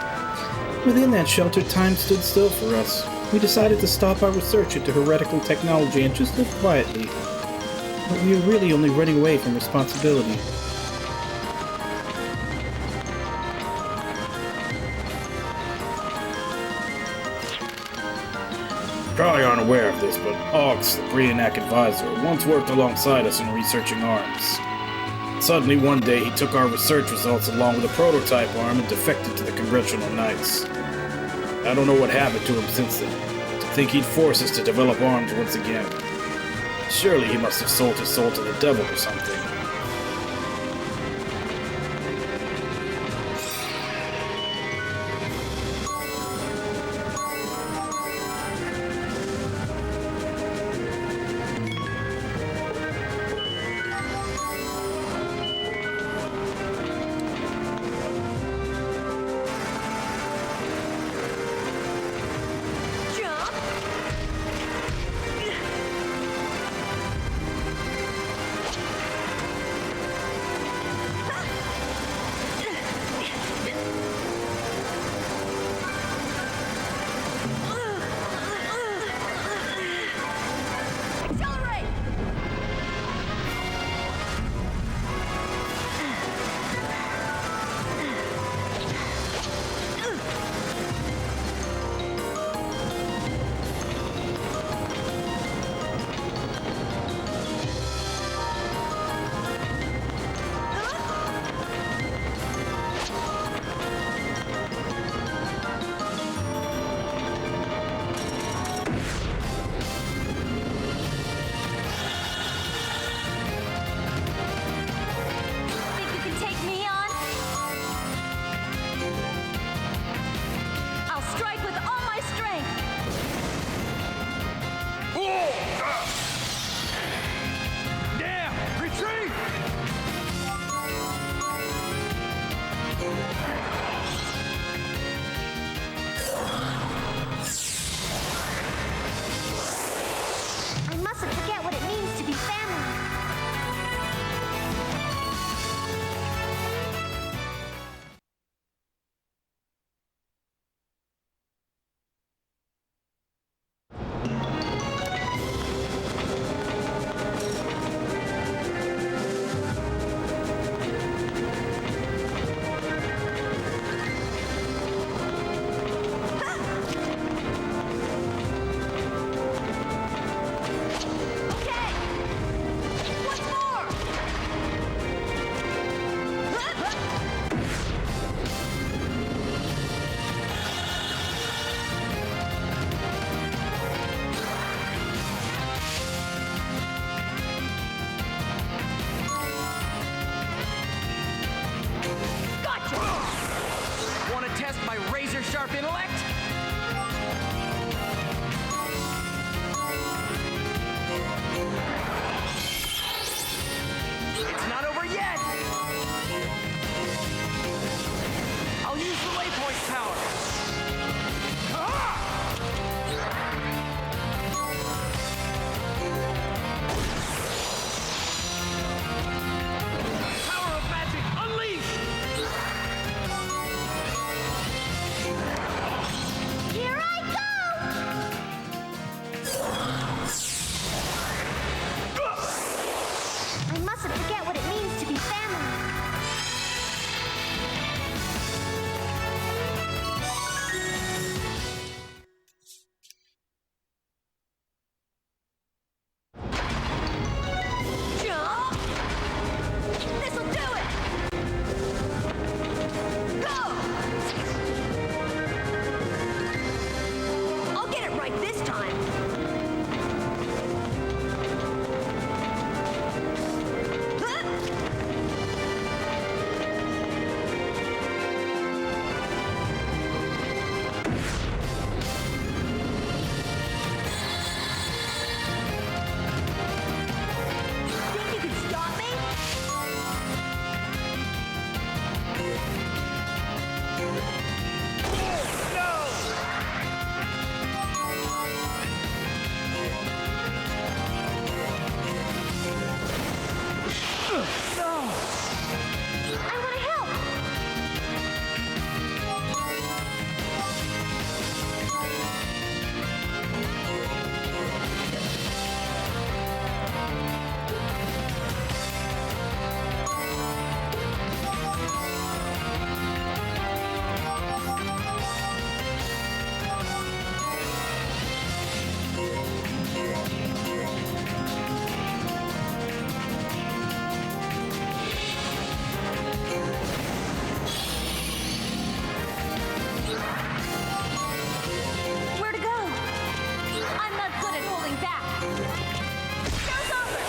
Within that shelter, time stood still for us. We decided to stop our research into heretical technology and just live quietly. But we were really only running away from responsibility. Probably aren't aware of this, but Augs, the Reuniting advisor, once worked alongside us in researching arms. Suddenly, one day, he took our research results along with a prototype arm and defected to the Congressional Knights. I don't know what happened to him since then. To think he'd force us to develop arms once again. Surely he must have sold his soul to the devil or something. strength. Damn! Retreat! I mustn't forget what it means to be family. Okay! One more! Gotcha! Want to test my razor-sharp intellect? It's not over yet! I'll use the waypoint power. Power of magic unleashed! Here I go! I mustn't forget what it means to be family. Jump! This'll do it! Go! I'll get it right this time. Think you can stop me? I want to help. Where to go? I'm not good at holding back. Show's over!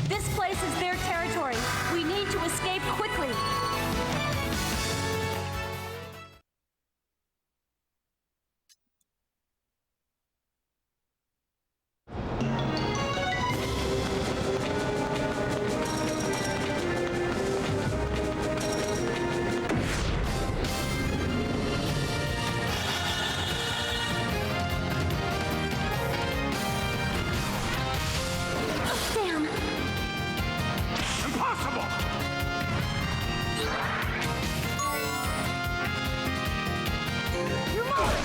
This place is their territory. We need to escape quickly. Damn. Impossible! You're moving.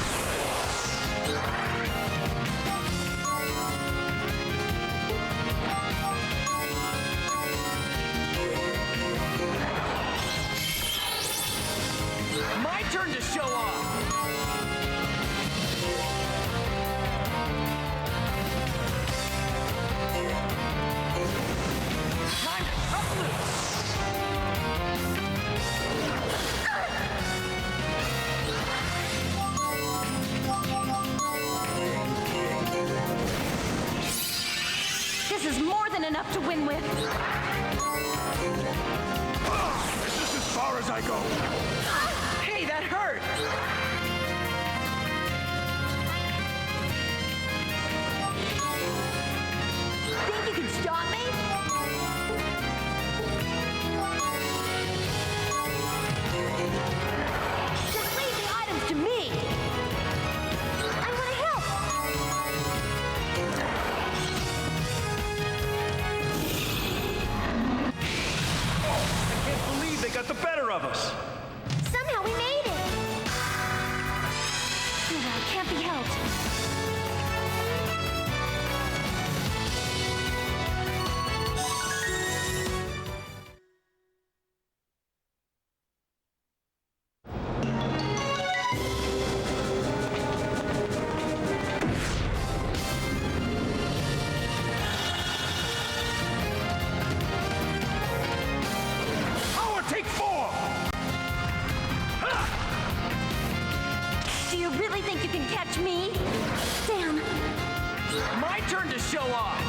My turn to show off! Time to cut loose! This is more than enough to win with. Is this as far as I go? Hey, that hurt! can catch me. Damn. My turn to show off.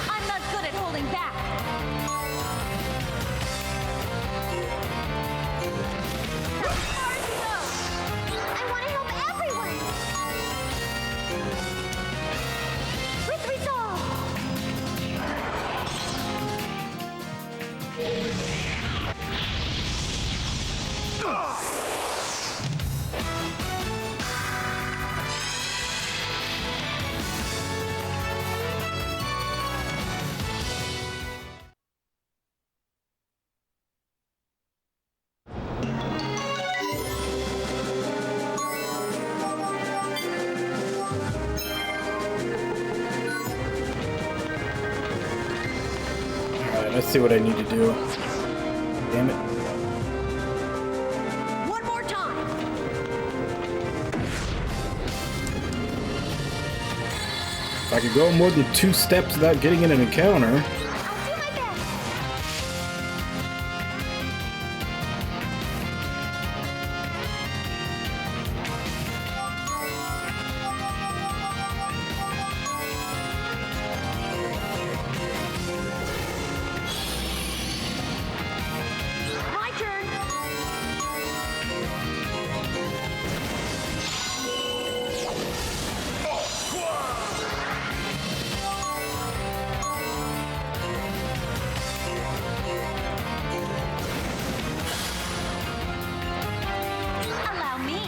I'm not good at holding back. How far to go? I want to help everyone. With resolve. Alright, let's see what I need to do. Damn it. One more time. If I could go more than 2 steps without getting in an encounter. I'll do my best. My turn. Allow me.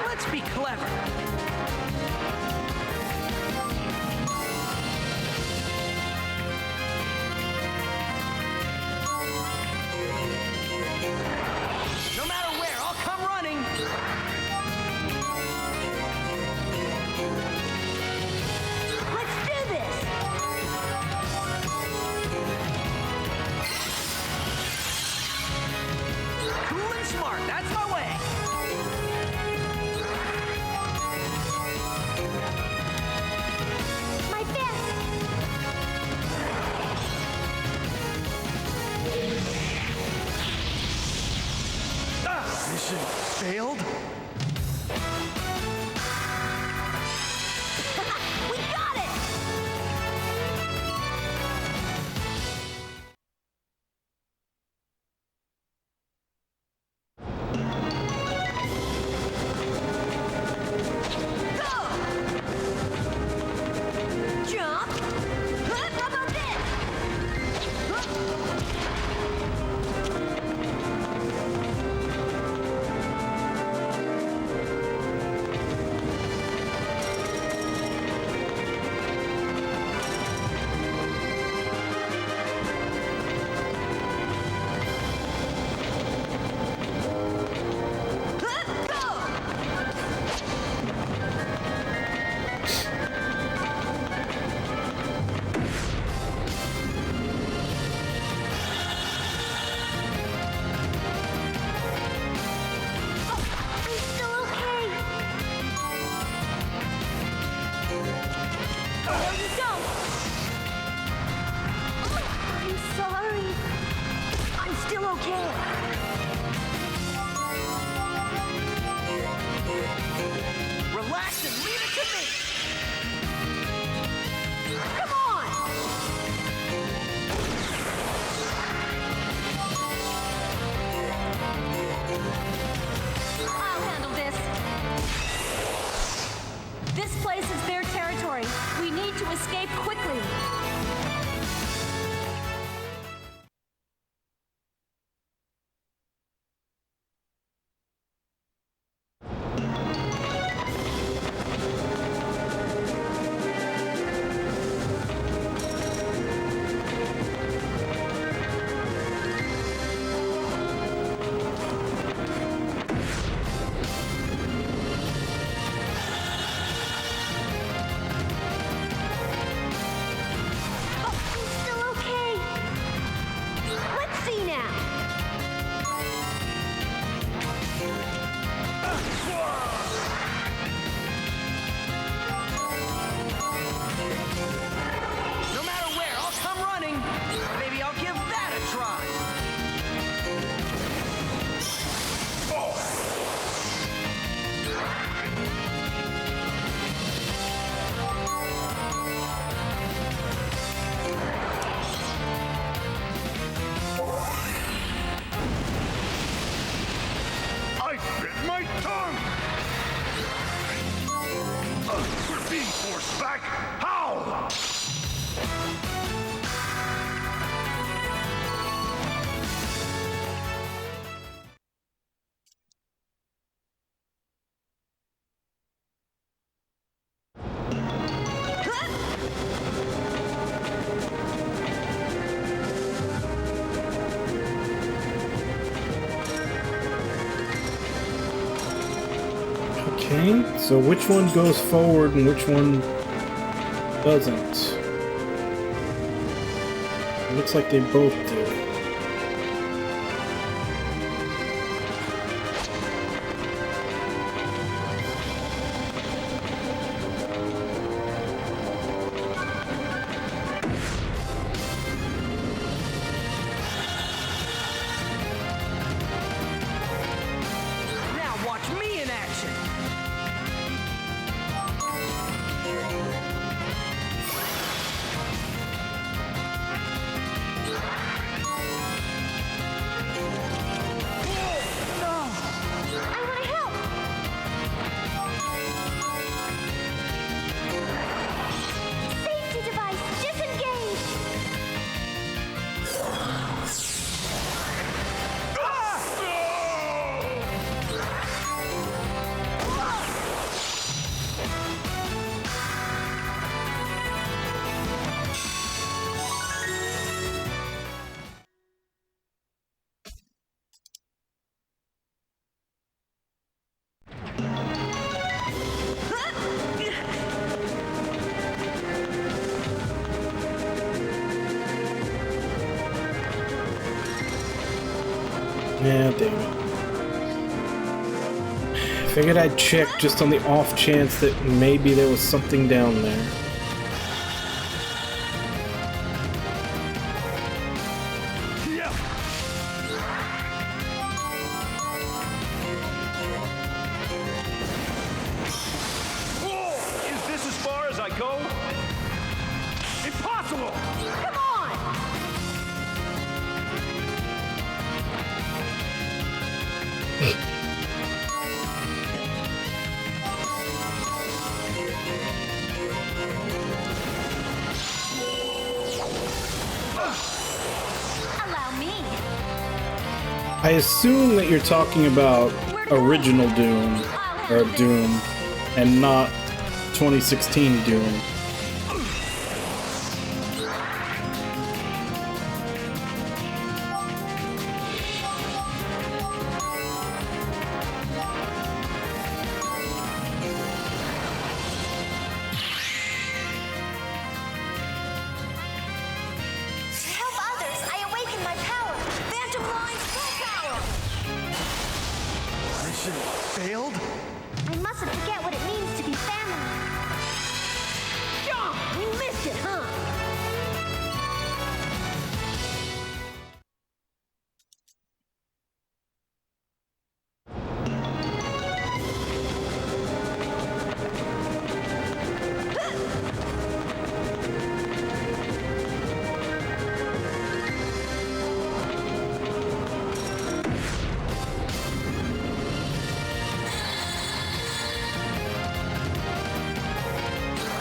Let's be clever. No matter where, I'll come running. Let's do this. Cool and smart, that's my way. My best. Mission failed? We got it. Jump. How about this? I'm still okay. No, you don't. I'm sorry. I'm still okay. Relax and leave it to me. Come on. I'll handle this. This place is their territory. We need to escape quickly. Okay, so which one goes forward and which one doesn't? It looks like they both do. Now watch me in action. I want to help. Safety device disengaged. Yeah, damn it. Figured I'd check just on the off chance that maybe there was something down there. Is this as far as I go? Impossible! Come on! Allow me. I assume that you're talking about original Doom, or Doom, and not 2016 Doom. To help others, I awaken my power. Phantom Line's full power. Mission failed? I mustn't forget what it means to be family. We missed it, huh?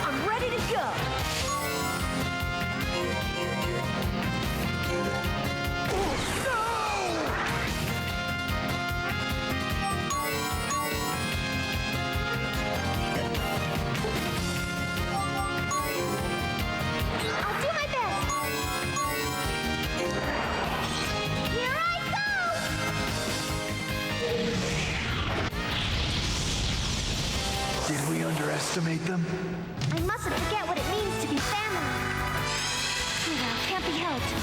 I'm ready to go. I'll do my best. Here I go! Did we underestimate them? I mustn't forget what it means to be family. Oh well, can't be helped.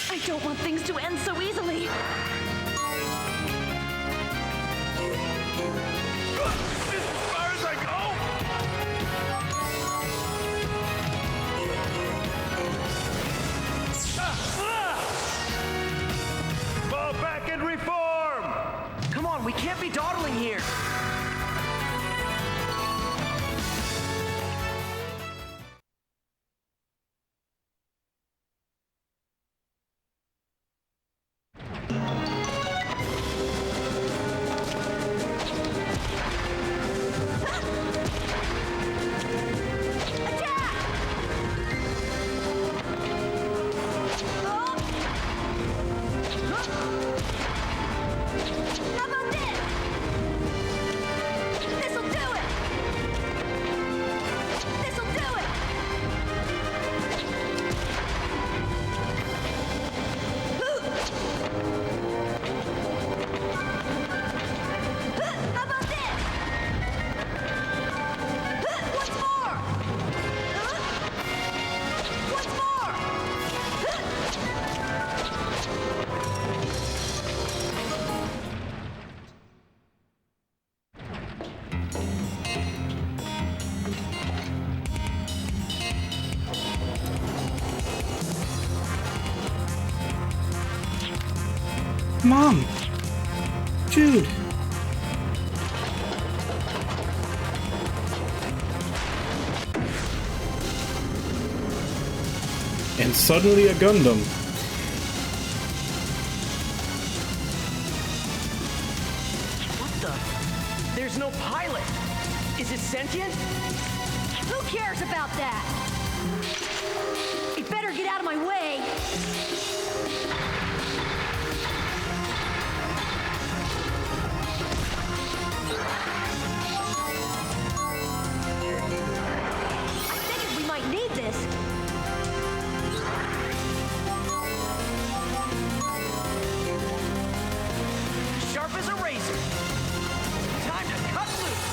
I don't want things to end so easily. As far as I go! Fall back and reform! Come on, we can't be dawdling here. How about this? This'll do it! This'll do it! How about this? Once more! Once more! Mom! Jude! And suddenly a Gundam. What the? There's no pilot. Is it sentient? Who cares about that? It better get out of my way. I figured we might need this. Sharp as a razor. Time to cut loose.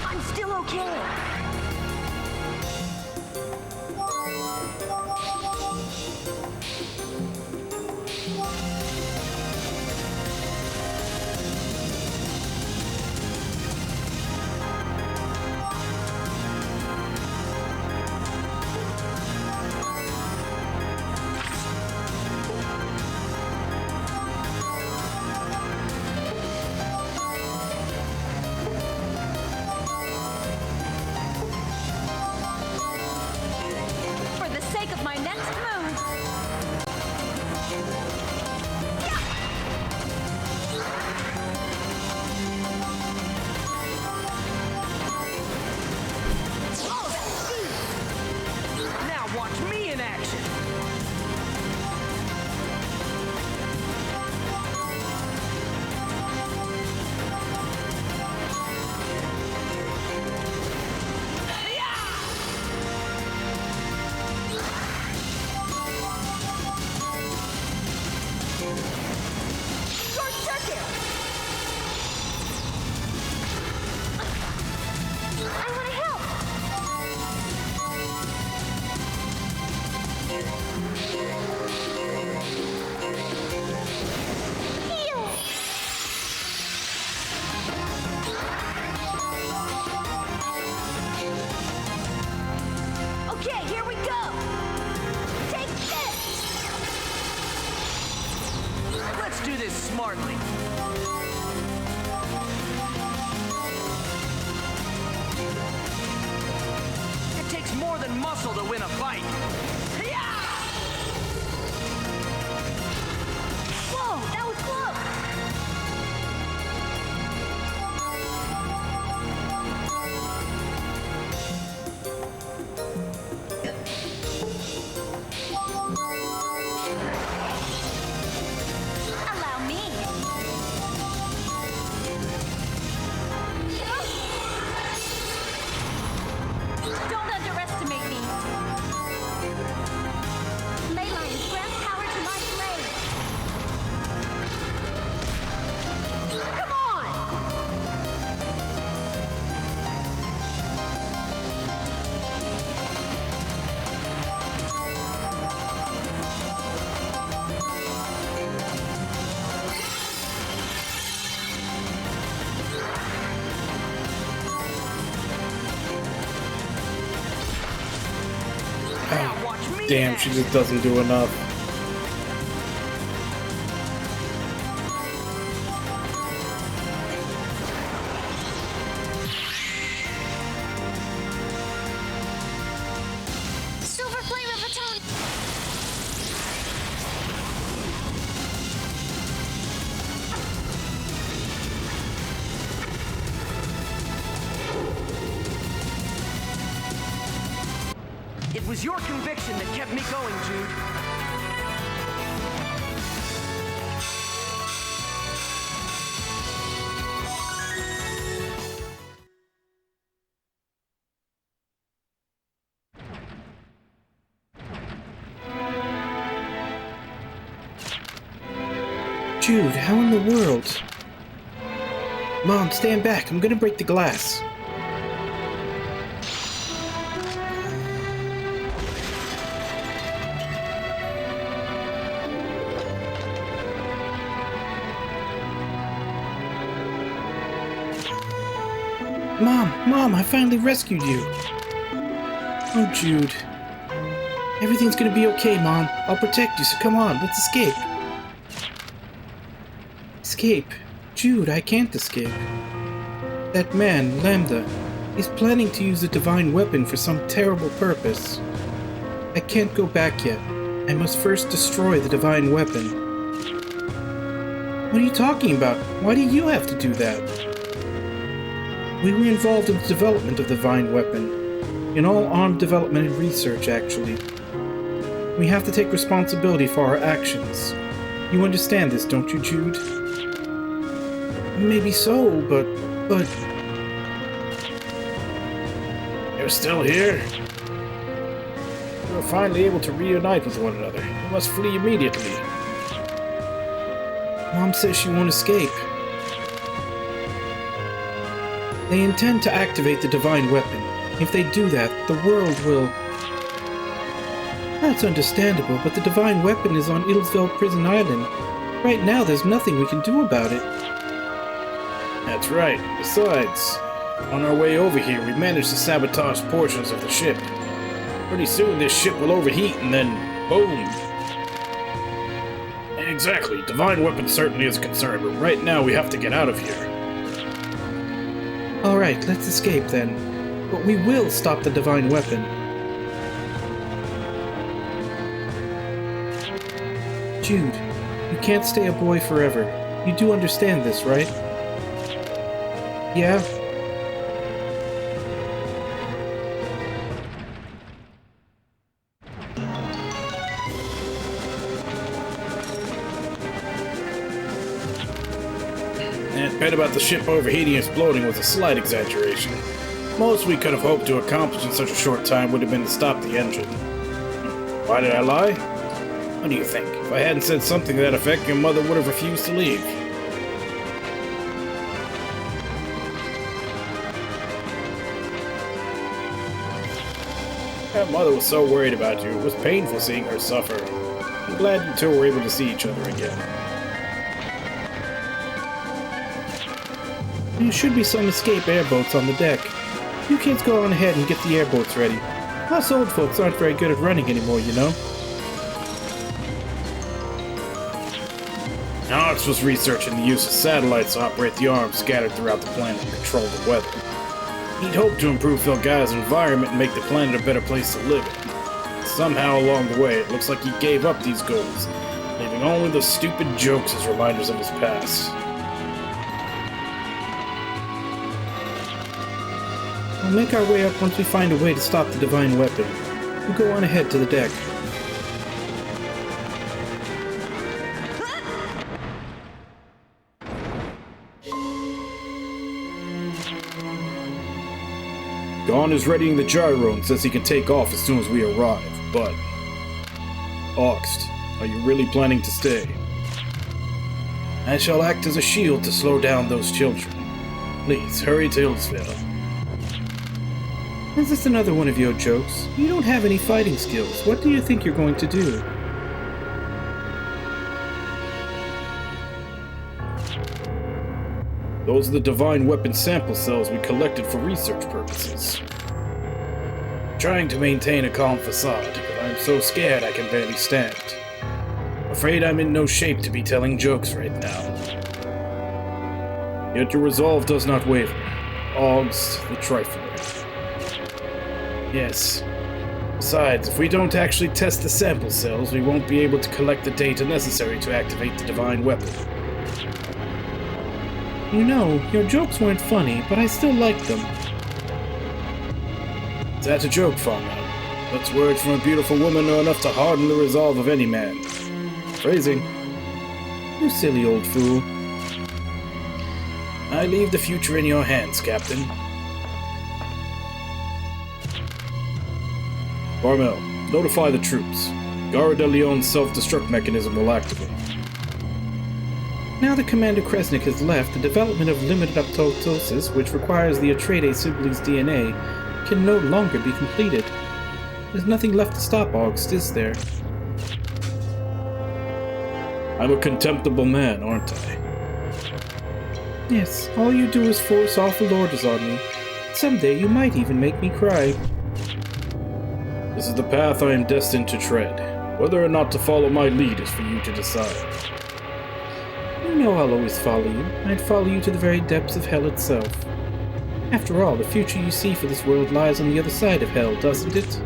I'm still okay. For the sake of my next move. Now watch me in action. Short circuit! I want to help! Heal! Okay, here we go! Take this! Let's do this smartly. It takes more than muscle to win a fight. Whoa, that was close! Allow me. Don't underestimate me. Damn, she just doesn't do enough. Silver flame of atonement. It was your conviction that kept me going, Jude. Jude, how in the world? Mom, stand back. I'm gonna break the glass. Mom, I finally rescued you. Oh, Jude. Everything's gonna be okay, Mom. I'll protect you, so come on, let's escape. Escape? Jude, I can't escape. That man, Lambda, he's planning to use the divine weapon for some terrible purpose. I can't go back yet. I must first destroy the divine weapon. What are you talking about? Why do you have to do that? We were involved in the development of the divine weapon. In all armed development and research, actually. We have to take responsibility for our actions. You understand this, don't you, Jude? Maybe so, but... You're still here? We were finally able to reunite with one another. We must flee immediately. Mom says she won't escape. They intend to activate the divine weapon. If they do that, the world will... That's understandable, but the divine weapon is on Ilsveld Prison Island. Right now, there's nothing we can do about it. That's right. Besides, on our way over here, we managed to sabotage portions of the ship. Pretty soon, this ship will overheat and then, boom. Exactly. Divine weapon certainly is a concern, but right now we have to get out of here. Alright, let's escape then. But we will stop the divine weapon. Jude, you can't stay a boy forever. You do understand this, right? Yeah? That bit about the ship overheating and exploding was a slight exaggeration. Most we could have hoped to accomplish in such a short time would have been to stop the engine. Why did I lie? What do you think? If I hadn't said something to that effect, your mother would have refused to leave. That mother was so worried about you, it was painful seeing her suffer. I'm glad you two were able to see each other again. There should be some escape airboats on the deck. You kids go on ahead and get the airboats ready. Us old folks aren't very good at running anymore, you know? Alex was researching the use of satellites to operate the arms scattered throughout the planet and control the weather. He'd hoped to improve Filgaia's environment and make the planet a better place to live in. Somehow along the way, it looks like he gave up these goals, leaving only the stupid jokes as reminders of his past. We'll make our way up once we find a way to stop the divine weapon. We'll go on ahead to the deck. Gon is readying the gyro and says he can take off as soon as we arrive, but... August, are you really planning to stay? I shall act as a shield to slow down those children. Please, hurry to Hillsville. Is this another one of your jokes? You don't have any fighting skills. What do you think you're going to do? Those are the divine weapon sample cells we collected for research purposes. Trying to maintain a calm facade, but I'm so scared I can barely stand. Afraid I'm in no shape to be telling jokes right now. Yet your resolve does not waver. Oggs the Trifler. Yes. Besides, if we don't actually test the sample cells, we won't be able to collect the data necessary to activate the divine weapon. You know, your jokes weren't funny, but I still liked them. Is that a joke, farmer? But words from a beautiful woman are enough to harden the resolve of any man. Phrasing. You silly old fool. I leave the future in your hands, Captain. Barmel, notify the troops. Gara de Leon's self-destruct mechanism will activate. Now that Commander Kresnik has left, the development of limited apoptosis, which requires the Atreides siblings' DNA, can no longer be completed. There's nothing left to stop August, is there? I'm a contemptible man, aren't I? Yes, all you do is force awful orders on me. Someday you might even make me cry. This is the path I am destined to tread. Whether or not to follow my lead is for you to decide. You know I'll always follow you. I'd follow you to the very depths of hell itself. After all, the future you see for this world lies on the other side of hell, doesn't it?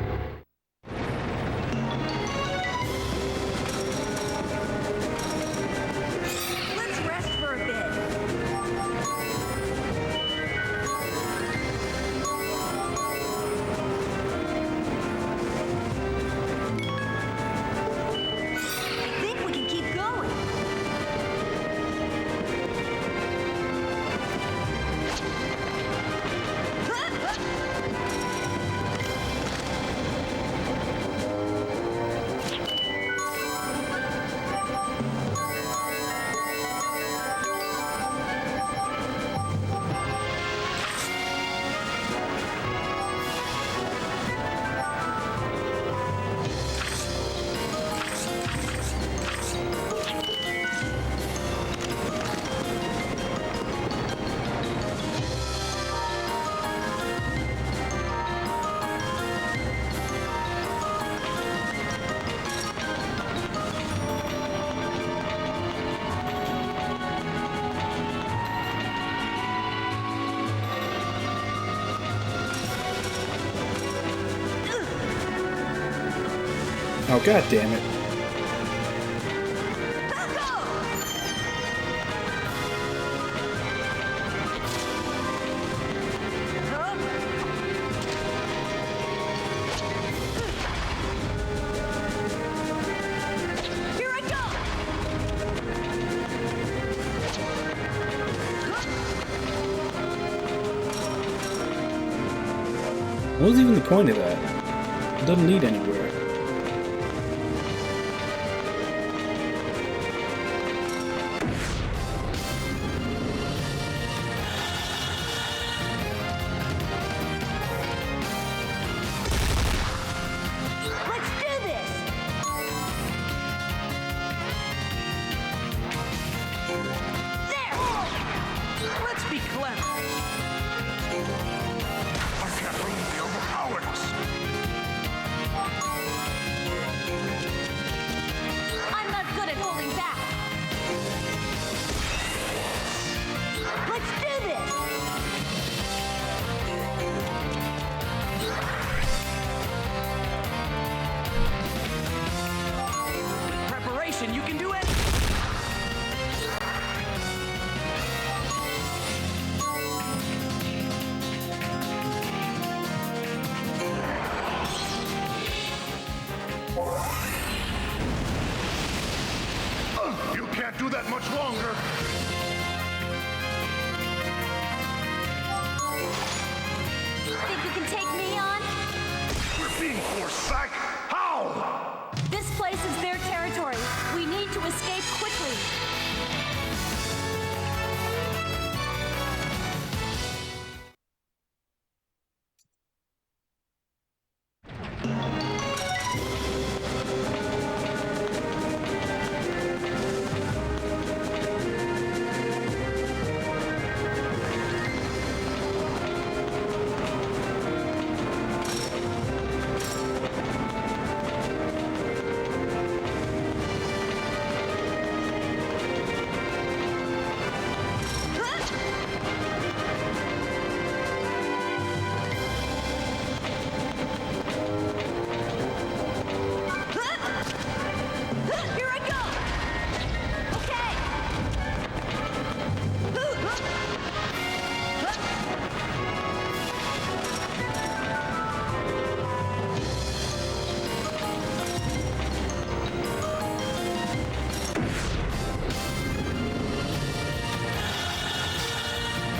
Let's rest for a bit. I think we can keep going. Oh, god damn it. Here I go! What was even the point of that? It doesn't lead anywhere. Let's do this! There! Let's be clever. I can't believe they overpowered us.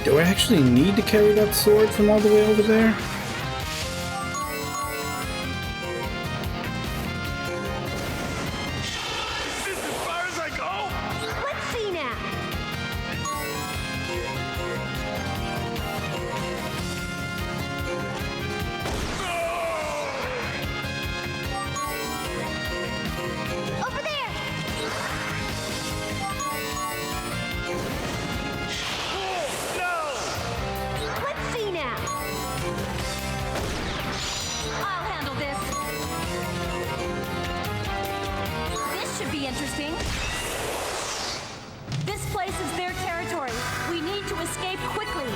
Do I actually need to carry that sword from all the way over there? Is this as far as I go? Let's see now. Over there! Let's see now. I'll handle this. This should be interesting. This place is their territory. We need to escape quickly.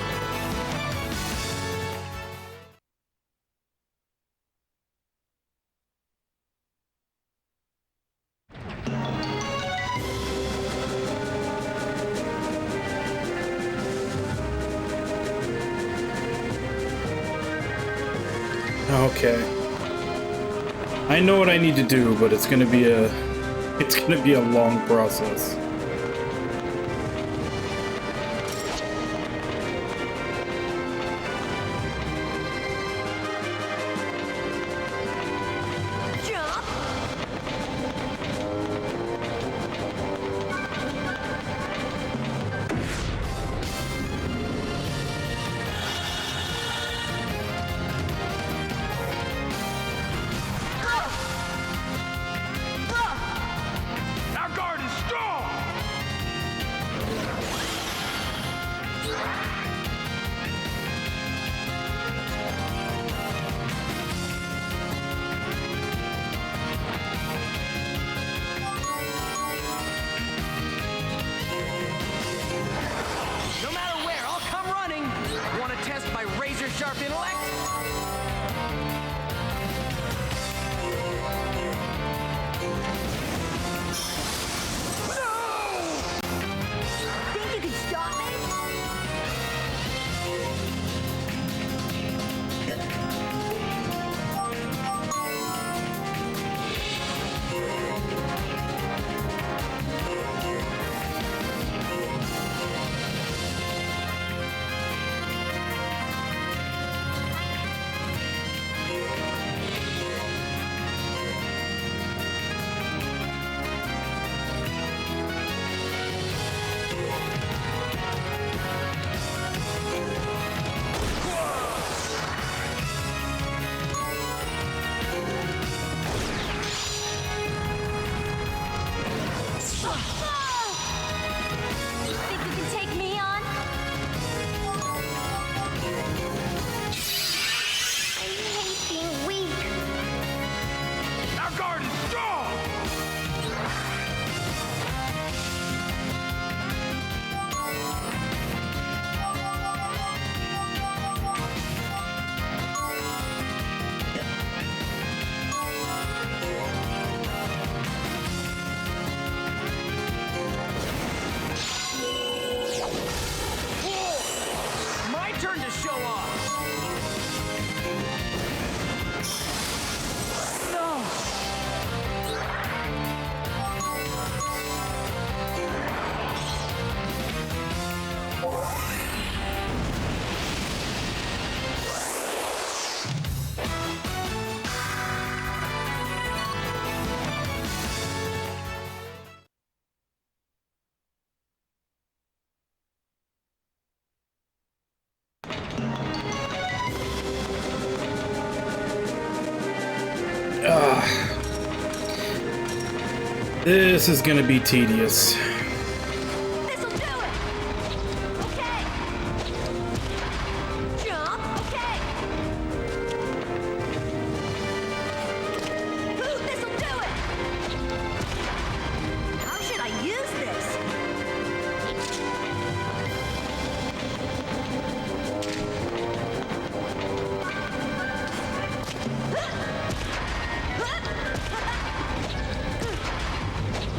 Okay. I know what I need to do, but it's gonna be a long process. Jump! Our guard is strong! No matter where, I'll come running. Want to test my razor-sharp intellect? Think you can stop me? Think you can take me on? I hate being weak. Our guard is strong! My turn to show off. This is gonna be tedious. This'll do it! Okay! Jump! Okay! Ooh, this'll do it! How should I use this?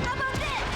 How about this?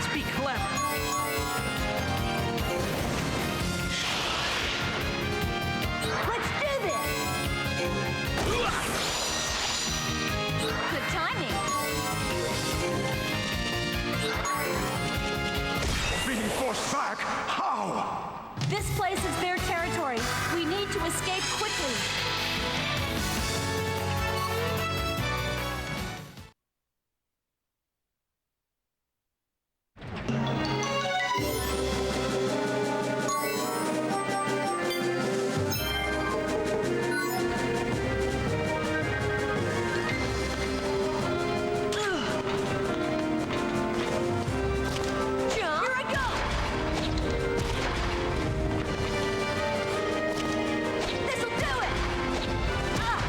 Let's be clever. Let's do this! Good timing. Being forced back? How? This place is their territory. We need to escape quickly. Here I go! This'll do it! Ah!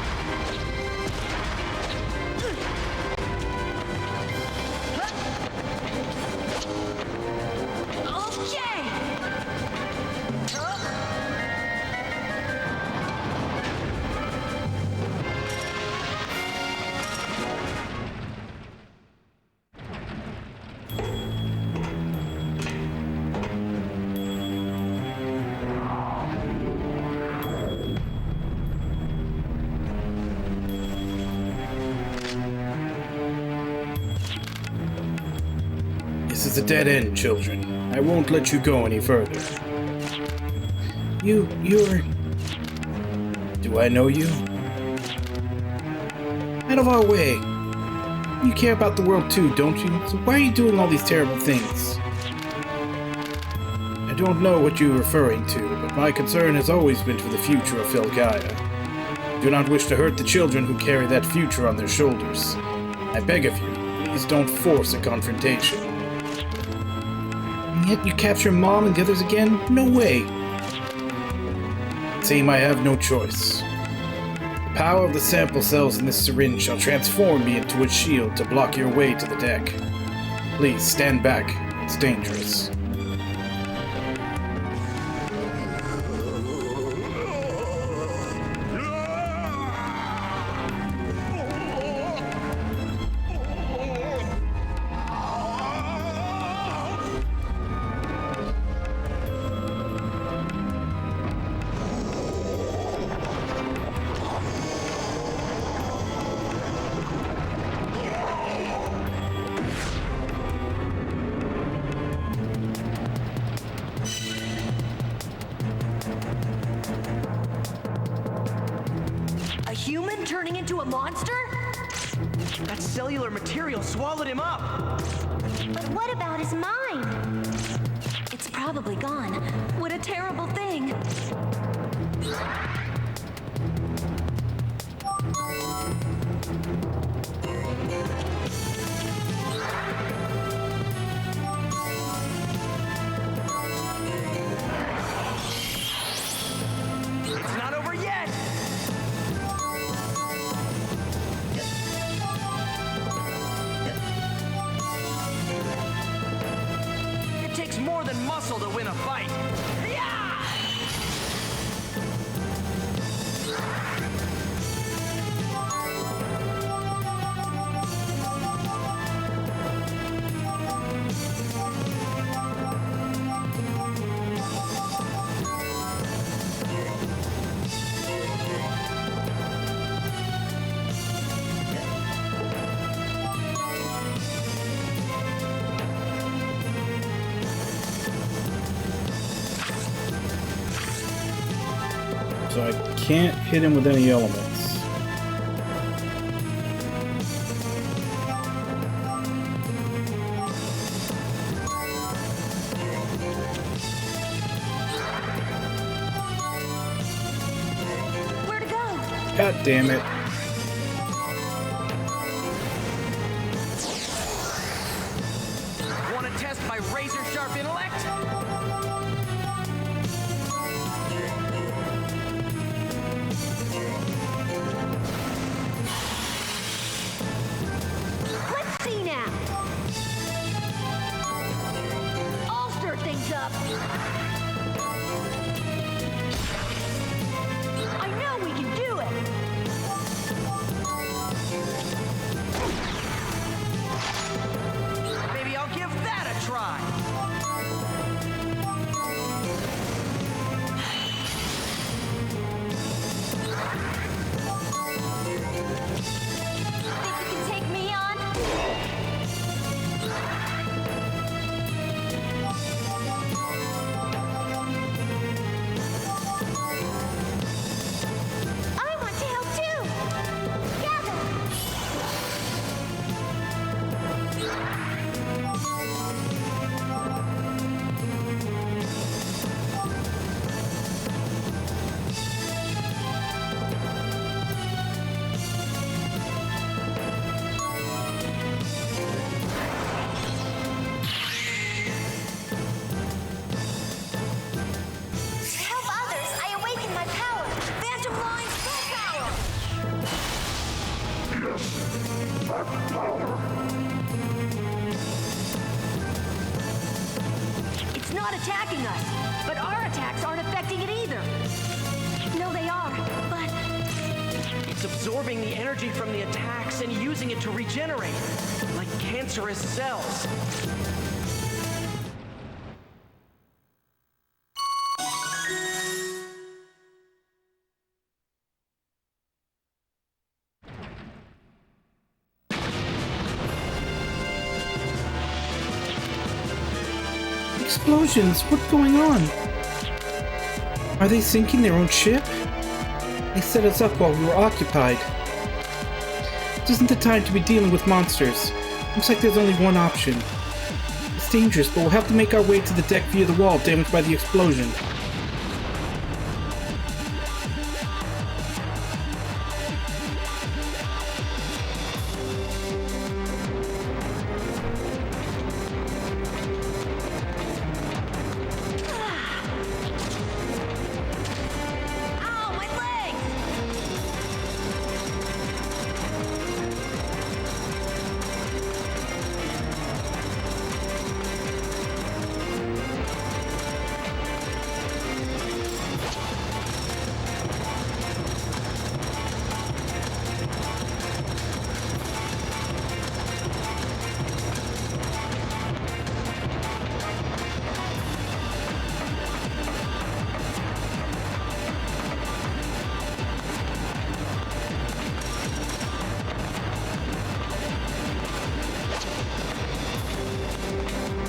Okay! This is a dead end, children. I won't let you go any further. You're... Do I know you? Out of our way. You care about the world too, don't you? So why are you doing all these terrible things? I don't know what you're referring to, but my concern has always been for the future of Filgaia. I do not wish to hurt the children who carry that future on their shoulders. I beg of you, please don't force a confrontation. And yet you capture Mom and the others again? No way! Team, I have no choice. The power of the sample cells in this syringe shall transform me into a shield to block your way to the deck. Please, stand back. It's dangerous. A human turning into a monster? That cellular material swallowed him up. But what about his mind? It's probably gone. What a terrible thing. It's not over yet. It takes more than muscle to win a fight. Yeah! So I can't hit him with any elements. Where to go? God damn it. Want to test my razor-sharp intellect? Let's see now. I'll stir things up. I know we can do it. It's not attacking us, but our attacks aren't affecting it either. No, they are, but It's absorbing the energy from the attacks and using it to regenerate, like cancerous cells. Explosions! What's going on? Are they sinking their own ship? They set us up while we were occupied. This isn't the time to be dealing with monsters. Looks like there's only one option. It's dangerous, but we'll have to make our way to the deck via the wall damaged by the explosion. Ow, my legs!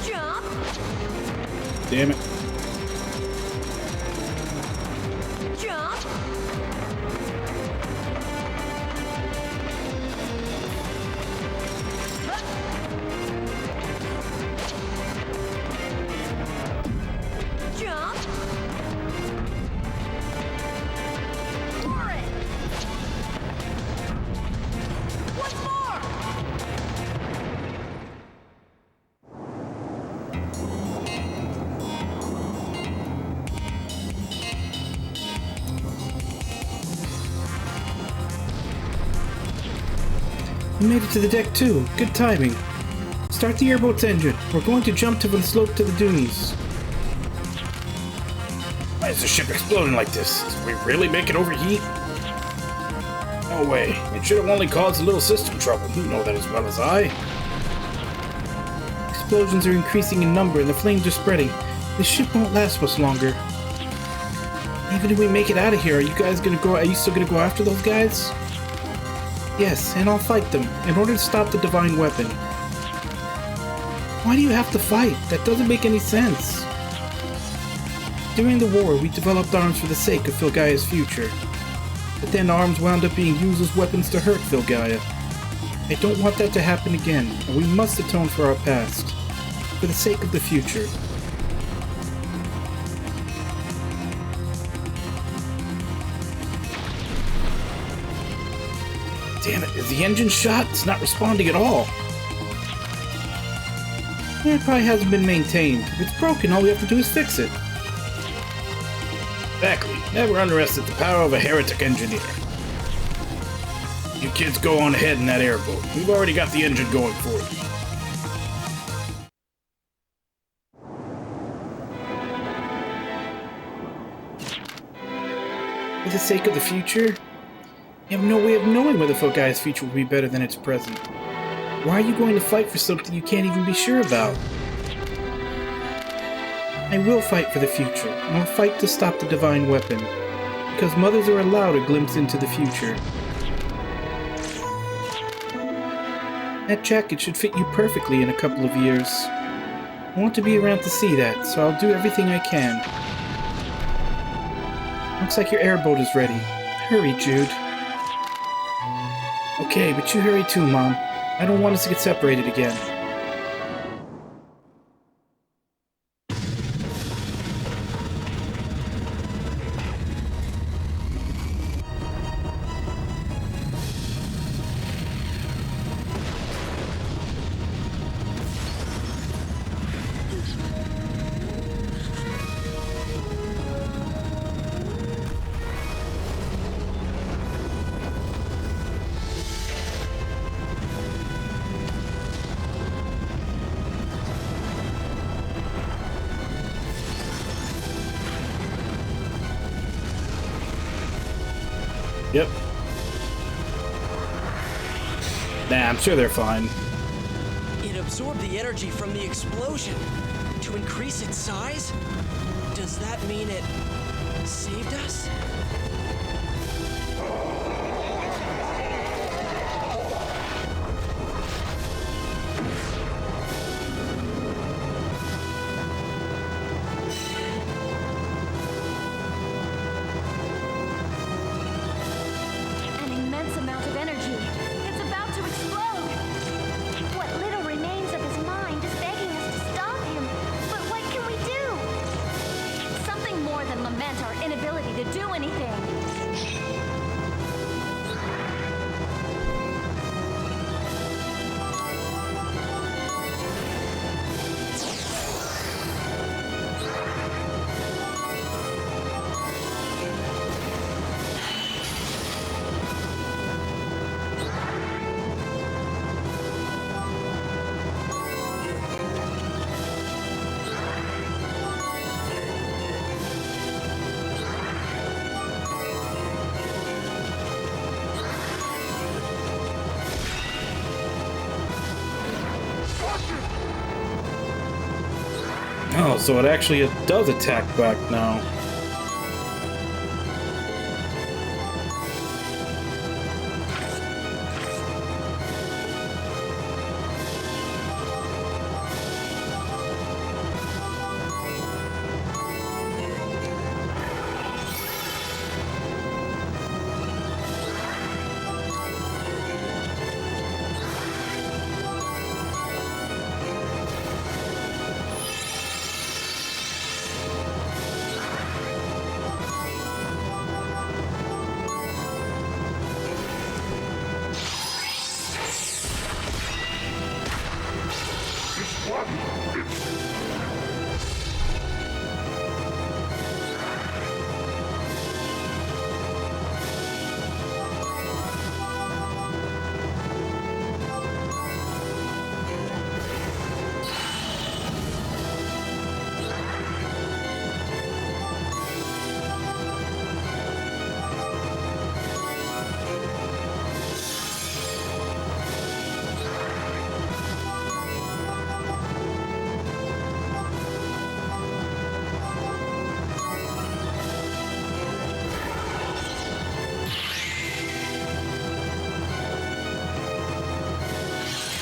Jump! Damn it. Jump! Jump! For it! Once more! We made it to the deck too. Good timing. Start the airboat's engine. We're going to jump to the slope to the dunes. Why is the ship exploding like this? Did we really make it overheat? No way. It should have only caused a little system trouble. You know that as well as I. Explosions are increasing in number and the flames are spreading. This ship won't last much longer. Even if we make it out of here, are you still gonna go after those guys? Yes, and I'll fight them, in order to stop the divine weapon. Why do you have to fight? That doesn't make any sense. During the war, we developed arms for the sake of Filgaia's future. But then arms wound up being used as weapons to hurt Filgaia. I don't want that to happen again, and we must atone for our past. For the sake of the future. Damn it, is the engine shot? It's not responding at all. Yeah, it probably hasn't been maintained. If it's broken, all we have to do is fix it. Exactly. Never underestimate the power of a heretic engineer. You kids go on ahead in that airboat. We've already got the engine going for you. For the sake of the future? You have no way of knowing whether Filgaia's future will be better than its present. Why are you going to fight for something you can't even be sure about? I will fight for the future, and I'll fight to stop the divine weapon, because mothers are allowed a glimpse into the future. That jacket should fit you perfectly in a couple of years. I want to be around to see that, so I'll do everything I can. Looks like your airboat is ready. Hurry, Jude. Okay, but you hurry too, Mom. I don't want us to get separated again. Yep. Nah, I'm sure they're fine. It absorbed the energy from the explosion to increase its size? Does that mean it saved us? An immense amount of energy. It's about to explode. What little remains of his mind is begging us to stop him. But what can we do? Something more than lament our inability to do anything. Oh, so it actually does attack back now.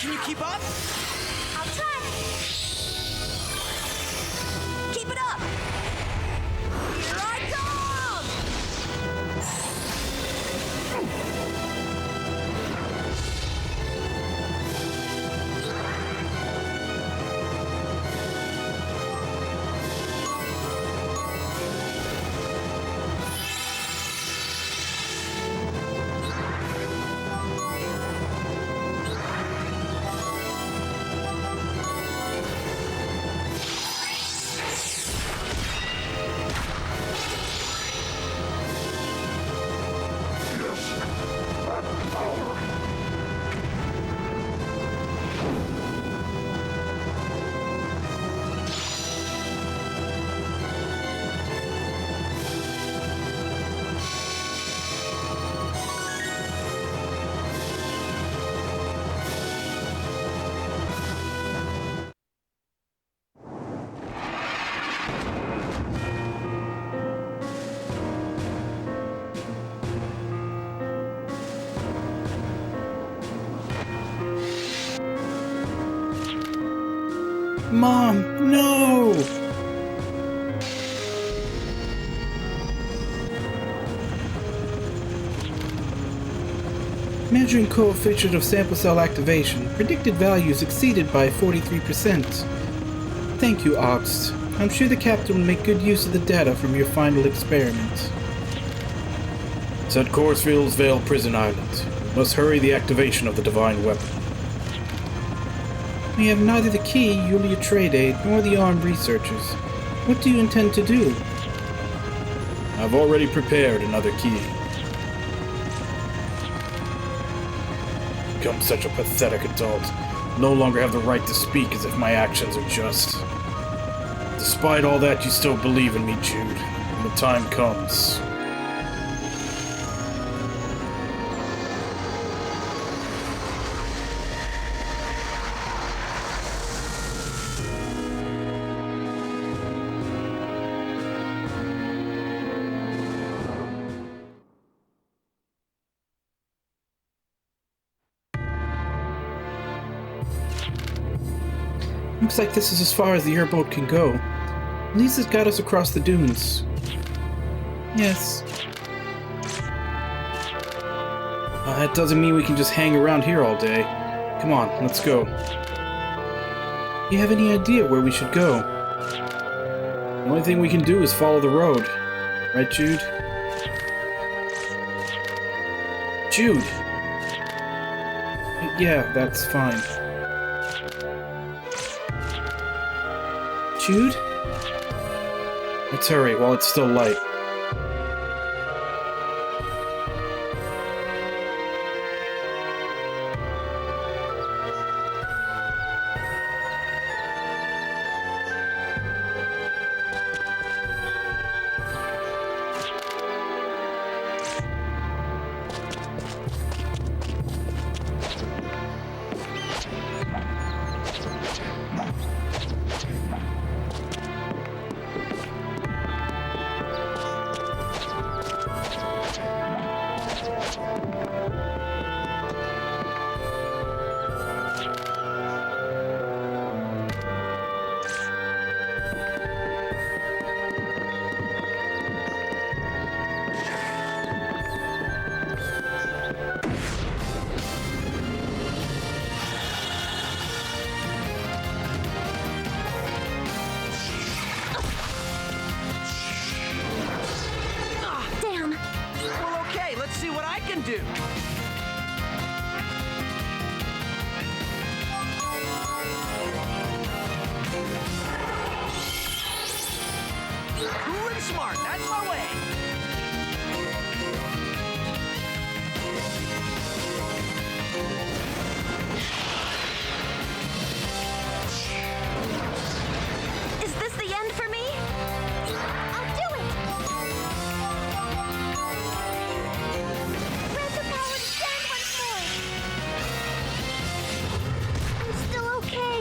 Can you keep up? I'll try. Keep it up! Here I come! Mom, no! Measuring coefficient of sample cell activation. Predicted values exceeded by 43%. Thank you, Augst. I'm sure the captain will make good use of the data from your final experiment. It's at Corsfield's Vale Prison Island. Must hurry the activation of the divine weapon. We have neither the key, Yulia Trade Aid, nor the armed researchers. What do you intend to do? I've already prepared another key. Become such a pathetic adult. No longer have the right to speak as if my actions are just. Despite all that, you still believe in me, Jude. When the time comes. Looks like this is as far as the airboat can go. At least it's got us across the dunes. Yes. That doesn't mean we can just hang around here all day. Come on, let's go. Do you have any idea where we should go? The only thing we can do is follow the road. Right, Jude? Jude! Yeah, that's fine. Jude? Let's hurry while it's still light. Damn. Well, okay, let's see what I can do. Cool and smart, that's my way. Is this the end for me? I'll do it! Grab the power and stand once more! I'm still okay.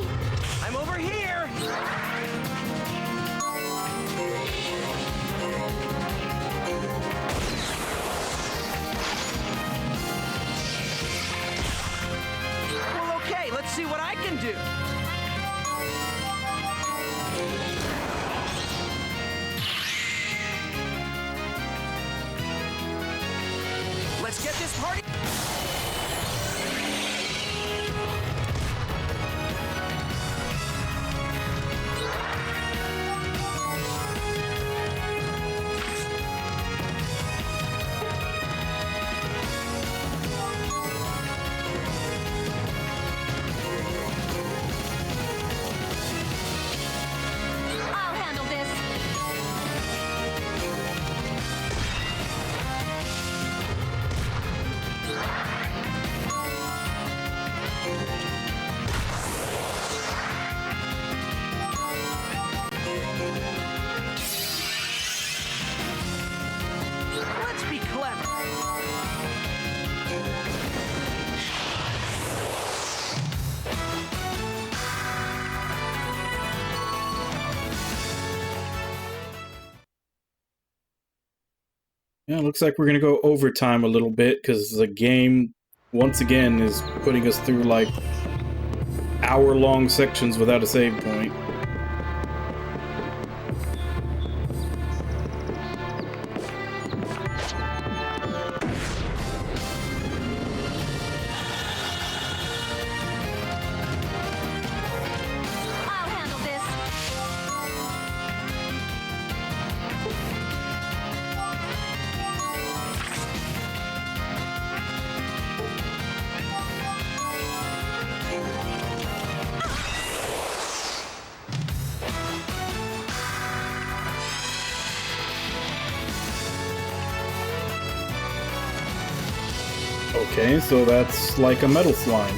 I'm over here. Well, okay, let's see what I can do. Let's get this party. I'll handle this. Let's be clever. Yeah, looks like we're gonna go overtime a little bit because the game, once again, is putting us through like hour-long sections without a save point. I'll handle this. Okay, so that's like a metal slime.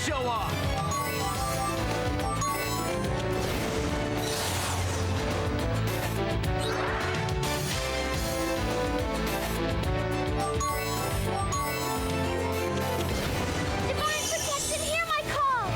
show off! Divine protection, hear my call!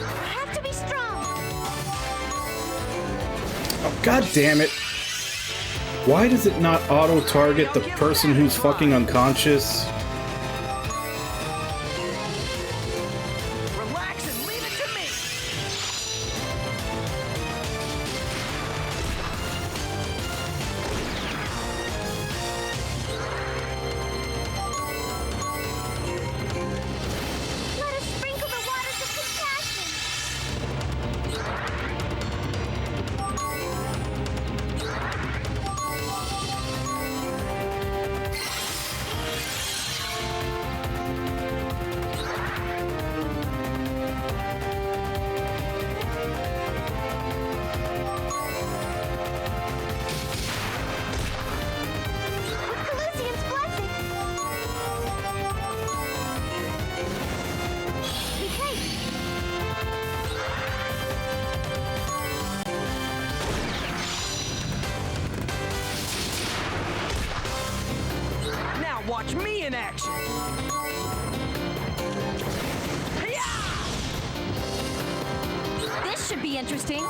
I have to be strong. Oh, God damn it. Why does it not auto-target the person who's fucking unconscious? Relax and leave it to me! Let us sprinkle the waters of compassion. With Colusium's blessing. Be safe. Now watch me in action! This should be interesting.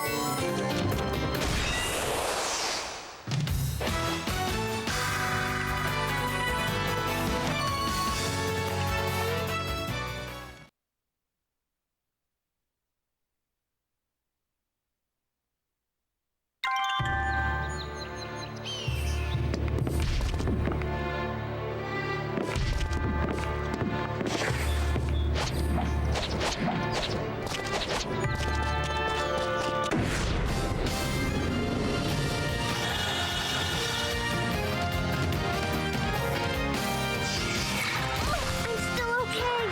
I'm still okay.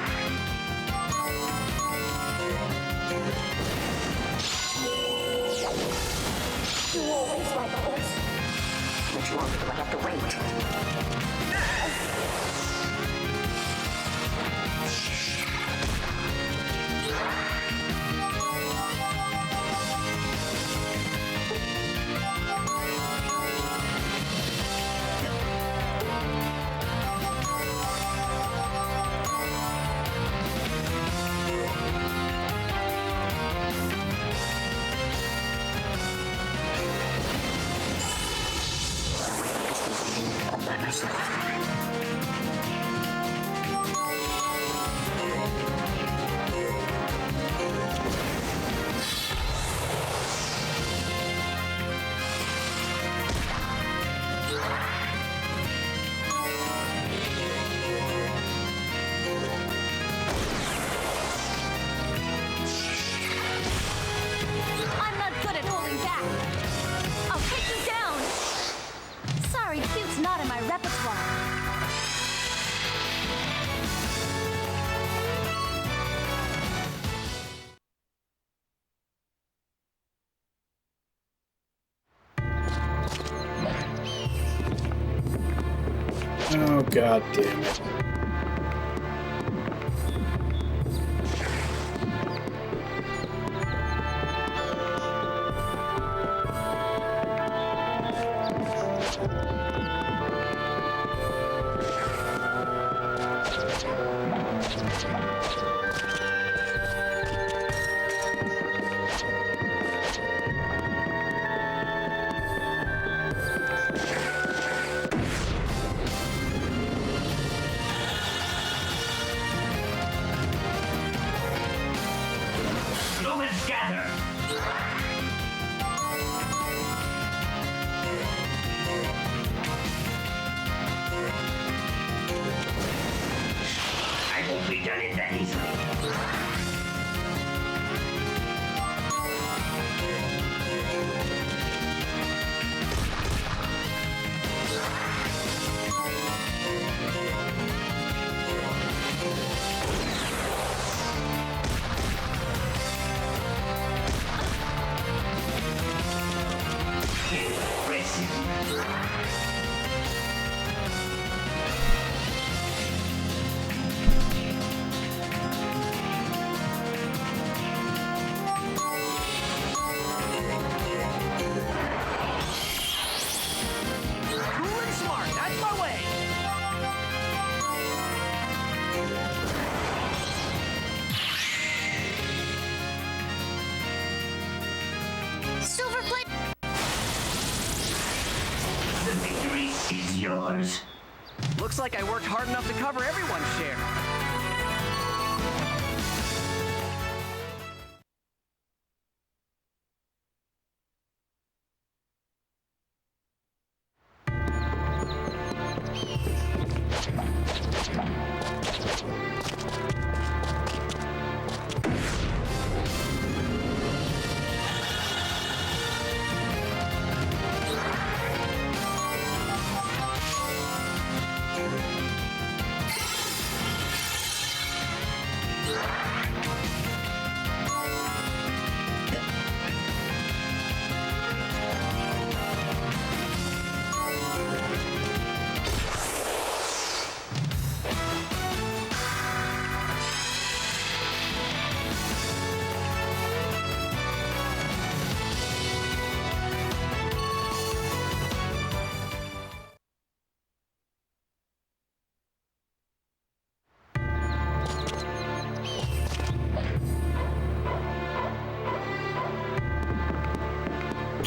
You always like this. Much longer do I have to wait? All by myself. I'm not good at holding back. I'll take you down. Sorry, cute's not in my repertoire. Oh, God damn it. Cool and smart, that's my way. Silverfoot! The victory is yours. Looks like I worked hard enough to cover everyone's share.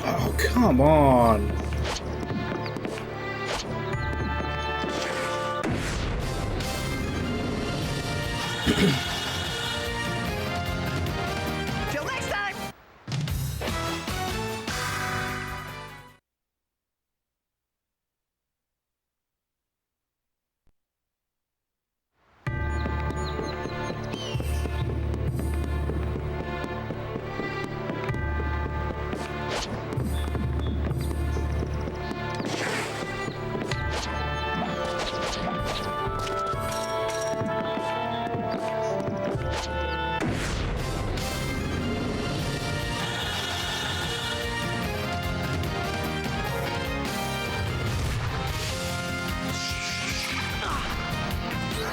Oh, come on. Till next time!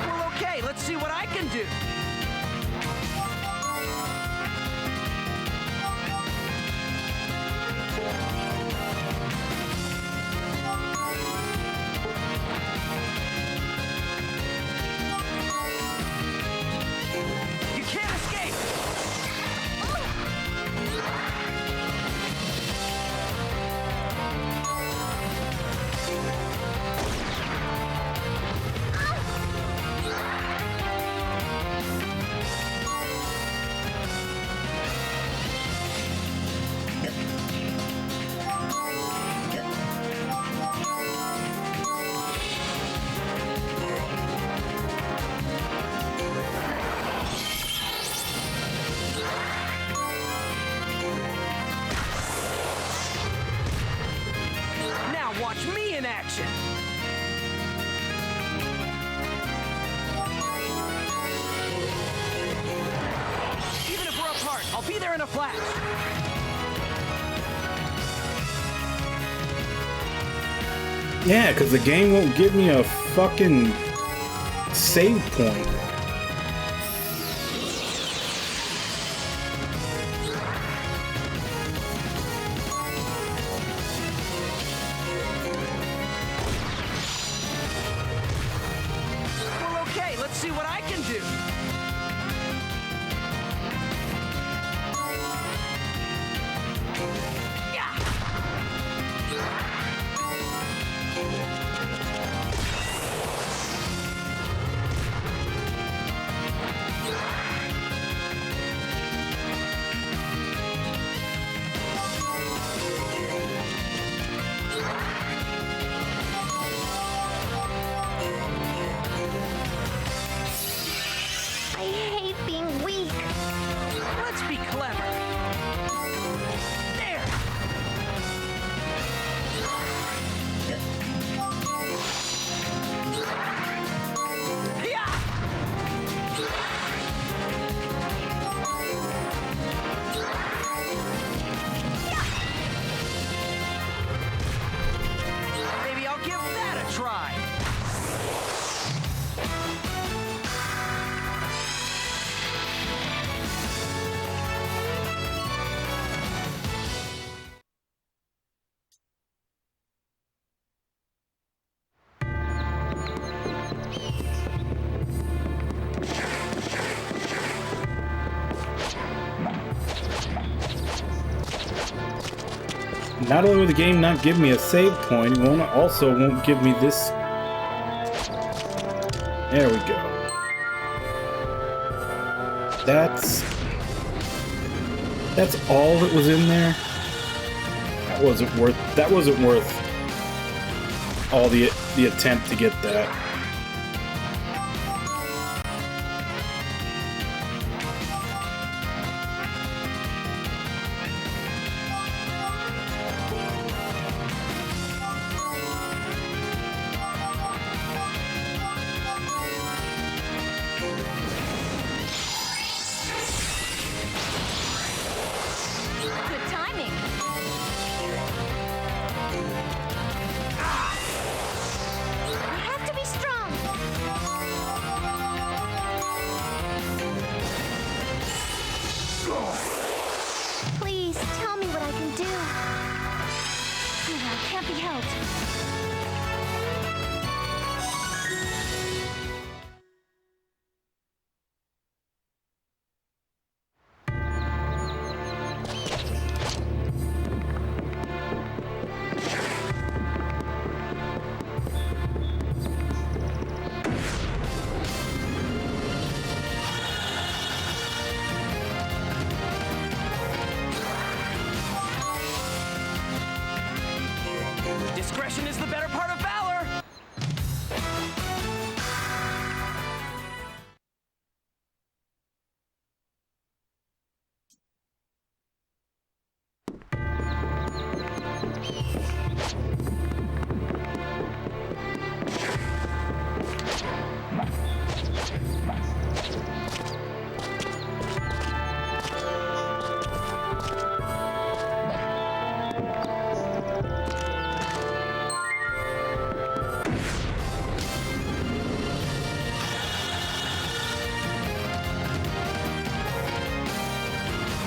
Well, okay, let's see what I can do. You can't escape! Now watch me in action! Even if we're apart, I'll be there in a flash. Yeah, because the game won't give me a fucking save point. Well, okay, let's see what I can do. Yeah. not only will the game not give me a save point, it also won't give me this. There we go. That's all that was in there. That wasn't worth all the attempt to get that. Good timing. I have to be strong. Please, tell me what I can do. Can't be helped. Discretion is the better part of valor!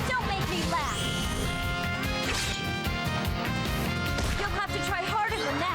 Don't make me laugh. You'll have to try harder than that.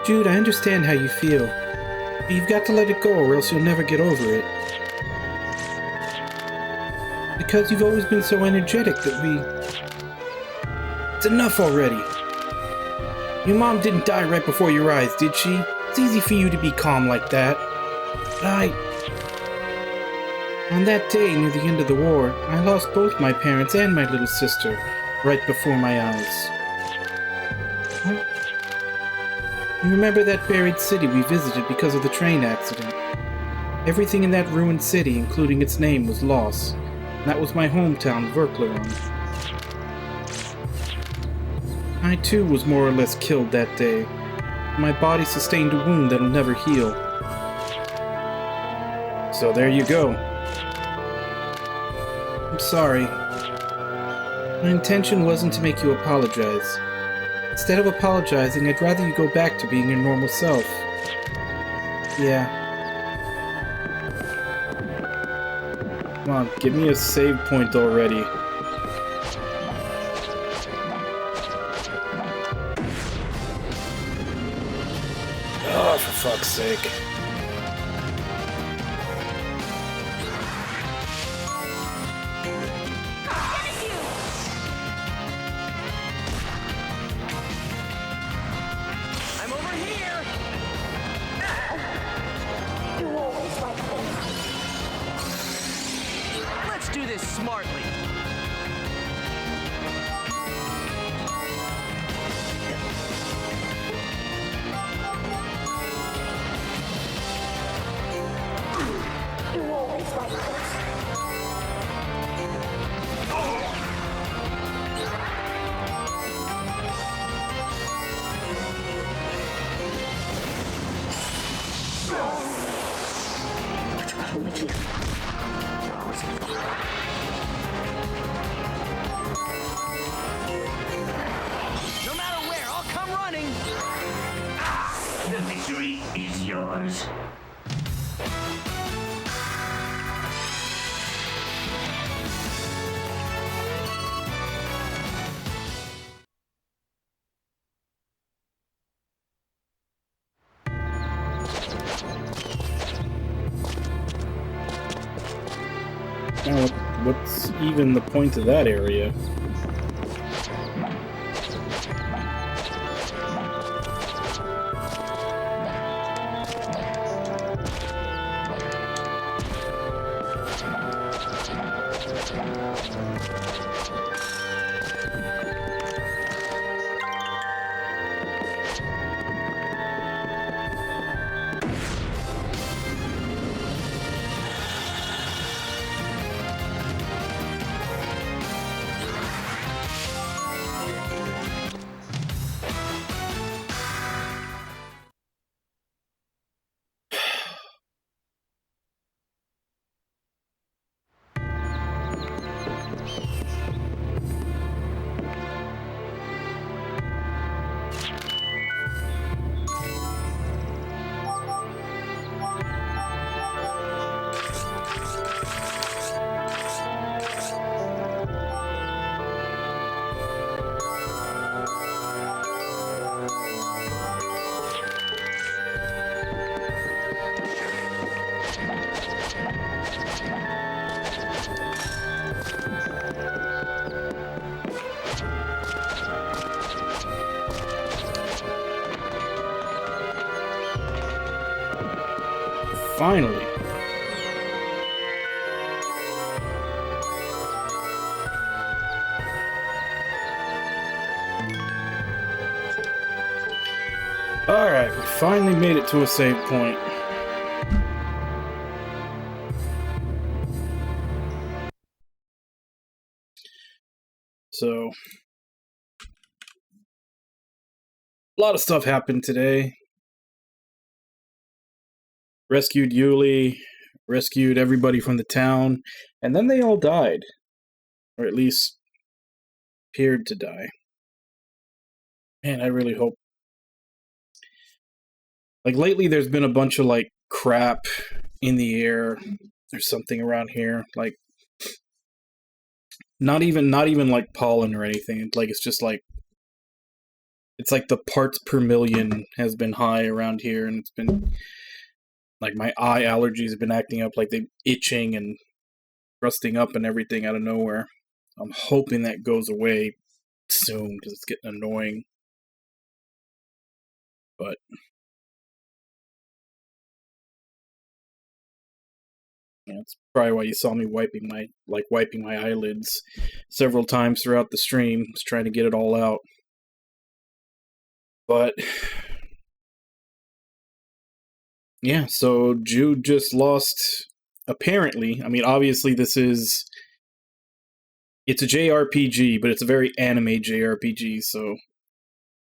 Jude, I understand how you feel. But you've got to let it go or else you'll never get over it. Because you've always been so energetic that It's enough already! Your mom didn't die right before your eyes, did she? It's easy for you to be calm like that. But on that day near the end of the war, I lost both my parents and my little sister right before my eyes. You remember that buried city we visited because of the train accident? Everything in that ruined city, including its name, was lost. And that was my hometown, Verkleron. I too was more or less killed that day. My body sustained a wound that'll never heal. So there you go. I'm sorry. My intention wasn't to make you apologize. Instead of apologizing, I'd rather you go back to being your normal self. Yeah. Come on, give me a save point already. Oh, for fuck's sake. I'm over here! You always like this. Let's do this smartly. You always like this. What's wrong with you? You're always like this. No matter where, I'll come running! The victory is yours. Now, what's even the point of that area? Finally. Alright, we finally made it to a save point. So, a lot of stuff happened today. Rescued Yuli, rescued everybody from the town, and then they all died. Or at least appeared to die. Man, I really hope. Like, lately there's been a bunch of, like, crap in the air. There's something around here. Like, not even like pollen or anything. Like, it's just like, it's like the parts per million has been high around here, and it's been, like, my eye allergies have been acting up, like, they're itching and rusting up and everything out of nowhere. I'm hoping that goes away soon, because it's getting annoying. But yeah, that's probably why you saw me wiping my eyelids several times throughout the stream. Just trying to get it all out. But yeah, so Jude just lost. Apparently, I mean, obviously it's a JRPG, but it's a very anime JRPG, so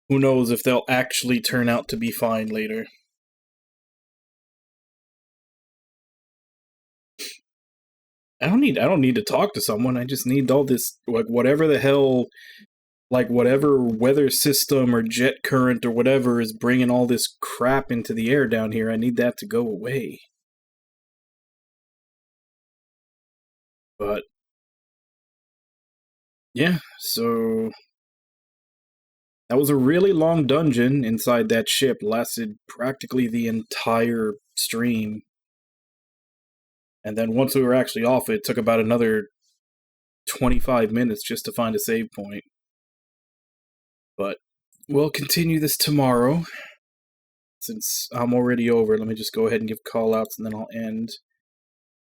who knows if they'll actually turn out to be fine later. I don't need to talk to someone. I just need all this, like, whatever the hell, like, whatever weather system or jet current or whatever is bringing all this crap into the air down here. I need that to go away. But yeah, so that was a really long dungeon inside that ship. Lasted practically the entire stream. And then once we were actually off, it took about another 25 minutes just to find a save point. But we'll continue this tomorrow. Since I'm already over, let me just go ahead and give call-outs and then I'll end.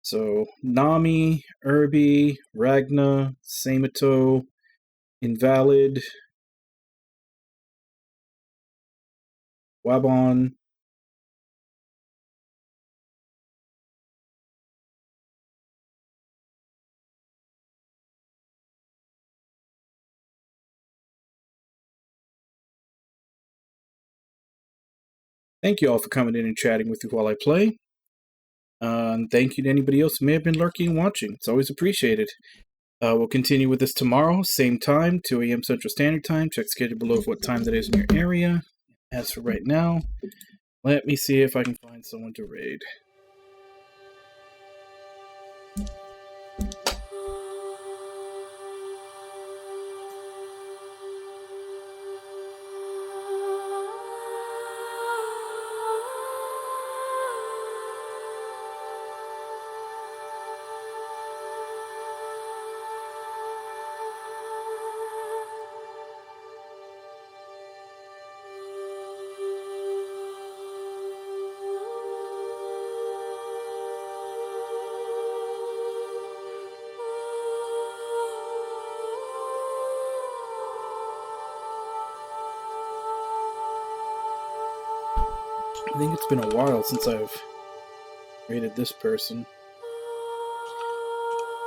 So, Nami, Irby, Ragna, Samato, Invalid, Wabon, thank you all for coming in and chatting with me while I play. And thank you to anybody else who may have been lurking and watching. It's always appreciated. We'll continue with this tomorrow, same time, 2 a.m. Central Standard Time. Check the schedule below for what time that is in your area. As for right now, let me see if I can find someone to raid. I think it's been a while since I've raided this person.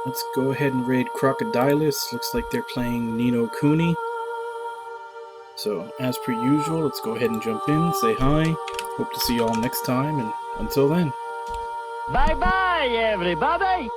Let's go ahead and raid Crocodilus. Looks like they're playing Nino Kuni. So, as per usual, let's go ahead and jump in, say hi. Hope to see you all next time, and until then. Bye-bye, everybody!